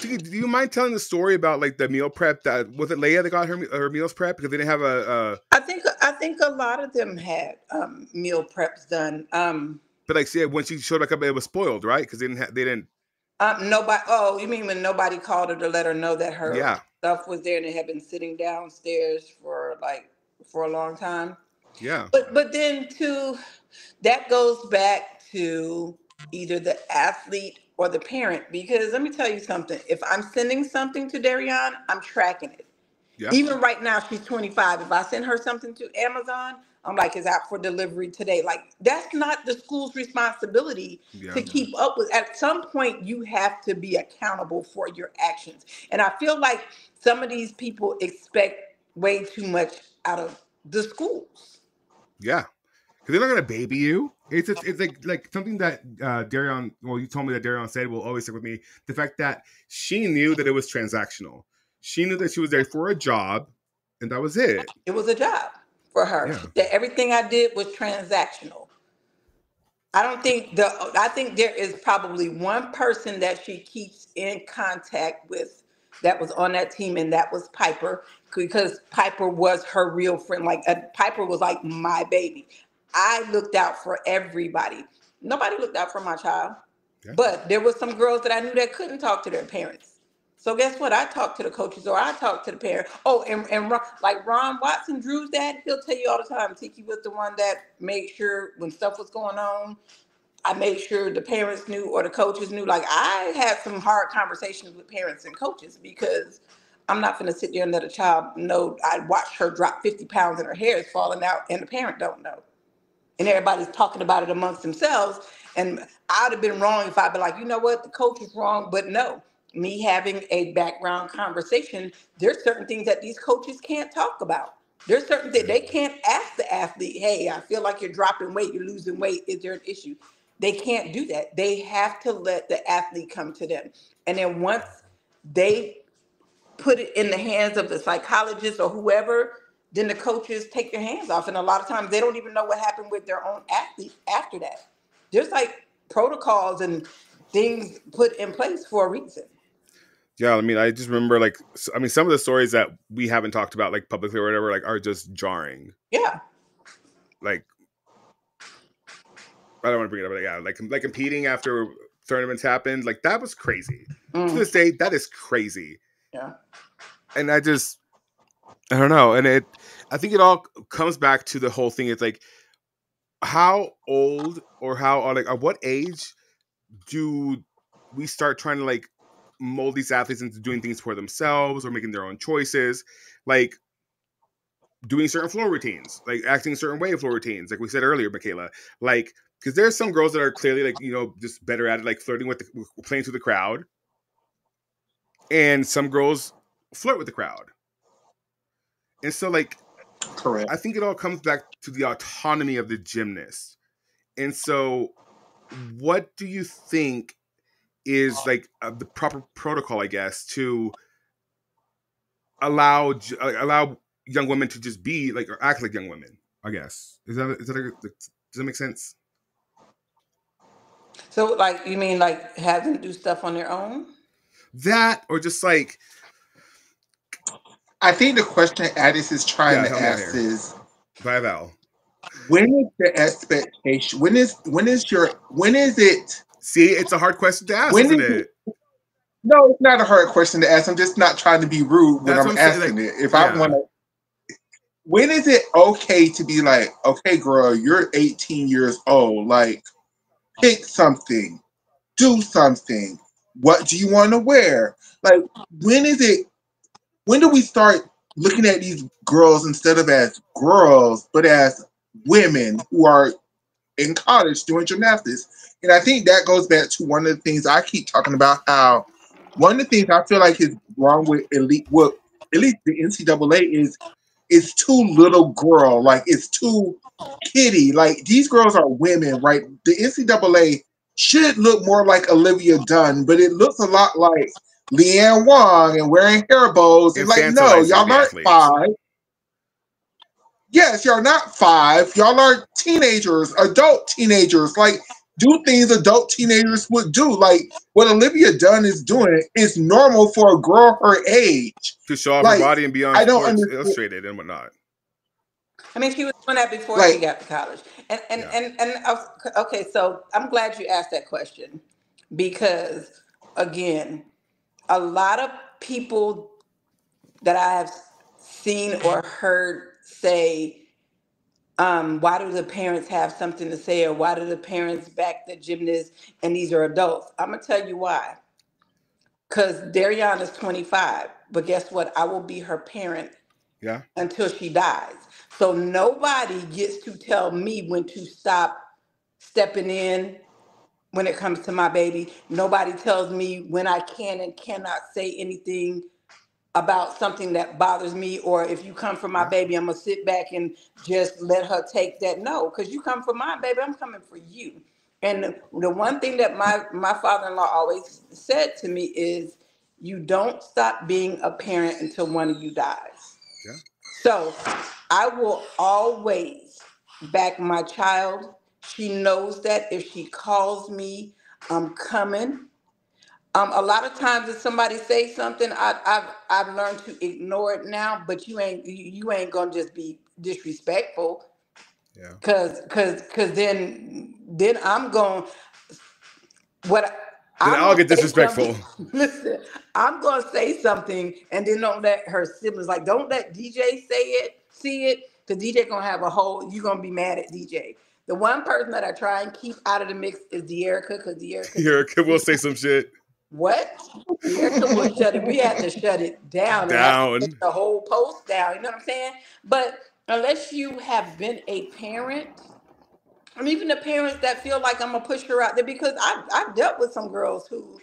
Do you mind telling the story about, like, the meal prep? That was it Leia that got her meals prep because they didn't have a. I think a lot of them had meal preps done. But, like, see, when she showed back up, it was spoiled, right? Because they didn't. Nobody. Oh, you mean when nobody called her to let her know that her stuff was there and it had been sitting downstairs for a long time? Yeah. But then too, that goes back to either the athlete or the parent, because let me tell you something. If I'm sending something to Darian, I'm tracking it. Yeah. Even right now, she's 25. If I send her something to Amazon, I'm like, it's out for delivery today. Like, that's not the school's responsibility Yeah. to keep up with. At some point, you have to be accountable for your actions. And I feel like some of these people expect way too much out of the schools. Yeah. Because they're not gonna baby you. It's like something that Darion. Well, you told me that Darion said will always stick with me. The fact that she knew that it was transactional. She knew that she was there for a job, and that was it. It was a job for her. Yeah. That everything I did was transactional. I think there is probably one person that she keeps in contact with that was on that team, and that was Piper, because Piper was her real friend. Like, Piper was like my baby. I looked out for everybody. Nobody looked out for my child. Yeah. But there was some girls that I knew that couldn't talk to their parents. So guess what? I talked to the coaches, or I talked to the parent. Oh, and like Ron Watson, Drew's dad, he'll tell you all the time. Tiki was the one that made sure when stuff was going on, I made sure the parents knew or the coaches knew. Like, I had some hard conversations with parents and coaches, because I'm not going to sit there and let a child know I watched her drop 50 pounds and her hair is falling out and the parent don't know. And everybody's talking about it amongst themselves. And I'd have been wrong if I'd been like, you know what, the coach is wrong. But no, me having a background conversation, there's certain things that these coaches can't talk about. There's certain things they can't ask the athlete, hey, I feel like you're dropping weight, you're losing weight. Is there an issue? They can't do that. They have to let the athlete come to them. And then once they put it in the hands of the psychologist or whoever, then the coaches take their hands off. And a lot of times they don't even know what happened with their own athlete after that. There's like protocols and things put in place for a reason. Yeah, I mean, I just remember some of the stories that we haven't talked about like publicly or whatever, like are just jarring. Yeah. Like, I don't want to bring it up, but yeah, like competing after tournaments happened, like that was crazy. To this day, that is crazy. Yeah. And I don't know. And I think it all comes back to the whole thing. It's like, how old or at what age do we start trying to like mold these athletes into doing things for themselves or making their own choices, like doing certain floor routines, like acting a certain way of floor routines, like we said earlier, Michaela, like, because there's some girls that are clearly like, just better at it, like flirting with playing to the crowd, and some girls flirt with the crowd. And so like, Correct. I think it all comes back to the autonomy of the gymnast. And so what do you think is like the proper protocol, I guess, to allow young women to just be like, or act like young women, I guess. Does that make sense? So, like, you mean like have them do stuff on their own? That, or just like, I think the question Addis is trying to help me out ask here. is, Bye, Val. when is the expectation? When is it? See, it's a hard question to ask, isn't it? No, it's not a hard question to ask. I'm just not trying to be rude when I'm asking saying, it. If I want to, when is it okay to be like, okay, girl, you're 18 years old. Like, pick something, do something. What do you want to wear? Like, when is it? When do we start looking at these girls instead of as girls, but as women who are in college doing gymnastics? And I think that goes back to one of the things I keep talking about, how one of the things I feel like is wrong with elite, well, at least the NCAA is it's too little girl, like it's too kiddie. Like, these girls are women, right? The NCAA should look more like Olivia Dunn, but it looks a lot like Leanne Wong and wearing hair bows. And like, no, y'all aren't five. Yes, y'all not five. Y'all are teenagers, adult teenagers. Like, do things adult teenagers would do. Like, what Olivia Dunn is doing is normal for a girl her age. To show off like, her body and be on Sports Illustrated and whatnot. I mean, she was doing that before she got to college. Okay, so I'm glad you asked that question, because, again, a lot of people that I have seen or heard say, why do the parents have something to say, or why do the parents back the gymnast, and these are adults? I'm going to tell you why. Because Darion is 25, but guess what? I will be her parent Yeah. until she dies. So nobody gets to tell me when to stop stepping in when it comes to my baby. Nobody tells me when I can and cannot say anything about something that bothers me, or if you come for my Yeah. baby, I'm gonna sit back and just let her take that. No, because you come for my baby, I'm coming for you. And the one thing that my father-in-law always said to me is, you don't stop being a parent until one of you dies. Yeah. So I will always back my child. She knows that if she calls me, I'm coming. A lot of times if somebody says something, I've learned to ignore it now. But you ain't gonna just be disrespectful, Yeah. cause then I'm going what Then I'm I'll gonna get say something. disrespectful. Listen, I'm gonna say something, and then don't let her siblings, like, don't let DJ say it, see it, because DJ gonna have a whole. You gonna be mad at DJ. The one person that I try and keep out of the mix is De'Erica, because De'Erica Here, we'll say some shit what? De'Erica will shut it. We had to shut it down and have to take down. the whole post down. You know what I'm saying? But unless you have been a parent, and even the parents that feel like I'm gonna push her out there, because I've dealt with some girls who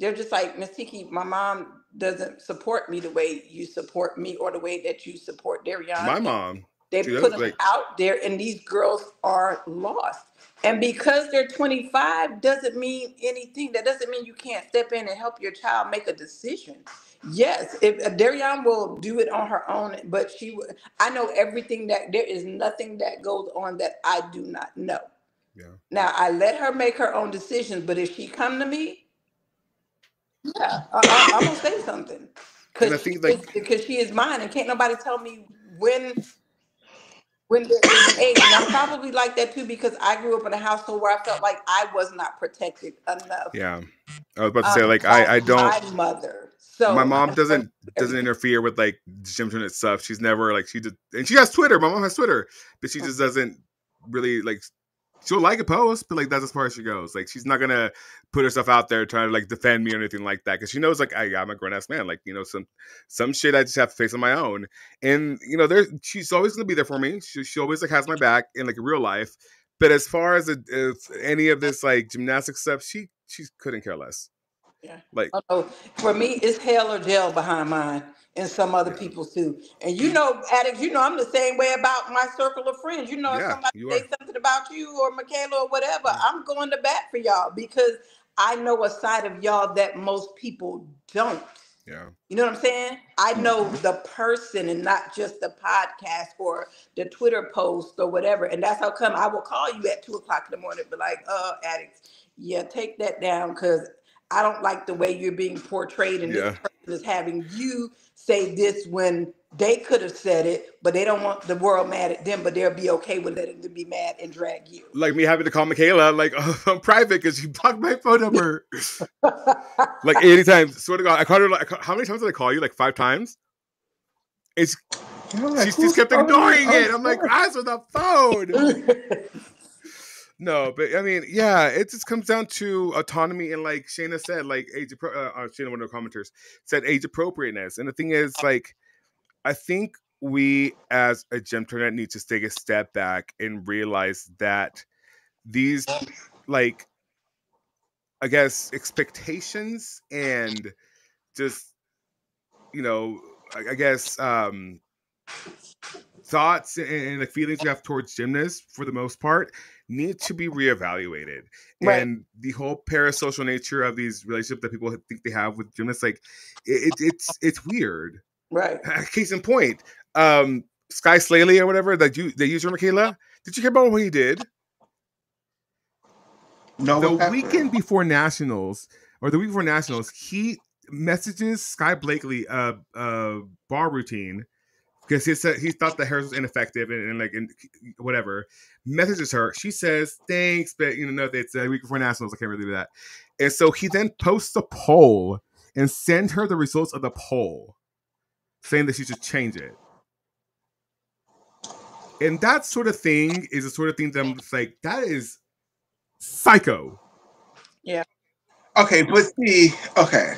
they're just like, Miss Tiki, my mom doesn't support me the way you support me or the way that you support Darian. My mom, They she put does them like, out there, and these girls are lost. And because they're 25 doesn't mean anything. That doesn't mean you can't step in and help your child make a decision. Yes, if Darian will do it on her own, but I know everything, that there is nothing that goes on that I do not know. yeah. Now I let her make her own decisions, but if she come to me, yeah, I'm gonna say something, And I think like, because she is mine, and can't nobody tell me when there is an age. And I'm probably like that too, because I grew up in a household where I felt like I was not protected enough yeah. I was about to say like, by I don't. my mother. My So I mom learned doesn't everything. interfere with like gym internet stuff. She's never like, she just, and she has Twitter. My mom has Twitter, but she just doesn't really like. She'll like a post, but like that's as far as she goes. Like she's not gonna put herself out there trying to like defend me or anything like that, because she knows like I'm a grown ass man. Like, you know, some shit I just have to face on my own. And you know, she's always gonna be there for me. She always like has my back in like real life. But as far as if any of this like gymnastic stuff, she couldn't care less. Yeah. Like, Oh, for me, it's hell or jail behind mine, and some other yeah, people's too. And you know, Adex, you know, I'm the same way about my circle of friends. You know, if yeah, somebody you says are, something about you or Michaela or whatever, yeah, I'm going to bat for y'all, because I know a side of y'all that most people don't. yeah. You know what I'm saying? I know the person and not just the podcast or the Twitter post or whatever. And that's how come I will call you at 2 o'clock in the morning, be like, Addicts, yeah, take that down, because I don't like the way you're being portrayed. And this Yeah. person is having you say this when they could have said it, but they don't want the world mad at them, but they'll be okay with letting them be mad and drag you. Like me having to call Michaela like on private because she blocked my phone number like 80 times. Swear to God, I called her like, how many times did I call you? Like 5 times. It's And I'm she like, just who's kept calling me ignoring on it. the I'm like, phone? answer the phone. No, but I mean, yeah, it just comes down to autonomy and like Shayna said, like Shayna, one of the commenters said, age appropriateness. And the thing is, like, I think we as a gym internet need to take a step back and realize that these like, I guess, expectations and just, you know, I guess thoughts and the feelings we have towards gymnasts for the most part need to be reevaluated. Right, And the whole parasocial nature of these relationships that people think they have with gymnasts, like it's weird. right. Case in point, Sky Slaley or whatever that use your Michaela. Did you hear about what he did? No, The what's happening? weekend before nationals, or the week before nationals, he messages Sky Blakely a bar routine because he said he thought the hers was ineffective and like and whatever. Messages her. She says thanks, but you know, no, it's a week before nationals. I can't really do that. And so he then posts a poll and sends her the results of the poll, saying that she should change it. And that sort of thing is the sort of thing that I'm just like, that is psycho. Yeah. Okay, but see, okay,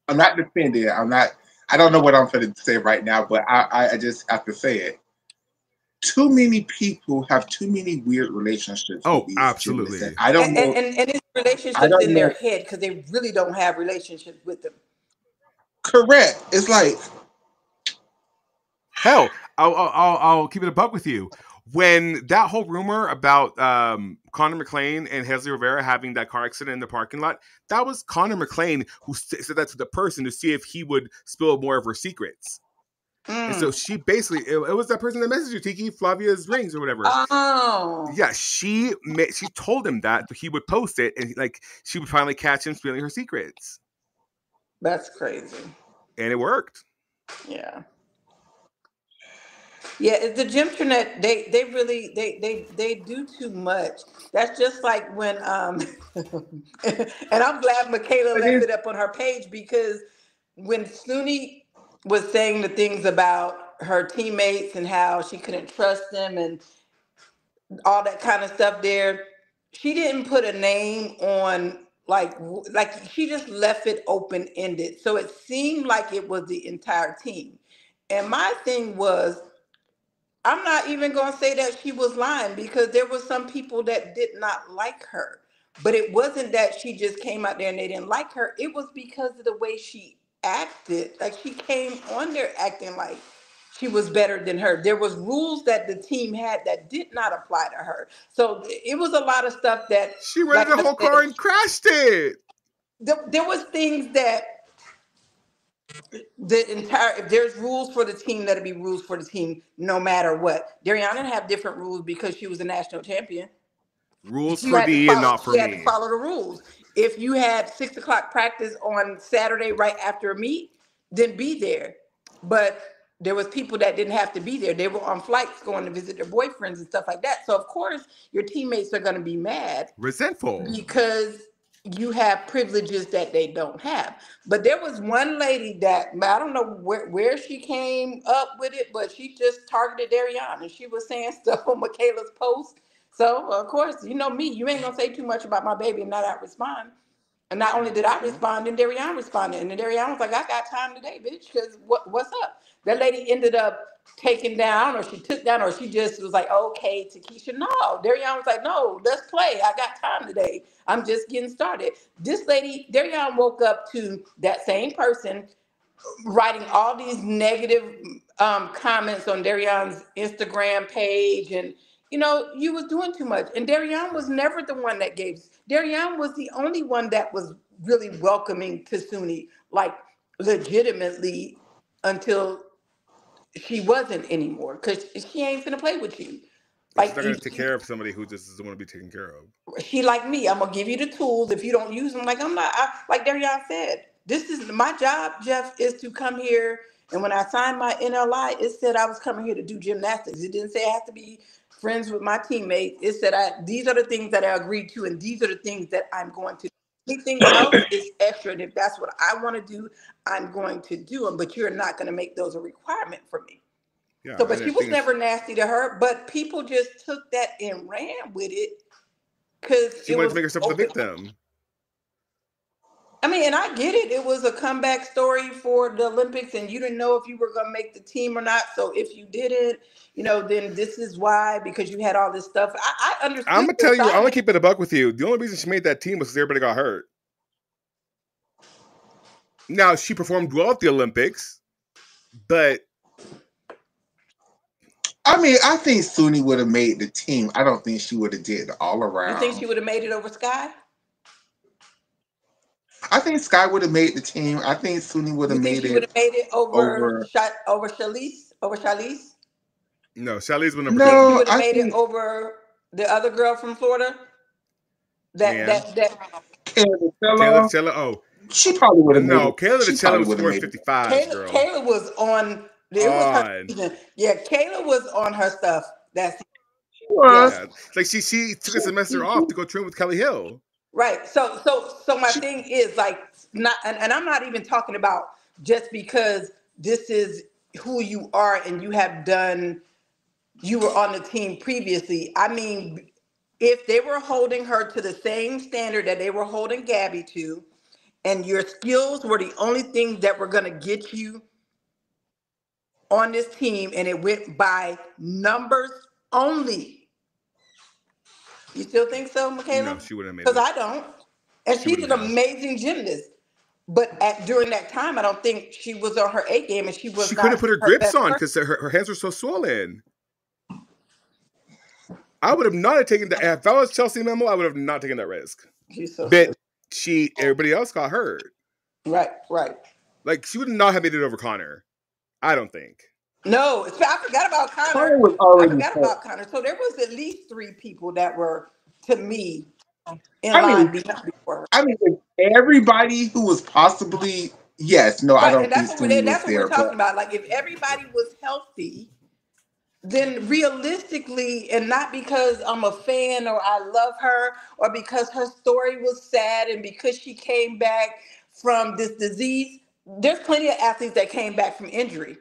I'm not defending it. I'm not. I don't know what I'm going to say right now, but I just have to say it. Too many people have too many weird relationships with Oh, these gymnasts, and absolutely. I don't know. And it's I relationships don't in their know. head because they really don't have relationships with them. Correct. It's like Hell, I'll keep it a buck with you. When that whole rumor about Conor McClain and Hesley Rivera having that car accident in the parking lot, that was Conor McClain who said that to the person to see if he would spill more of her secrets. And so Mm. she basically, it was that person that messaged you, Tiki, Flavia's rings or whatever. Oh, Yeah, she told him that he would post it, and she would finally catch him spilling her secrets, that's crazy. and it worked. Yeah. Yeah, it's the Gymternet, they really they do too much. That's just like when and I'm glad Michaela it left is. it up on her page because when Snooney was saying the things about her teammates and how she couldn't trust them and all that kind of stuff there, she didn't put a name on like she just left it open ended. So it seemed like it was the entire team. And my thing was I'm not even going to say that she was lying because there were some people that did not like her. But it wasn't that she just came out there and they didn't like her. It was because of the way she acted. Like she came on there acting like she was better than her. There was rules that the team had that did not apply to her. So it was a lot of stuff that, She rented like a I whole car said, and crashed it. there was things that the entire if there's rules for the team, that'll be rules for the team no matter what. Dariana didn't have different rules because she was a national champion. Rules You for had to thee and follow not for she had to me. follow the rules. If you had 6 o'clock practice on Saturday right after a meet, then be there. But there was people that didn't have to be there. They were on flights going to visit their boyfriends and stuff like that. So of course your teammates are going to be mad Resentful. because you have privileges that they don't have. But there was one lady that I don't know where she came up with it, but she just targeted Darian and she was saying stuff on Michaela's post. So of course, you know me, you ain't gonna say too much about my baby and not respond. And not only did I respond, then Darian responded. And then Darian was like, I got time today, bitch, because what's up? That lady ended up taking down, or she took down, or she just was like, okay, to Keisha. No, Darian was like, no, let's play. I got time today. I'm just getting started. This lady, Darian woke up to that same person writing all these negative comments on Darian's Instagram page, and you was doing too much. And Darian was never the one that gave. Darian was the only one that was really welcoming to Suni, like legitimately, until she wasn't anymore, because she ain't gonna play with you. And she's Like not going to take care of somebody who just doesn't want to be taken care of. she like me. I'm gonna give you the tools. If you don't use them, like I'm not. Like Darian said, this is my job. Jeff is to come here. And when I signed my NLI, it said I was coming here to do gymnastics. It didn't say I have to be friends with my teammates. It said these are the things that I agreed to, and these are the things that I'm going to do. Anything else is extra, and if that's what I want to do, I'm going to do them. But you're not going to make those a requirement for me. Yeah, So, and but the she was thing is, never nasty to her. But people just took that and ran with it because she it wanted was to make herself the open. victim. I mean, and I get it. It was a comeback story for the Olympics, and you didn't know if you were going to make the team or not. So if you didn't, then this is why, because you had all this stuff. I I'm understood gonna the tell you, I'm gonna assignment. keep it a buck with you. The only reason she made that team was because everybody got hurt. Now she performed well at the Olympics, but I mean, I think Suni would have made the team. I don't think she would have did the all You think she around. would have made it over Sky? I think Sky would have made the team. I think Suni would You have think made she would it have made it over over. Over Shalise? Over Shalise? no, Sally's was number You think she 2. No, would have I made it think over the other girl from Florida? That And that that Kayla Kayla Delcella, DeCella, oh she probably would have made no, it. Kayla She DeCella probably was would have scoring made it. 55s, Kayla, girl. Kayla was on. It was her On. season. Yeah, Kayla was on her stuff. That's She yes. was. Yeah. Like she took a semester She, off to go train with Kelly Hill. Right. So my she, thing is like not, and I'm not even talking about just because this is who you are and you were on the team previously. I mean, if they were holding her to the same standard that they were holding Gabby to, and your skills were the only things that were going to get you on this team, and it went by numbers only. You still think so, No, Michaela? she wouldn't have made Because it. I don't. And She she's wouldn't an have. amazing gymnast. But during that time, I don't think she was on her A game, and she was She couldn't not put her her grips best on person. because her hands were so swollen. I would have not taken that. If I was Chelsea Memo, I would have not taken that risk. She's so But silly. everybody else got hurt. Right, right. Like, she would not have made it over Connor. I don't think. No, I forgot about Connor Connor. was I already forgot hurt. about Connor. So there was at least 3 people that were, to me, in I line mean, before her. if everybody who was possibly, yes, no, I Right, and don't think Sumi was that's what we're there, but talking about. Like, if everybody was healthy, then realistically, and not because I'm a fan or I love her or because her story was sad and because she came back from this disease, there's plenty of athletes that came back from injury.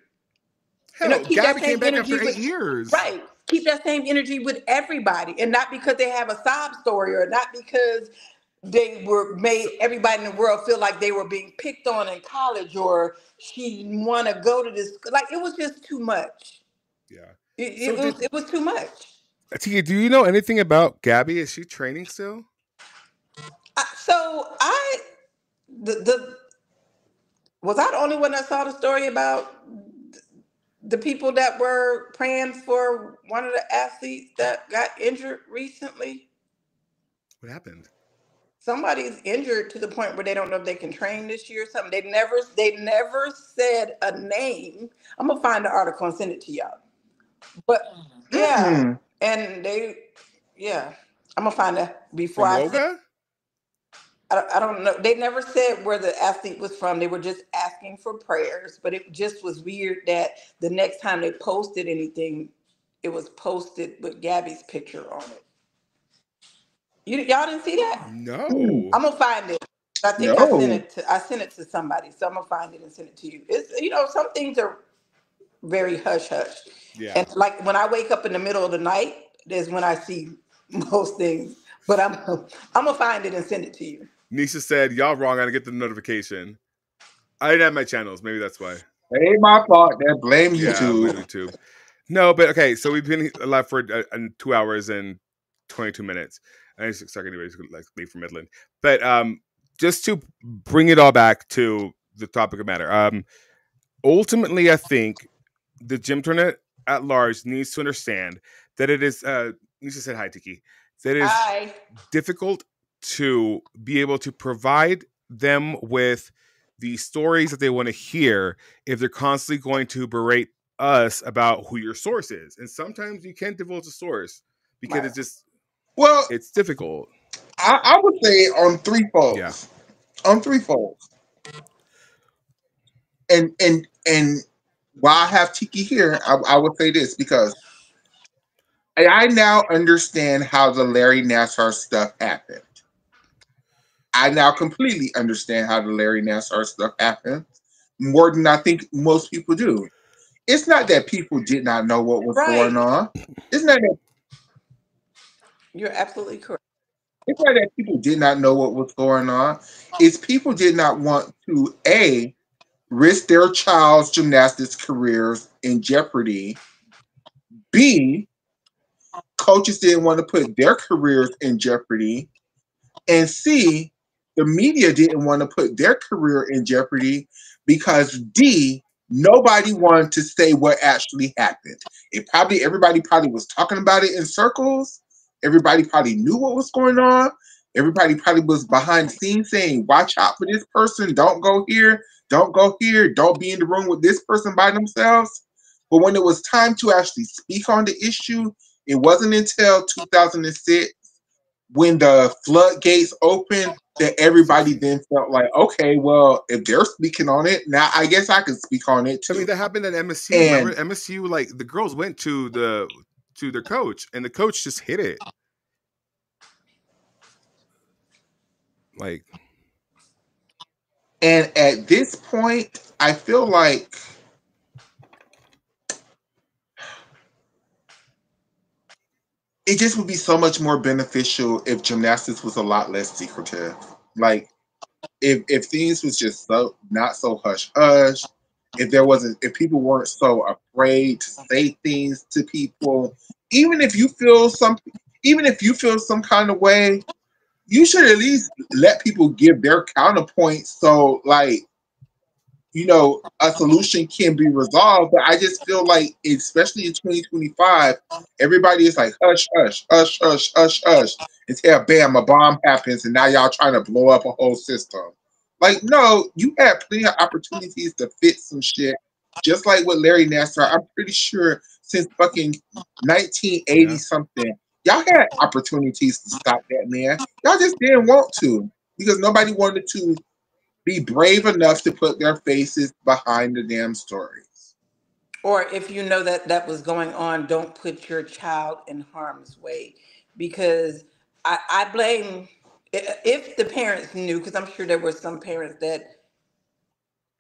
Hell, Keep that Gabby came same back after energy 8 with, years. right. Keep that same energy with everybody, and not because they have a sob story or not because they were So, made everybody in the world feel like they were being picked on in college or she didn't want to go to this. Like, it was just too much. yeah. It, So, it was it was too much. Tia, do you know anything about Gabby? Is she training still? So the was I the only one that saw the story about the people that were praying for one of the athletes that got injured recently? What happened? Somebody's injured to the point where they don't know if they can train this year or something. They never said a name. I'm gonna find the article and send it to y'all. But yeah, mm-mm. and yeah, I'm gonna find that before From I send. Woga? I don't know. They never said where the athlete was from. They were just asking for prayers. But it just was weird that the next time they posted anything, it was posted with Gabby's picture on it. Y'all didn't see that? No. I'm gonna find it. I think No. I sent it to somebody, so I'm gonna find it and send it to you. It's, some things are very hush hush, Yeah. and like when I wake up in the middle of the night, is when I see most things. But I'm gonna find it and send it to you. Nisha said, y'all wrong. I didn't get the notification. I didn't have my channels. Maybe that's why. That ain't my fault. That blame Yeah, blame YouTube. YouTube. No, but okay. So we've been live for 2 hours and 22 minutes. I need to start anyways, like leave for Midland. But just to bring it all back to the topic of matter. Ultimately, I think the gym tournament at large needs to understand that it is. Nisha said hi, Tiki. That it is Hi. difficult to be able to provide them with the stories that they want to hear if they're constantly going to berate us about who your source is. And sometimes you can't divulge a source because Right. it's just Well, it's difficult. I would say on three Yeah. folds. On three folds. And while I have Tiki here, I would say this because I now understand how the Larry Nassar stuff happened. I now completely understand how the Larry Nassar stuff happened more than I think most people do. It's not that people did not know what was going Right. on. It's not that You're absolutely correct. it's not that people did not know what was going on. It's people did not want to risk their child's gymnastics careers in jeopardy. B, coaches didn't want to put their careers in jeopardy. And C, the media didn't want to put their career in jeopardy because D, nobody wanted to say what actually happened. Everybody probably was talking about it in circles. Everybody probably knew what was going on. Everybody probably was behind the scenes saying, watch out for this person, don't go here, don't go here, don't be in the room with this person by themselves. But when it was time to actually speak on the issue, it wasn't until 2006 when the floodgates opened that everybody then felt like, okay, well, if they're speaking on it, now I guess I can speak on it I mean, too. that happened at MSU. And Remember, MSU, like the girls went to their coach, and the coach just hit it. Like, and at this point, I feel like it just would be so much more beneficial if gymnastics was a lot less secretive. Like if things was just so not so hush hush, if people weren't so afraid to say things to people, even if you feel some, even if you feel some kind of way, you should at least let people give their counterpoint. So like, a solution can be resolved. But I just feel like, especially in 2025, everybody is like, hush, hush, hush, hush, hush, hush. Until bam, a bomb happens, and now y'all trying to blow up a whole system. Like, no, you had plenty of opportunities to fix some shit. Just like with Larry Nassar, I'm pretty sure since fucking 1980 Yeah. something, y'all had opportunities to stop that man. Y'all just didn't want to because nobody wanted to be brave enough to put their faces behind the damn stories. Or if you know that that was going on, don't put your child in harm's way. Because I blame, if the parents knew, because I'm sure there were some parents that,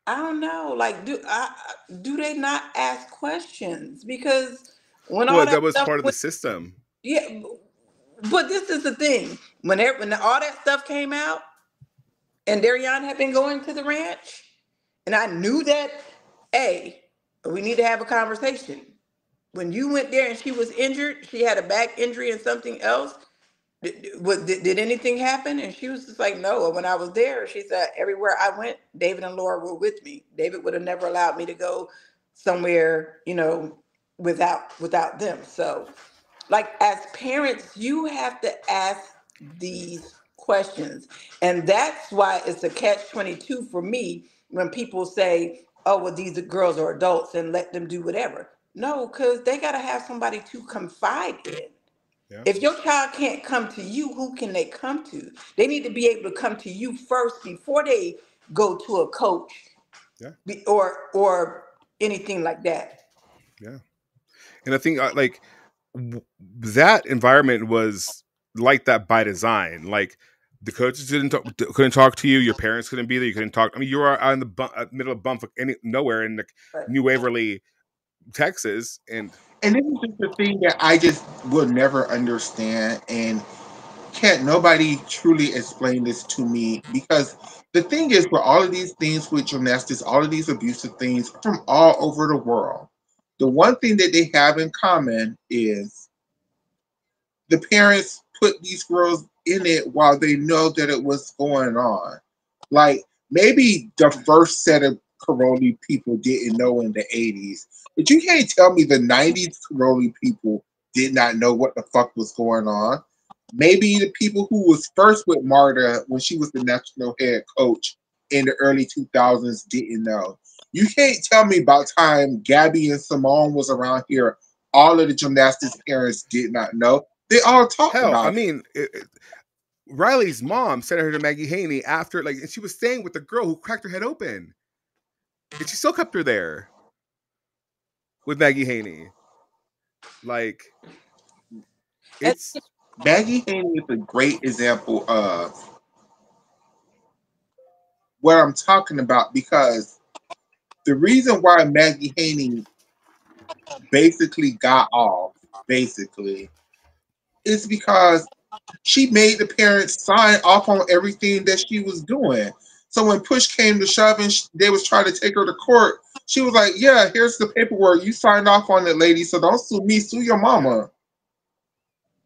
I don't know, like, do they not ask questions? Because when all Well, that that was stuff part of the went, system. yeah, but this is the thing. When all that stuff came out, and Darian had been going to the ranch, and I knew that, hey, we need to have a conversation. When you went there and she was injured, she had a back injury and something else. Did anything happen? And she was just like, no. And when I was there, she said, everywhere I went, David and Laura were with me. David would have never allowed me to go somewhere, without them. So, like, as parents, you have to ask these questions. And that's why it's a catch-22 for me when people say, oh, well, these girls are adults and let them do whatever. No, because they got to have somebody to confide in. Yeah. If your child can't come to you, who can they come to? They need to be able to come to you first before they go to a coach, Yeah. or anything like that. Yeah. And I think w- that environment was like that by design. Like the coaches couldn't talk to you. Your parents couldn't be there. You couldn't talk. I mean, you were out in the middle of Bumfuck, nowhere in the Right. New Waverly, Texas, and And this is just the thing that I just will never understand, and can't nobody truly explain this to me because the thing is, for all of these things with gymnastics, all of these abusive things from all over the world, the one thing that they have in common is the parents put these girls in it while they know that it was going on. Like maybe the first set of Caroli people didn't know in the 80s, but you can't tell me the 90s Caroli people did not know what the fuck was going on. Maybe the people who was first with Marta when she was the national head coach in the early 2000s didn't know. You can't tell me about time Gabby and Simone was around here. All of the gymnastics parents did not know. They all talked hell, I about it. mean, Riley's mom sent her to Maggie Haney after, like, and she was staying with the girl who cracked her head open, and she still kept her there with Maggie Haney. Like, And it's Maggie Haney is a great example of what I'm talking about because the reason why Maggie Haney basically got off, basically, is because she made the parents sign off on everything that she was doing. So when push came to shove and they was trying to take her to court, she was like, "Yeah, here's the paperwork. You signed off on it, lady. So don't sue me, sue your yeah, mama."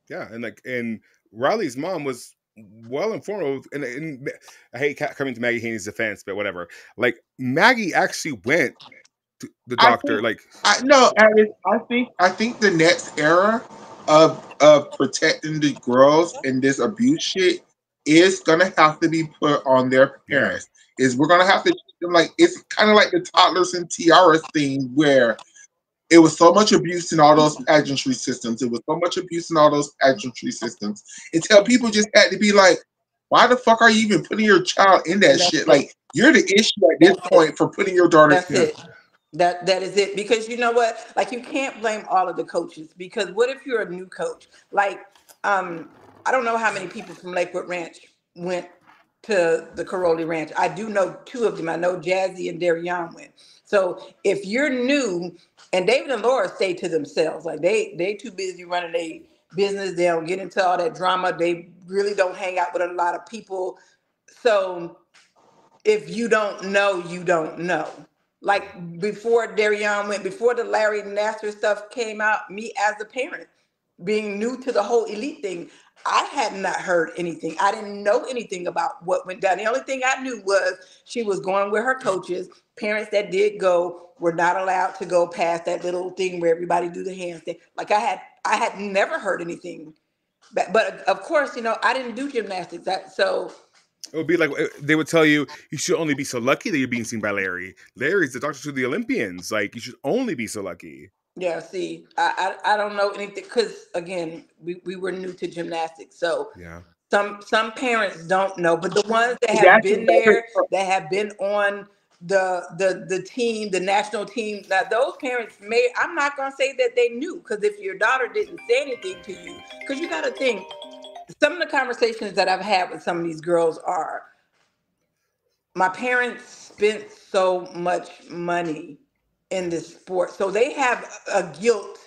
yeah, and Riley's mom was well informed, and I hate coming to Maggie Haney's defense, but whatever. Like Maggie actually went to the I doctor, think like, I no, Alice, I think the next era of protecting the girls in this abuse shit is gonna have to be put on their yeah, parents. Is we're gonna have to treat them like it's kind of like the toddlers and tiaras thing where it was so much abuse in all those pageantry systems. It was so much abuse in all those pageantry systems until people just had to be like, why the fuck are you even putting your child in that that's shit? it. Like you're the issue at this That's it. point for putting your daughter. That's yeah, it. That is it. Because you know what? Like, you can't blame all of the coaches, because what if you're a new coach? Like, um, I don't know how many people from Lakewood Ranch went to the Caroli Ranch. I do know two of them. I know Jazzy and Darian went. So if you're new, and David and Laura stay to themselves, like they too busy running their business. They don't get into all that drama. They really don't hang out with a lot of people. So if you don't know, you don't know. Like before Darion went, before the Larry Nasser stuff came out, me as a parent, being new to the whole elite thing, I had not heard anything. I didn't know anything about what went down. The only thing I knew was she was going with her coaches. Parents that did go were not allowed to go past that little thing where everybody do the handstand. Like I had never heard anything. But of course, I didn't do gymnastics. So It would be like they would tell you should only be so lucky that you're being seen by Larry. Larry's the doctor to the Olympians. Like you should only be so lucky. yeah, see, I don't know anything because again, we were new to gymnastics, so Yeah. some parents don't know, but the ones that have That's been there, that have been on the team, the national team, now those parents may, I'm not gonna say that they knew, because if your daughter didn't say anything to you, because you got to think, some of the conversations that I've had with some of these girls are, my parents spent so much money in this sport, so they have a guilt,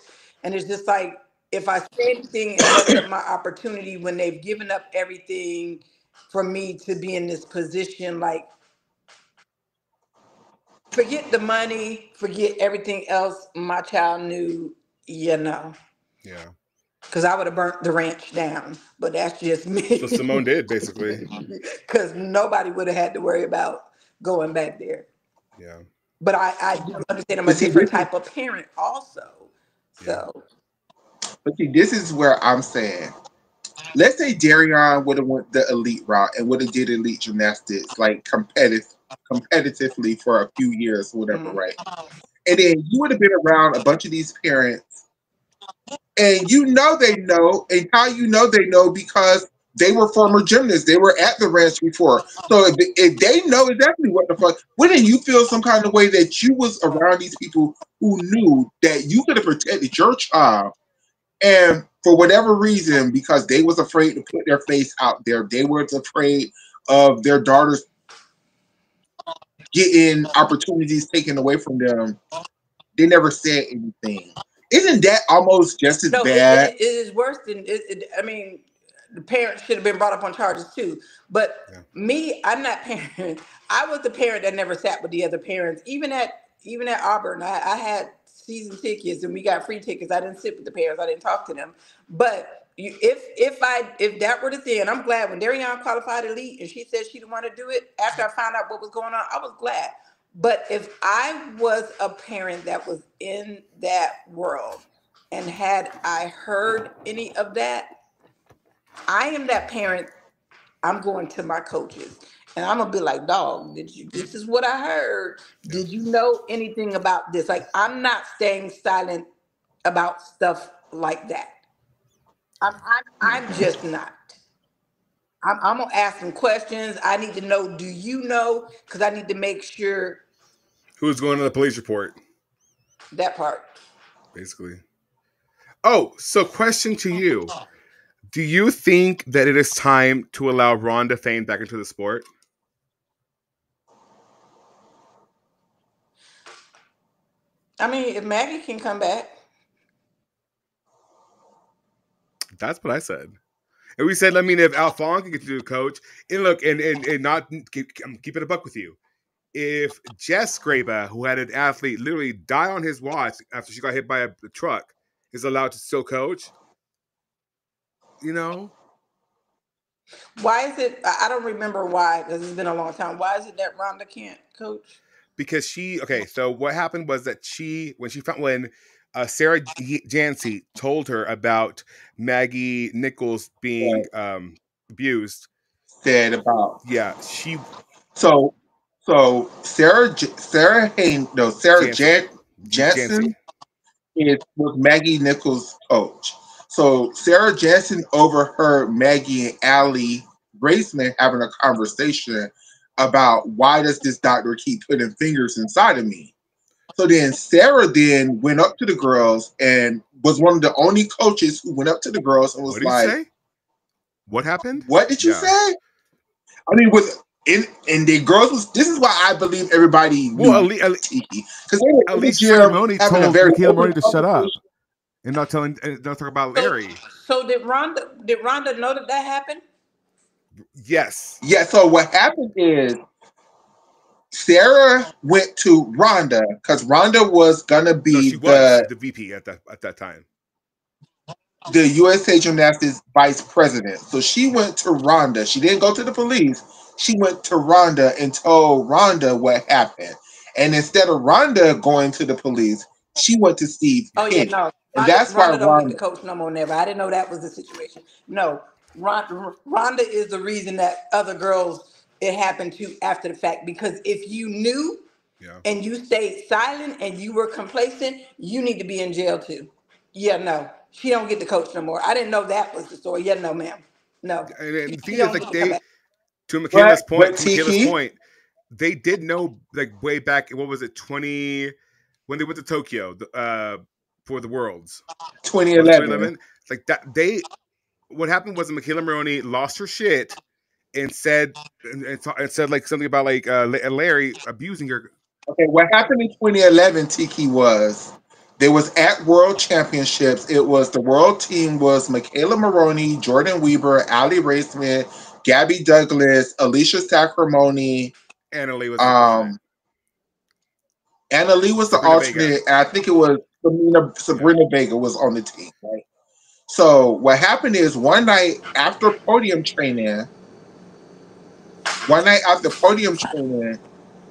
and it's just like, if I say anything and mess up my opportunity when they've given up everything for me to be in this position, like, forget the money, forget everything else my child knew, Yeah. because I would have burnt the ranch down, but that's just So Simone me. did basically. Because nobody would have had to worry about going back there. Yeah. But I do understand I'm a But see, different type of parent also. Yeah. So this is where I'm saying, let's say Darion would have went the elite route and would have did elite gymnastics like competitively for a few years or whatever, mhm. right? And then you would have been around a bunch of these parents, and they know, and how they know, because they were former gymnasts. They were at the ranch before. So if they know exactly what the fuck, wouldn't you feel some kind of way that you was around these people who knew that you could have protected your child, and for whatever reason, because they was afraid to put their face out there, they were afraid of their daughters getting opportunities taken away from them, they never said anything. Isn't that almost just as No, bad? it is worse than I mean, the parents should have been brought up on charges too. But Yeah. me, I'm not parent. I was the parent that never sat with the other parents. Even at Auburn, I had season tickets and we got free tickets. I didn't sit with the parents. I didn't talk to them. But if that were the thing, and I'm glad when Darion qualified elite and she said she didn't want to do it after I found out what was going on, I was glad. But if I was a parent that was in that world, and had I heard any of that, I am that parent. I'm going to my coaches and I'm gonna be like, dog, this is what I heard. Yeah. Did you know anything about this? Like, I'm not staying silent about stuff like that. I'm just not. I'm gonna ask some questions. I need to know, do you know? Because I need to make sure Who's going to the police report? that part. Basically. Oh, so question to you. Do you think that it is time to allow Rhonda Fane back into the sport? I mean, if Maggie can come back. That's what I said. And we said, I mean, if Alphonse can get to do a coach, and look, and not keep it a buck with you. If Jess Graba, who had an athlete literally die on his watch after she got hit by a truck, is allowed to still coach, Why is it? I don't remember why, because it's been a long time. Why is it that Rhonda can't coach? because so what happened was that when Sarah Jancy told her about Maggie Nichols being abused, Said about yeah, she so Sarah Jancy, Jansen was Maggie Nichols' coach. So Sarah Jansen overheard Maggie and Allie Graceman having a conversation about, why does this doctor keep putting fingers inside of me? So then Sarah then went up to the girls and was one of the only coaches who went up to the girls and was what did you like, say? What happened? "What did you Yeah. say?" I mean, and the girls was. This is why I believe everybody Well, knew Tiki, because they were in the Alicia gym Moni having a told very Michaela open Moni to shut up conversation. and not talk about Larry. So did Rhonda know that happened? Yes. Yeah. So what happened is Sarah went to Rhonda because Rhonda was gonna No, she be was the VP at that time. the USA Gymnastics vice president. So she went to Rhonda. She didn't go to the police. She went to Rhonda and told Rhonda what happened. And instead of Rhonda going to the police, she went to Steve Oh yeah, Penny. no. And that's why Rhonda don't get the Rhonda coach no more. Never. I didn't know that was the situation. No, Rhonda is the reason that other girls it happened to after the fact. Because if you knew Yeah. and you stayed silent and you were complacent, you need to be in jail too. Yeah, no, she don't get the coach no more. I didn't know that was the story. Yeah, no, ma'am. No, And the thing she is, don't like get to come back. but To Michaela's Tiki, point, they did know like way back. What was it? 20 when they went to Tokyo for the Worlds. Was it 2011. 2011? Like that. What happened was Michaela Maroney lost her shit and said like something about like Larry abusing her. Okay, what happened in 2011, Tiki, was they was at World Championships. It was the world team was Michaela Maroney, Jordan Weaver, Allie Raceman, Gabby Douglas, Alicia Sacramone, Anna Lee was the alternate. um, Anna Lee was the Sabrina Vega. alternate, and I think it was Yeah. Sabrina Vega was on the team, right? So what happened is one night after podium training,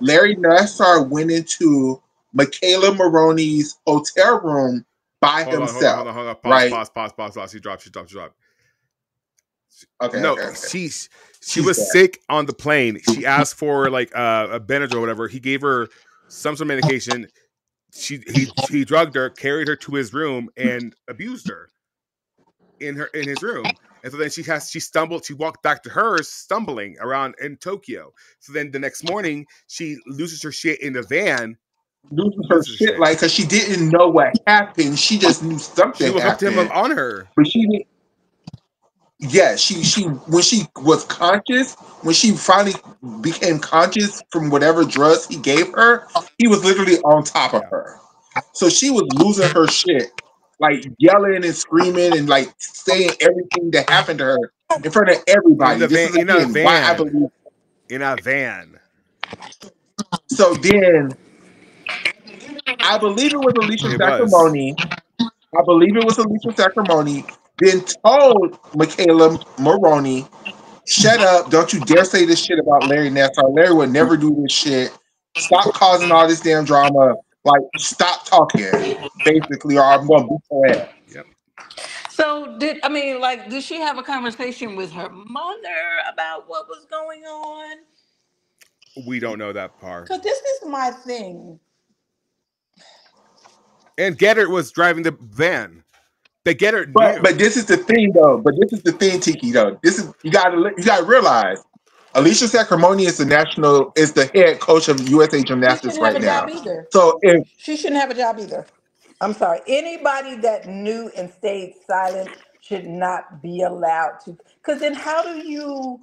Larry Nassar went into Michaela Maroney's hotel room by himself, Hold on. right? Pause. She dropped. No, Okay. she She's was there. sick on the plane. She asked for like a Benadryl or whatever. He gave her some sort of medication. He drugged her, carried her to his room, and abused her in his room. And so then she stumbled. She walked back to hers, stumbling around in Tokyo. So then the next morning, she loses her shit in the van. Losing her Loses her shit, shit. like, because she didn't know what happened. She just knew She something woke up to him happened, on her. but she didn't. Yeah, she when she was conscious, when she finally became conscious from whatever drugs he gave her, he was literally on top of Yeah. her. So she was losing her shit, like yelling and screaming and like saying everything that happened to her in front of In everybody. the This van. is again why I believe. In a van. So then I believe it was Alicia It was. Sacramone. I believe it was Alicia Sacramone. Then told Michaela Maroney, shut up. Don't you dare say this shit about Larry Nassar. Larry would never do this shit. Stop causing all this damn drama. Like, stop talking, basically, or I'm going to beat your ass. Yep. So did she have a conversation with her mother about what was going on? We don't know that part. Because this is my thing. And Getter was driving the van. The Getter But knew. this is the thing, though. But this is the thing, Tiki, though. This is you gotta realize Alicia Sacramone is the head coach of USA She Gymnastics shouldn't have right a job now. either. So if She shouldn't have a job either. I'm sorry. Anybody that knew and stayed silent should not be allowed to. Because then how do you.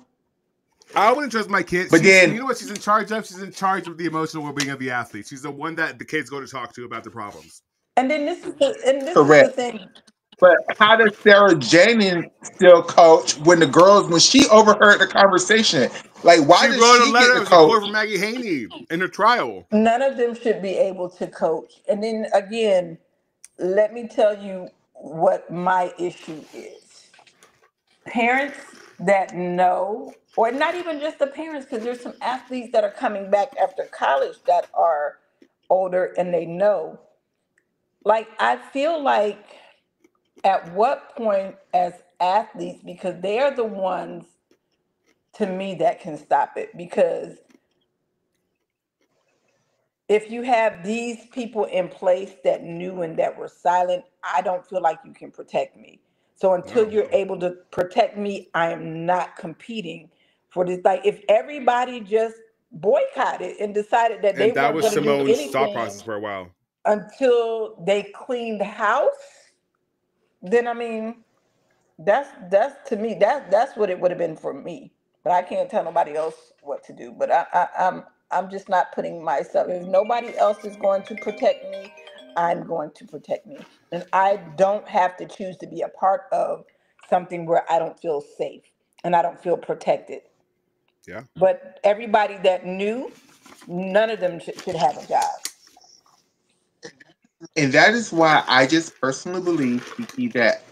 I wouldn't trust my kid. but You then know what she's in charge of? She's in charge of the emotional well-being of the athlete. She's the one that the kids go to talk to about their problems. And then this is the correct. thing. But how does Sarah Janin still coach when she overheard the conversation? Like, why She does wrote a she get letter to of support for coach? Maggie Haney in her trial. None of them should be able to coach. And then again, let me tell you what my issue is. Parents that know, or not even just the parents, because there's some athletes that are coming back after college that are older and they know. Like, I feel like at what point as athletes, because they are the ones to me that can stop it. Because if you have these people in place that knew and that were silent, I don't feel like you can protect me. So until No. you're able to protect me, I am not competing for this. Like if everybody just boycotted and decided that they And that weren't was going to do Simone's thought process anything for a while. until they cleaned the house, then I mean, that's to me that's what it would have been for me. But I can't tell nobody else what to do. But I'm just not putting myself. If nobody else is going to protect me, I'm going to protect me, and I don't have to choose to be a part of something where I don't feel safe and I don't feel protected. Yeah. But everybody that knew. None of them should have a job. And that is why I just personally believe, Kiki, that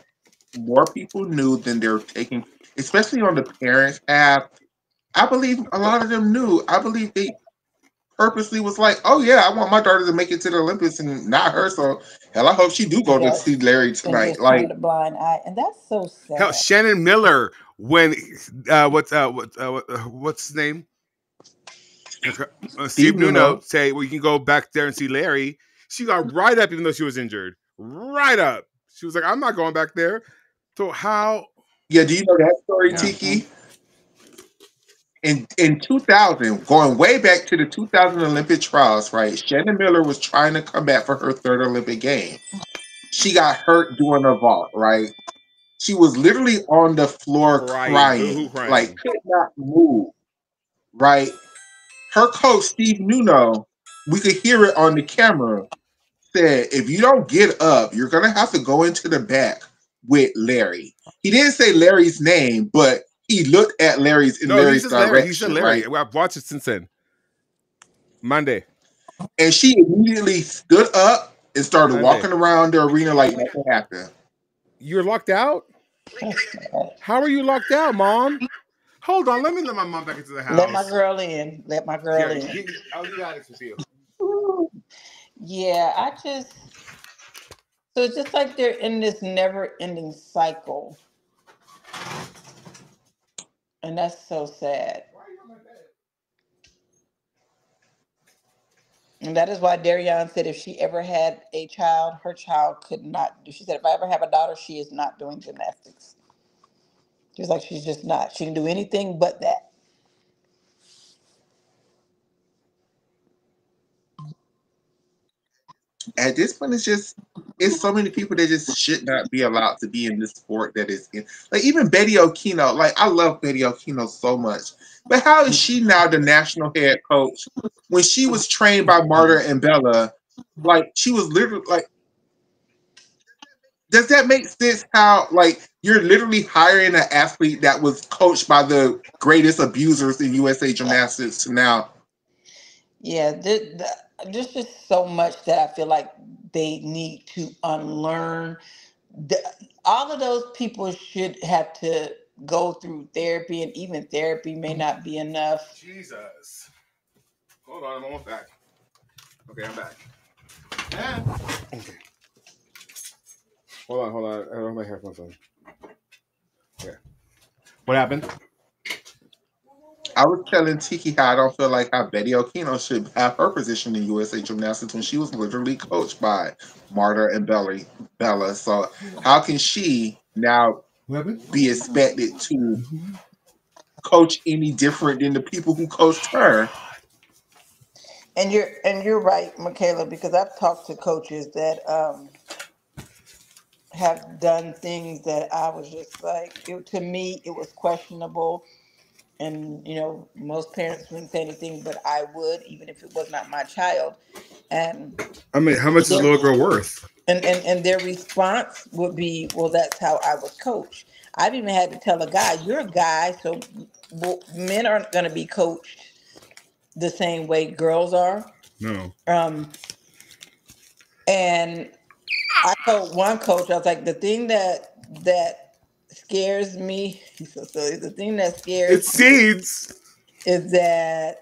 more people knew than they're taking, especially on the parents' half. I believe a lot of them knew. I believe they purposely was like, "Oh yeah, I want my daughter to make it to the Olympics and not her." So hell, I hope she do go to see Yes. Larry And tonight. just turn Like a blind eye. And that's so Hell, sad. Shannon Miller, when what's his name? Steve Steve Nuno Nuno, say, "Well, you can go back there and see Larry." She got right up, even though she was injured. Right up. She was like, "I'm not going back there." So how? yeah, do you know that story, Yeah. Tiki? In 2000, going way back to the 2000 Olympic trials, right? Shannon Miller was trying to come back for her third Olympic game. She got hurt doing a vault, right? She was literally on the floor Crying, boohoo, crying, like crying. could not move, right? Her coach, Steve Nuno, we could hear it on the camera, said, if you don't get up, you're going to have to go into the back with Larry. He didn't say Larry's name, but he looked at Larry's in No, he Larry's says Larry. He said direction, Larry. right? I've watched it since then. Monday. And she immediately stood up and started Monday. walking around the arena like nothing happened. You're locked out? How are you locked out, Mom? Hold on, let me let my mom back into the house. Let my girl in. Let my girl Here, in. I'll leave Adex with you. Yeah, so it's just like they're in this never ending cycle. And that's so sad. And that is why Darian said if she ever had a child, her child could not do. She said, if I ever have a daughter, she is not doing gymnastics. She was like, she's just not. She can do anything but that. At this point, it's so many people that just should not be allowed to be in this sport that is in. Like even Betty Okino, like I love Betty Okino so much, but how is she now the national head coach when she was trained by Marta and Bella? Like she was literally like, does that make sense? How like you're literally hiring an athlete that was coached by the greatest abusers in USA Gymnastics to now? Yeah, there's just so much that I feel like they need to unlearn. The, all of those people should have to go through therapy, and even therapy may not be enough. Jesus. Hold on, I'm almost back. Okay, I'm back. Okay. Hold on. I don't have my headphones on. Okay. What happened? I was telling Tiki how I don't feel like how Betty Okino should have her position in USA Gymnastics when she was literally coached by Marta and Bella. So how can she now What happened? be expected to coach any different than the people who coached her? And you're right, Michaela, because I've talked to coaches that have done things that I was just like, to me, it was questionable. And, most parents wouldn't say anything, but I would, even if it was not my child. And I mean, how much is their, little girl worth? and their response would be, well, that's how I was coached. I've even had to tell a guy, you're a guy, so men aren't going to be coached the same way girls are. No. And I told one coach, I was like, the thing that scares me, he's so silly, the thing that scares It's me seeds. is that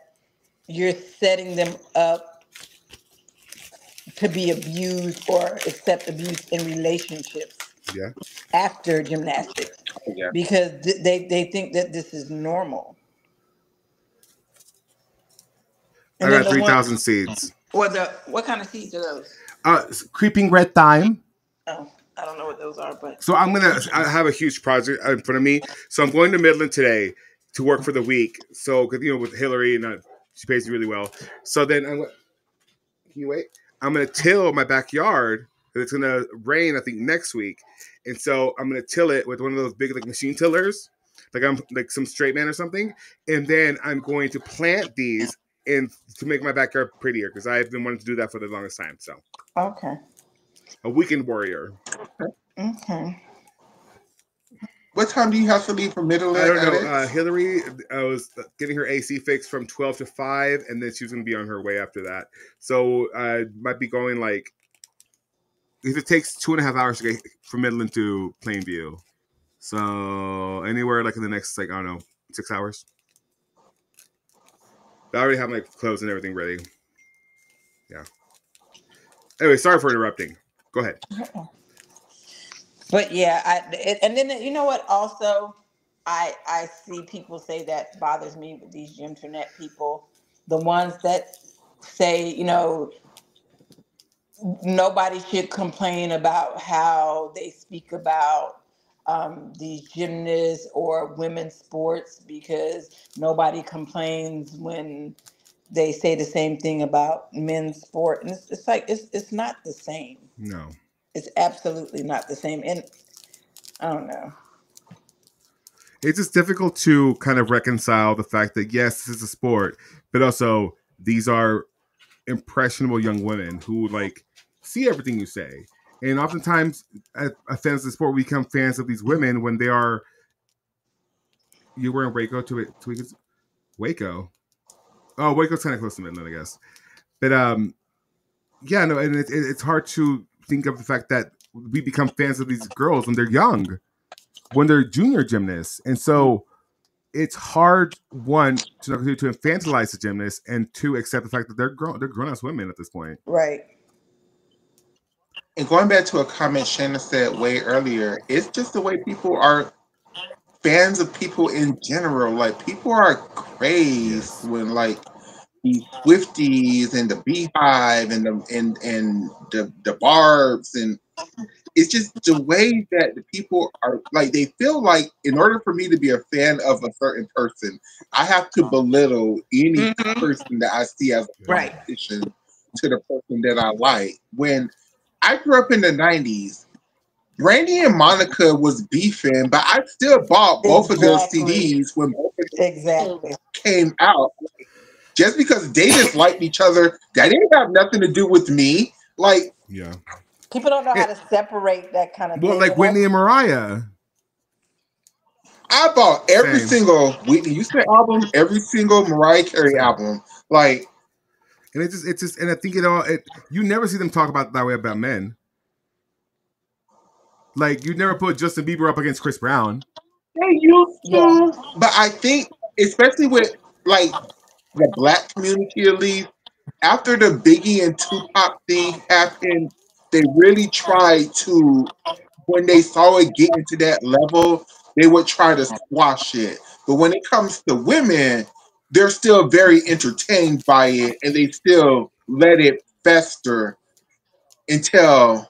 you're setting them up to be abused or accept abuse in relationships Yeah. after gymnastics Yeah. because they think that this is normal. I And then got the one, 3,000 seeds. or what kind of seeds are those? Creeping red thyme. Oh, I don't know what those are, but So I have a huge project in front of me. So I'm going to Midland today to work for the week. So, because, with Hillary, and she pays really well. So then can you wait? I'm going to till my backyard. It's going to rain, I think, next week. And so I'm going to till it with one of those big machine tillers. Like I'm like some straight man or something. And then I'm going to plant these to make my backyard prettier because I've been wanting to do that for the longest time. So okay. a weekend warrior. Okay. What time do you have to leave for middle I at don't know. Adex? Hillary, I was getting her AC fixed from 12 to 5, and then she was going to be on her way after that. So might be going like, if it takes 2.5 hours to get from Midland to Plainview. So anywhere like in the next, like, I don't know, 6 hours. I already have my clothes and everything ready. Yeah. Anyway, sorry for interrupting. Go ahead. But yeah, and then you know what? Also, I see people say that bothers me with these gymternet people, the ones that say, nobody should complain about how they speak about these gymnasts or women's sports because nobody complains when they say the same thing about men's sport, and it's like it's not the same. No. It's absolutely not the same, and I don't know. It's just difficult to kind of reconcile the fact that, yes, this is a sport, but also these are impressionable young women who like see everything you say. And oftentimes, as fans of the sport, we become fans of these women when they are. You were in Waco to Waco. Oh, Waco's kind of close to Midland, I guess. But yeah, no, and it's hard to think of the fact that we become fans of these girls when they're young, when they're junior gymnasts, and so it's hard, one, to infantilize the gymnasts, and two, accept the fact that they're grown ass women at this point. Right. And going back to a comment Shannon said way earlier, it's just the way people are fans of people in general. Like people are crazed Yes. when like the Swifties and the Beehive and the Barbs, and it's just the way that the people are like they feel like in order for me to be a fan of a certain person, I have to belittle any person that I see as a Right. competition to the person that I like. When I grew up in the 90s, Brandy and Monica was beefing, but I still bought both of their Exactly. CDs when both of them Exactly. came out. Just because they disliked each other, that didn't have nothing to do with me. Like, Yeah. People don't know how to separate that kind of Well, thing. like Whitney and Mariah. I bought every Same. single Whitney Houston album, every single Mariah Carey Same. album. Like, and it's just, and I think you never see them talk about that way about men. Like, you never put Justin Bieber up against Chris Brown. they used to, Yeah. but I think, especially with like the black community, at least after the Biggie and Tupac thing happened, they really tried to. When they saw it getting to that level, they would try to squash it. But when it comes to women, they're still very entertained by it, and they still let it fester until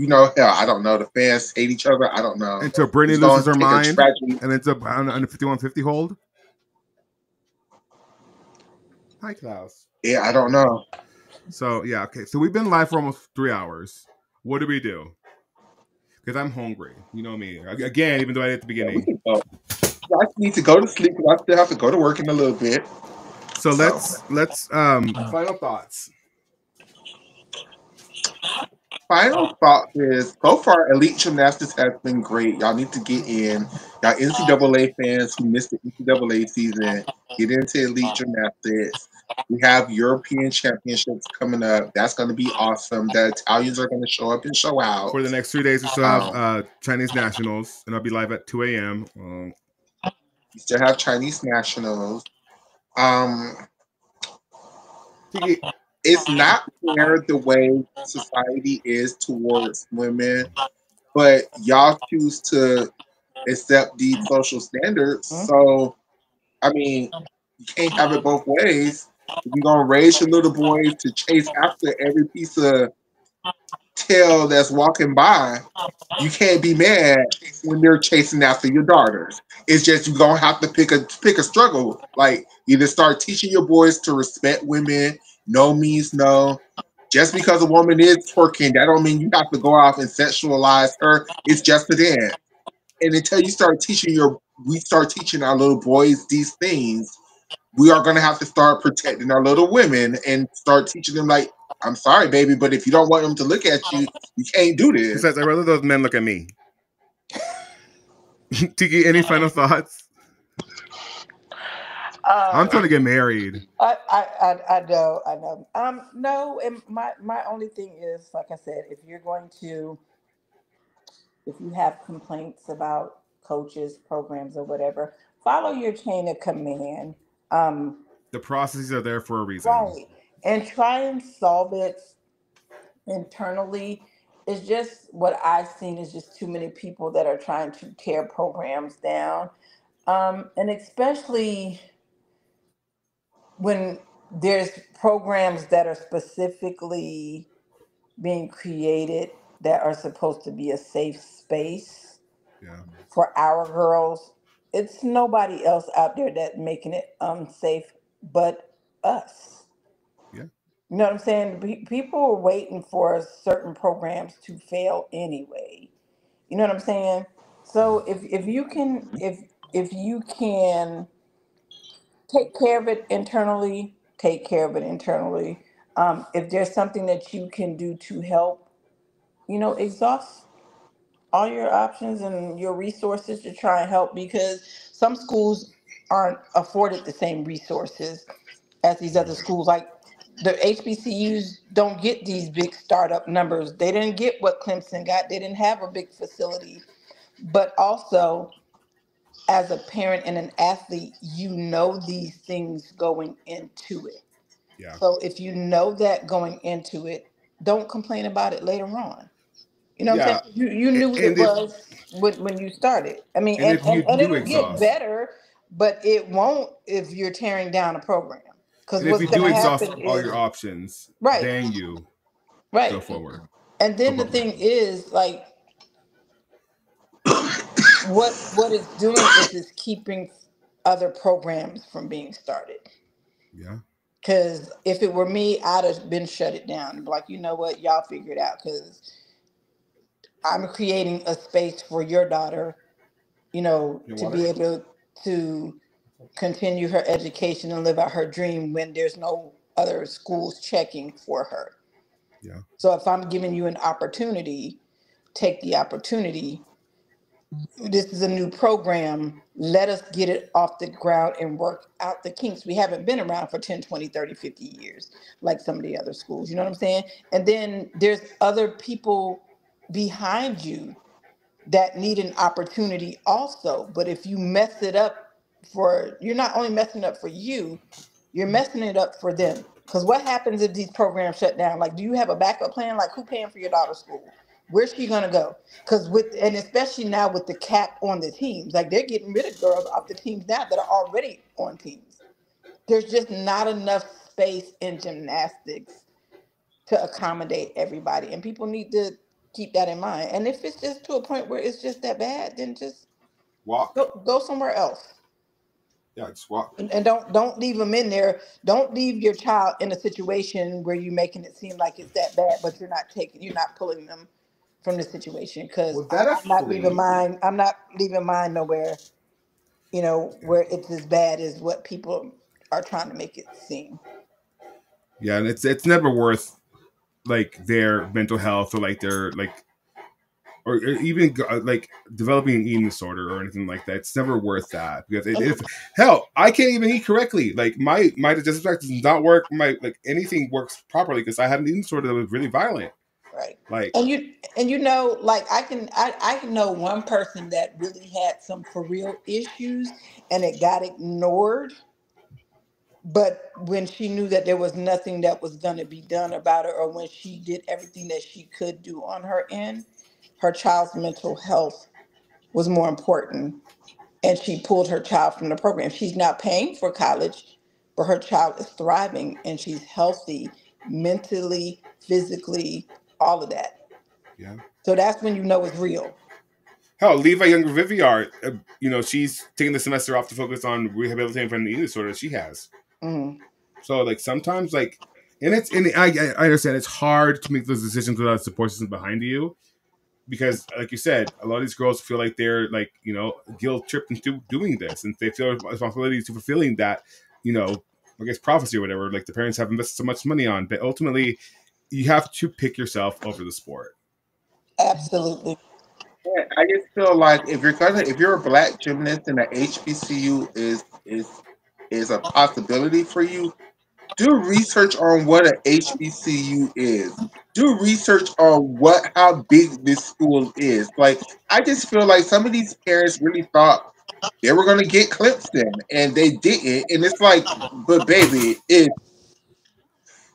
hell, I don't know. The fans hate each other. I don't know. Until Brittany It's loses going her to take a mind tragedy. and ends up on a 5150 hold. Hi, Klaus. Yeah, I don't know. So, yeah, okay. So we've been live for almost 3 hours. What do we do? Because I'm hungry. You know me. Again, even though I did at the Yeah, we beginning. can go. I need to go to sleep because I still have to go to work in a little bit. So let's final thoughts. Final thought is so far, Elite Gymnastics has been great. Y'all need to get in. Y'all NCAA fans who missed the NCAA season, get into Elite Gymnastics. We have European Championships coming up. That's going to be awesome. The Italians are going to show up and show out. For the next 3 days, we still have Chinese Nationals, and I'll be live at 2 a.m. We still have Chinese Nationals. It's not fair the way society is towards women, but y'all choose to accept these social standards. So, I mean, you can't have it both ways. If you're gonna raise your little boys to chase after every piece of tail that's walking by, you can't be mad when they're chasing after your daughters. It's just you're gonna have to pick a struggle. Like either start teaching your boys to respect women. No means no. Just because a woman is twerking, that don't mean you have to go off and sexualize her. It's just a dance. And until we start teaching our little boys these things, we are gonna have to start protecting our little women and start teaching them like, I'm sorry, baby, but if you don't want them to look at you, you can't do this. Besides, I'd rather those men look at me. Tiki, any final thoughts? I'm trying to get married. I know. No, and my only thing is, like I said, if you have complaints about coaches, programs, or whatever, follow your chain of command. Um, The processes are there for a reason. right, and try and solve it internally. It's just what I've seen is just too many people that are trying to tear programs down, and especially when there's programs that are specifically being created that are supposed to be a safe space Yeah. for our girls. It's nobody else out there that making it unsafe but us. Yeah. You know what I'm saying? People are waiting for certain programs to fail anyway. You know what I'm saying? So if you can take care of it internally, take care of it internally. If there's something that you can do to help, exhaust all your options and your resources to try and help, because some schools aren't afforded the same resources as these other schools. Like the HBCUs don't get these big startup numbers. They didn't get what Clemson got. They didn't have a big facility. But also, as a parent and an athlete, you know these things going into it. Yeah. So if you know that going into it, don't complain about it later on. You know what I'm Yeah. saying? You knew what it And if was when you started. I mean, and if you and do it'll get exhaust, better, but it won't if you're tearing down a program. Because and if what's you going do to exhaust happen all is, your options, right, then you go right. forward. And Go then the forward. thing is, like, what it's doing is it's keeping other programs from being started. Yeah. Because if it were me, I'd have been shut it down. Like, you know what, y'all figure it out. Because I'm creating a space for your daughter, Your to water? be able to continue her education and live out her dream when there's no other schools checking for her. Yeah. So if I'm giving you an opportunity, take the opportunity. This is a new program. Let us get it off the ground and work out the kinks. We haven't been around for 10, 20, 30, 50 years like some of the other schools. You know what I'm saying? And then there's other people behind you that need an opportunity also. But if you mess it up you're not only messing it up for you, you're messing it up for them. Because what happens if these programs shut down? Like, do you have a backup plan? Like, who paying for your daughter's school? Where's she gonna go? And especially now with the cap on the teams, like they're getting rid of girls off the teams now that are already on teams. There's just not enough space in gymnastics to accommodate everybody, and people need to keep that in mind. And if it's just to a point where it's just that bad, then just Walk. go somewhere else. Yeah, just walk. And don't leave them in there. Don't leave your child in a situation where you're making it seem like it's that bad, but you're not pulling them from the situation. Because Well, that I'm not leaving actually, mine. I'm not leaving mine nowhere. Where it's as bad as what people are trying to make it seem. yeah, and it's never worth like their mental health or like their like or even like developing an eating disorder or anything like that. It's never worth that because if hell, I can't even eat correctly. Like my digestive tract does not work. My like anything works properly because I had an eating disorder that was really violent. Right. Like And like I can know one person that really had some for real issues and it got ignored, but when she knew that there was nothing that was going to be done about it, or when she did everything that she could do on her end, her child's mental health was more important, and she pulled her child from the program. She's not paying for college, but her child is thriving and she's healthy mentally, physically, all of that. yeah. So that's when you know it's real. Hell, Levi Younger Viviard, she's taking the semester off to focus on rehabilitating from the eating disorder she has. Mm. So like sometimes like, I understand it's hard to make those decisions without a support system behind you because like you said, a lot of these girls feel like they're like guilt tripped into doing this and they feel responsibility to fulfilling that I guess prophecy or whatever. Like the parents have invested so much money on, but ultimately you have to pick yourself over the sport. Absolutely. Yeah, I just feel like if you're a black gymnast and the HBCU is a possibility for you, do research on what an HBCU is. Do research on how big this school is. Like I just feel like some of these parents really thought they were gonna get Clemson and they didn't. And it's like, but baby,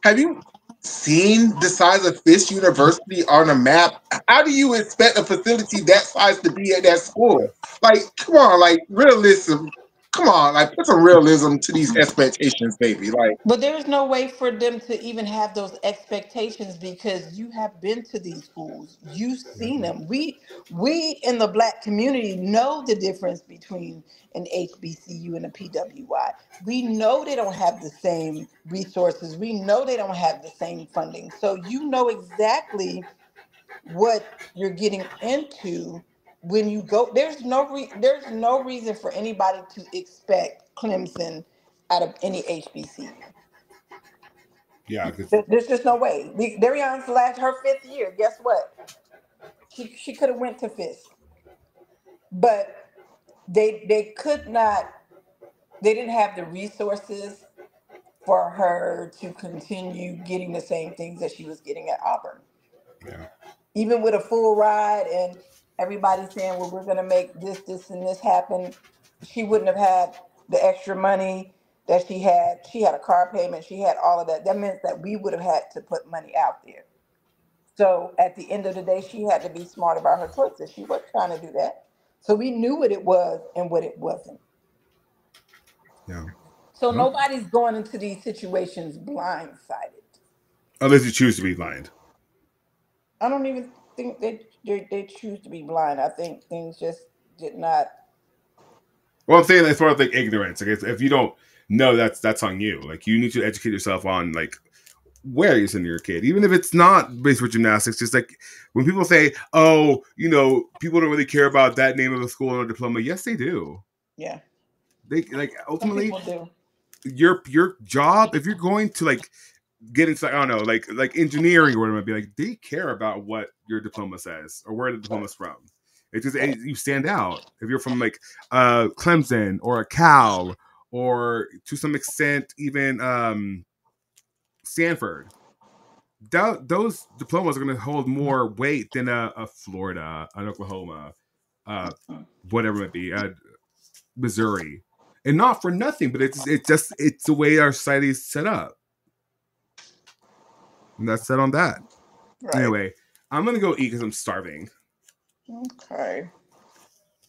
have you seen the size of Fisk University on a map? How do you expect a facility that size to be at that school? Like, come on, like realism. Come on, like put some realism to these expectations, baby. Like, But there's no way for them to even have those expectations because you have been to these schools. You've seen Mhm. them. We in the black community know the difference between an HBCU and a PWI. We know they don't have the same resources. We know they don't have the same funding. So you know exactly what you're getting into when you go. There's no reason for anybody to expect Clemson out of any HBCU. Yeah, because There's just no way. Darion's last her 5th year. Guess what? She could have went to Fisk, but they could not. They didn't have the resources for her to continue getting the same things that she was getting at Auburn. yeah, Even with a full ride and everybody saying, "Well, we're going to make this, and this happen," she wouldn't have had the extra money that she had. She had a car payment. She had all of that. That meant that we would have had to put money out there. So at the end of the day, she had to be smart about her choices. She wasn't trying to do that. So we knew what it was and what it wasn't. yeah. So Well, nobody's going into these situations blindsided. unless you choose to be blind. I don't even think they choose to be blind. I think things just did not. Well, I'm saying as far as like ignorance, like if you don't know, that's on you. Like you need to educate yourself on like where you're sending your kid, even if it's not based with gymnastics. Just like when people say, "Oh, people don't really care about that name of a school or diploma." Yes, they do. Yeah, They like some ultimately people do. your job if you're going to like get into like, I don't know like engineering or whatever it might be like they care about what your diploma says or where the Right, diploma's from. It's just right. you stand out if you're from like Clemson or a Cal or to some extent even Stanford. Those diplomas are going to hold more weight than a Florida, an Oklahoma, uh, whatever it might be, Missouri, and not for nothing, but it's the way our society is set up. And that's set on that. Right. Anyway, I'm gonna go eat because I'm starving. Okay.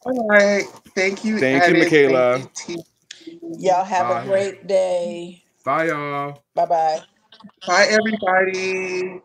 all right, thank you, Thank you, Adex. Thank you, Michaela. T. Y'all have a Bye. great day. Bye, y'all. Bye bye. Bye, everybody.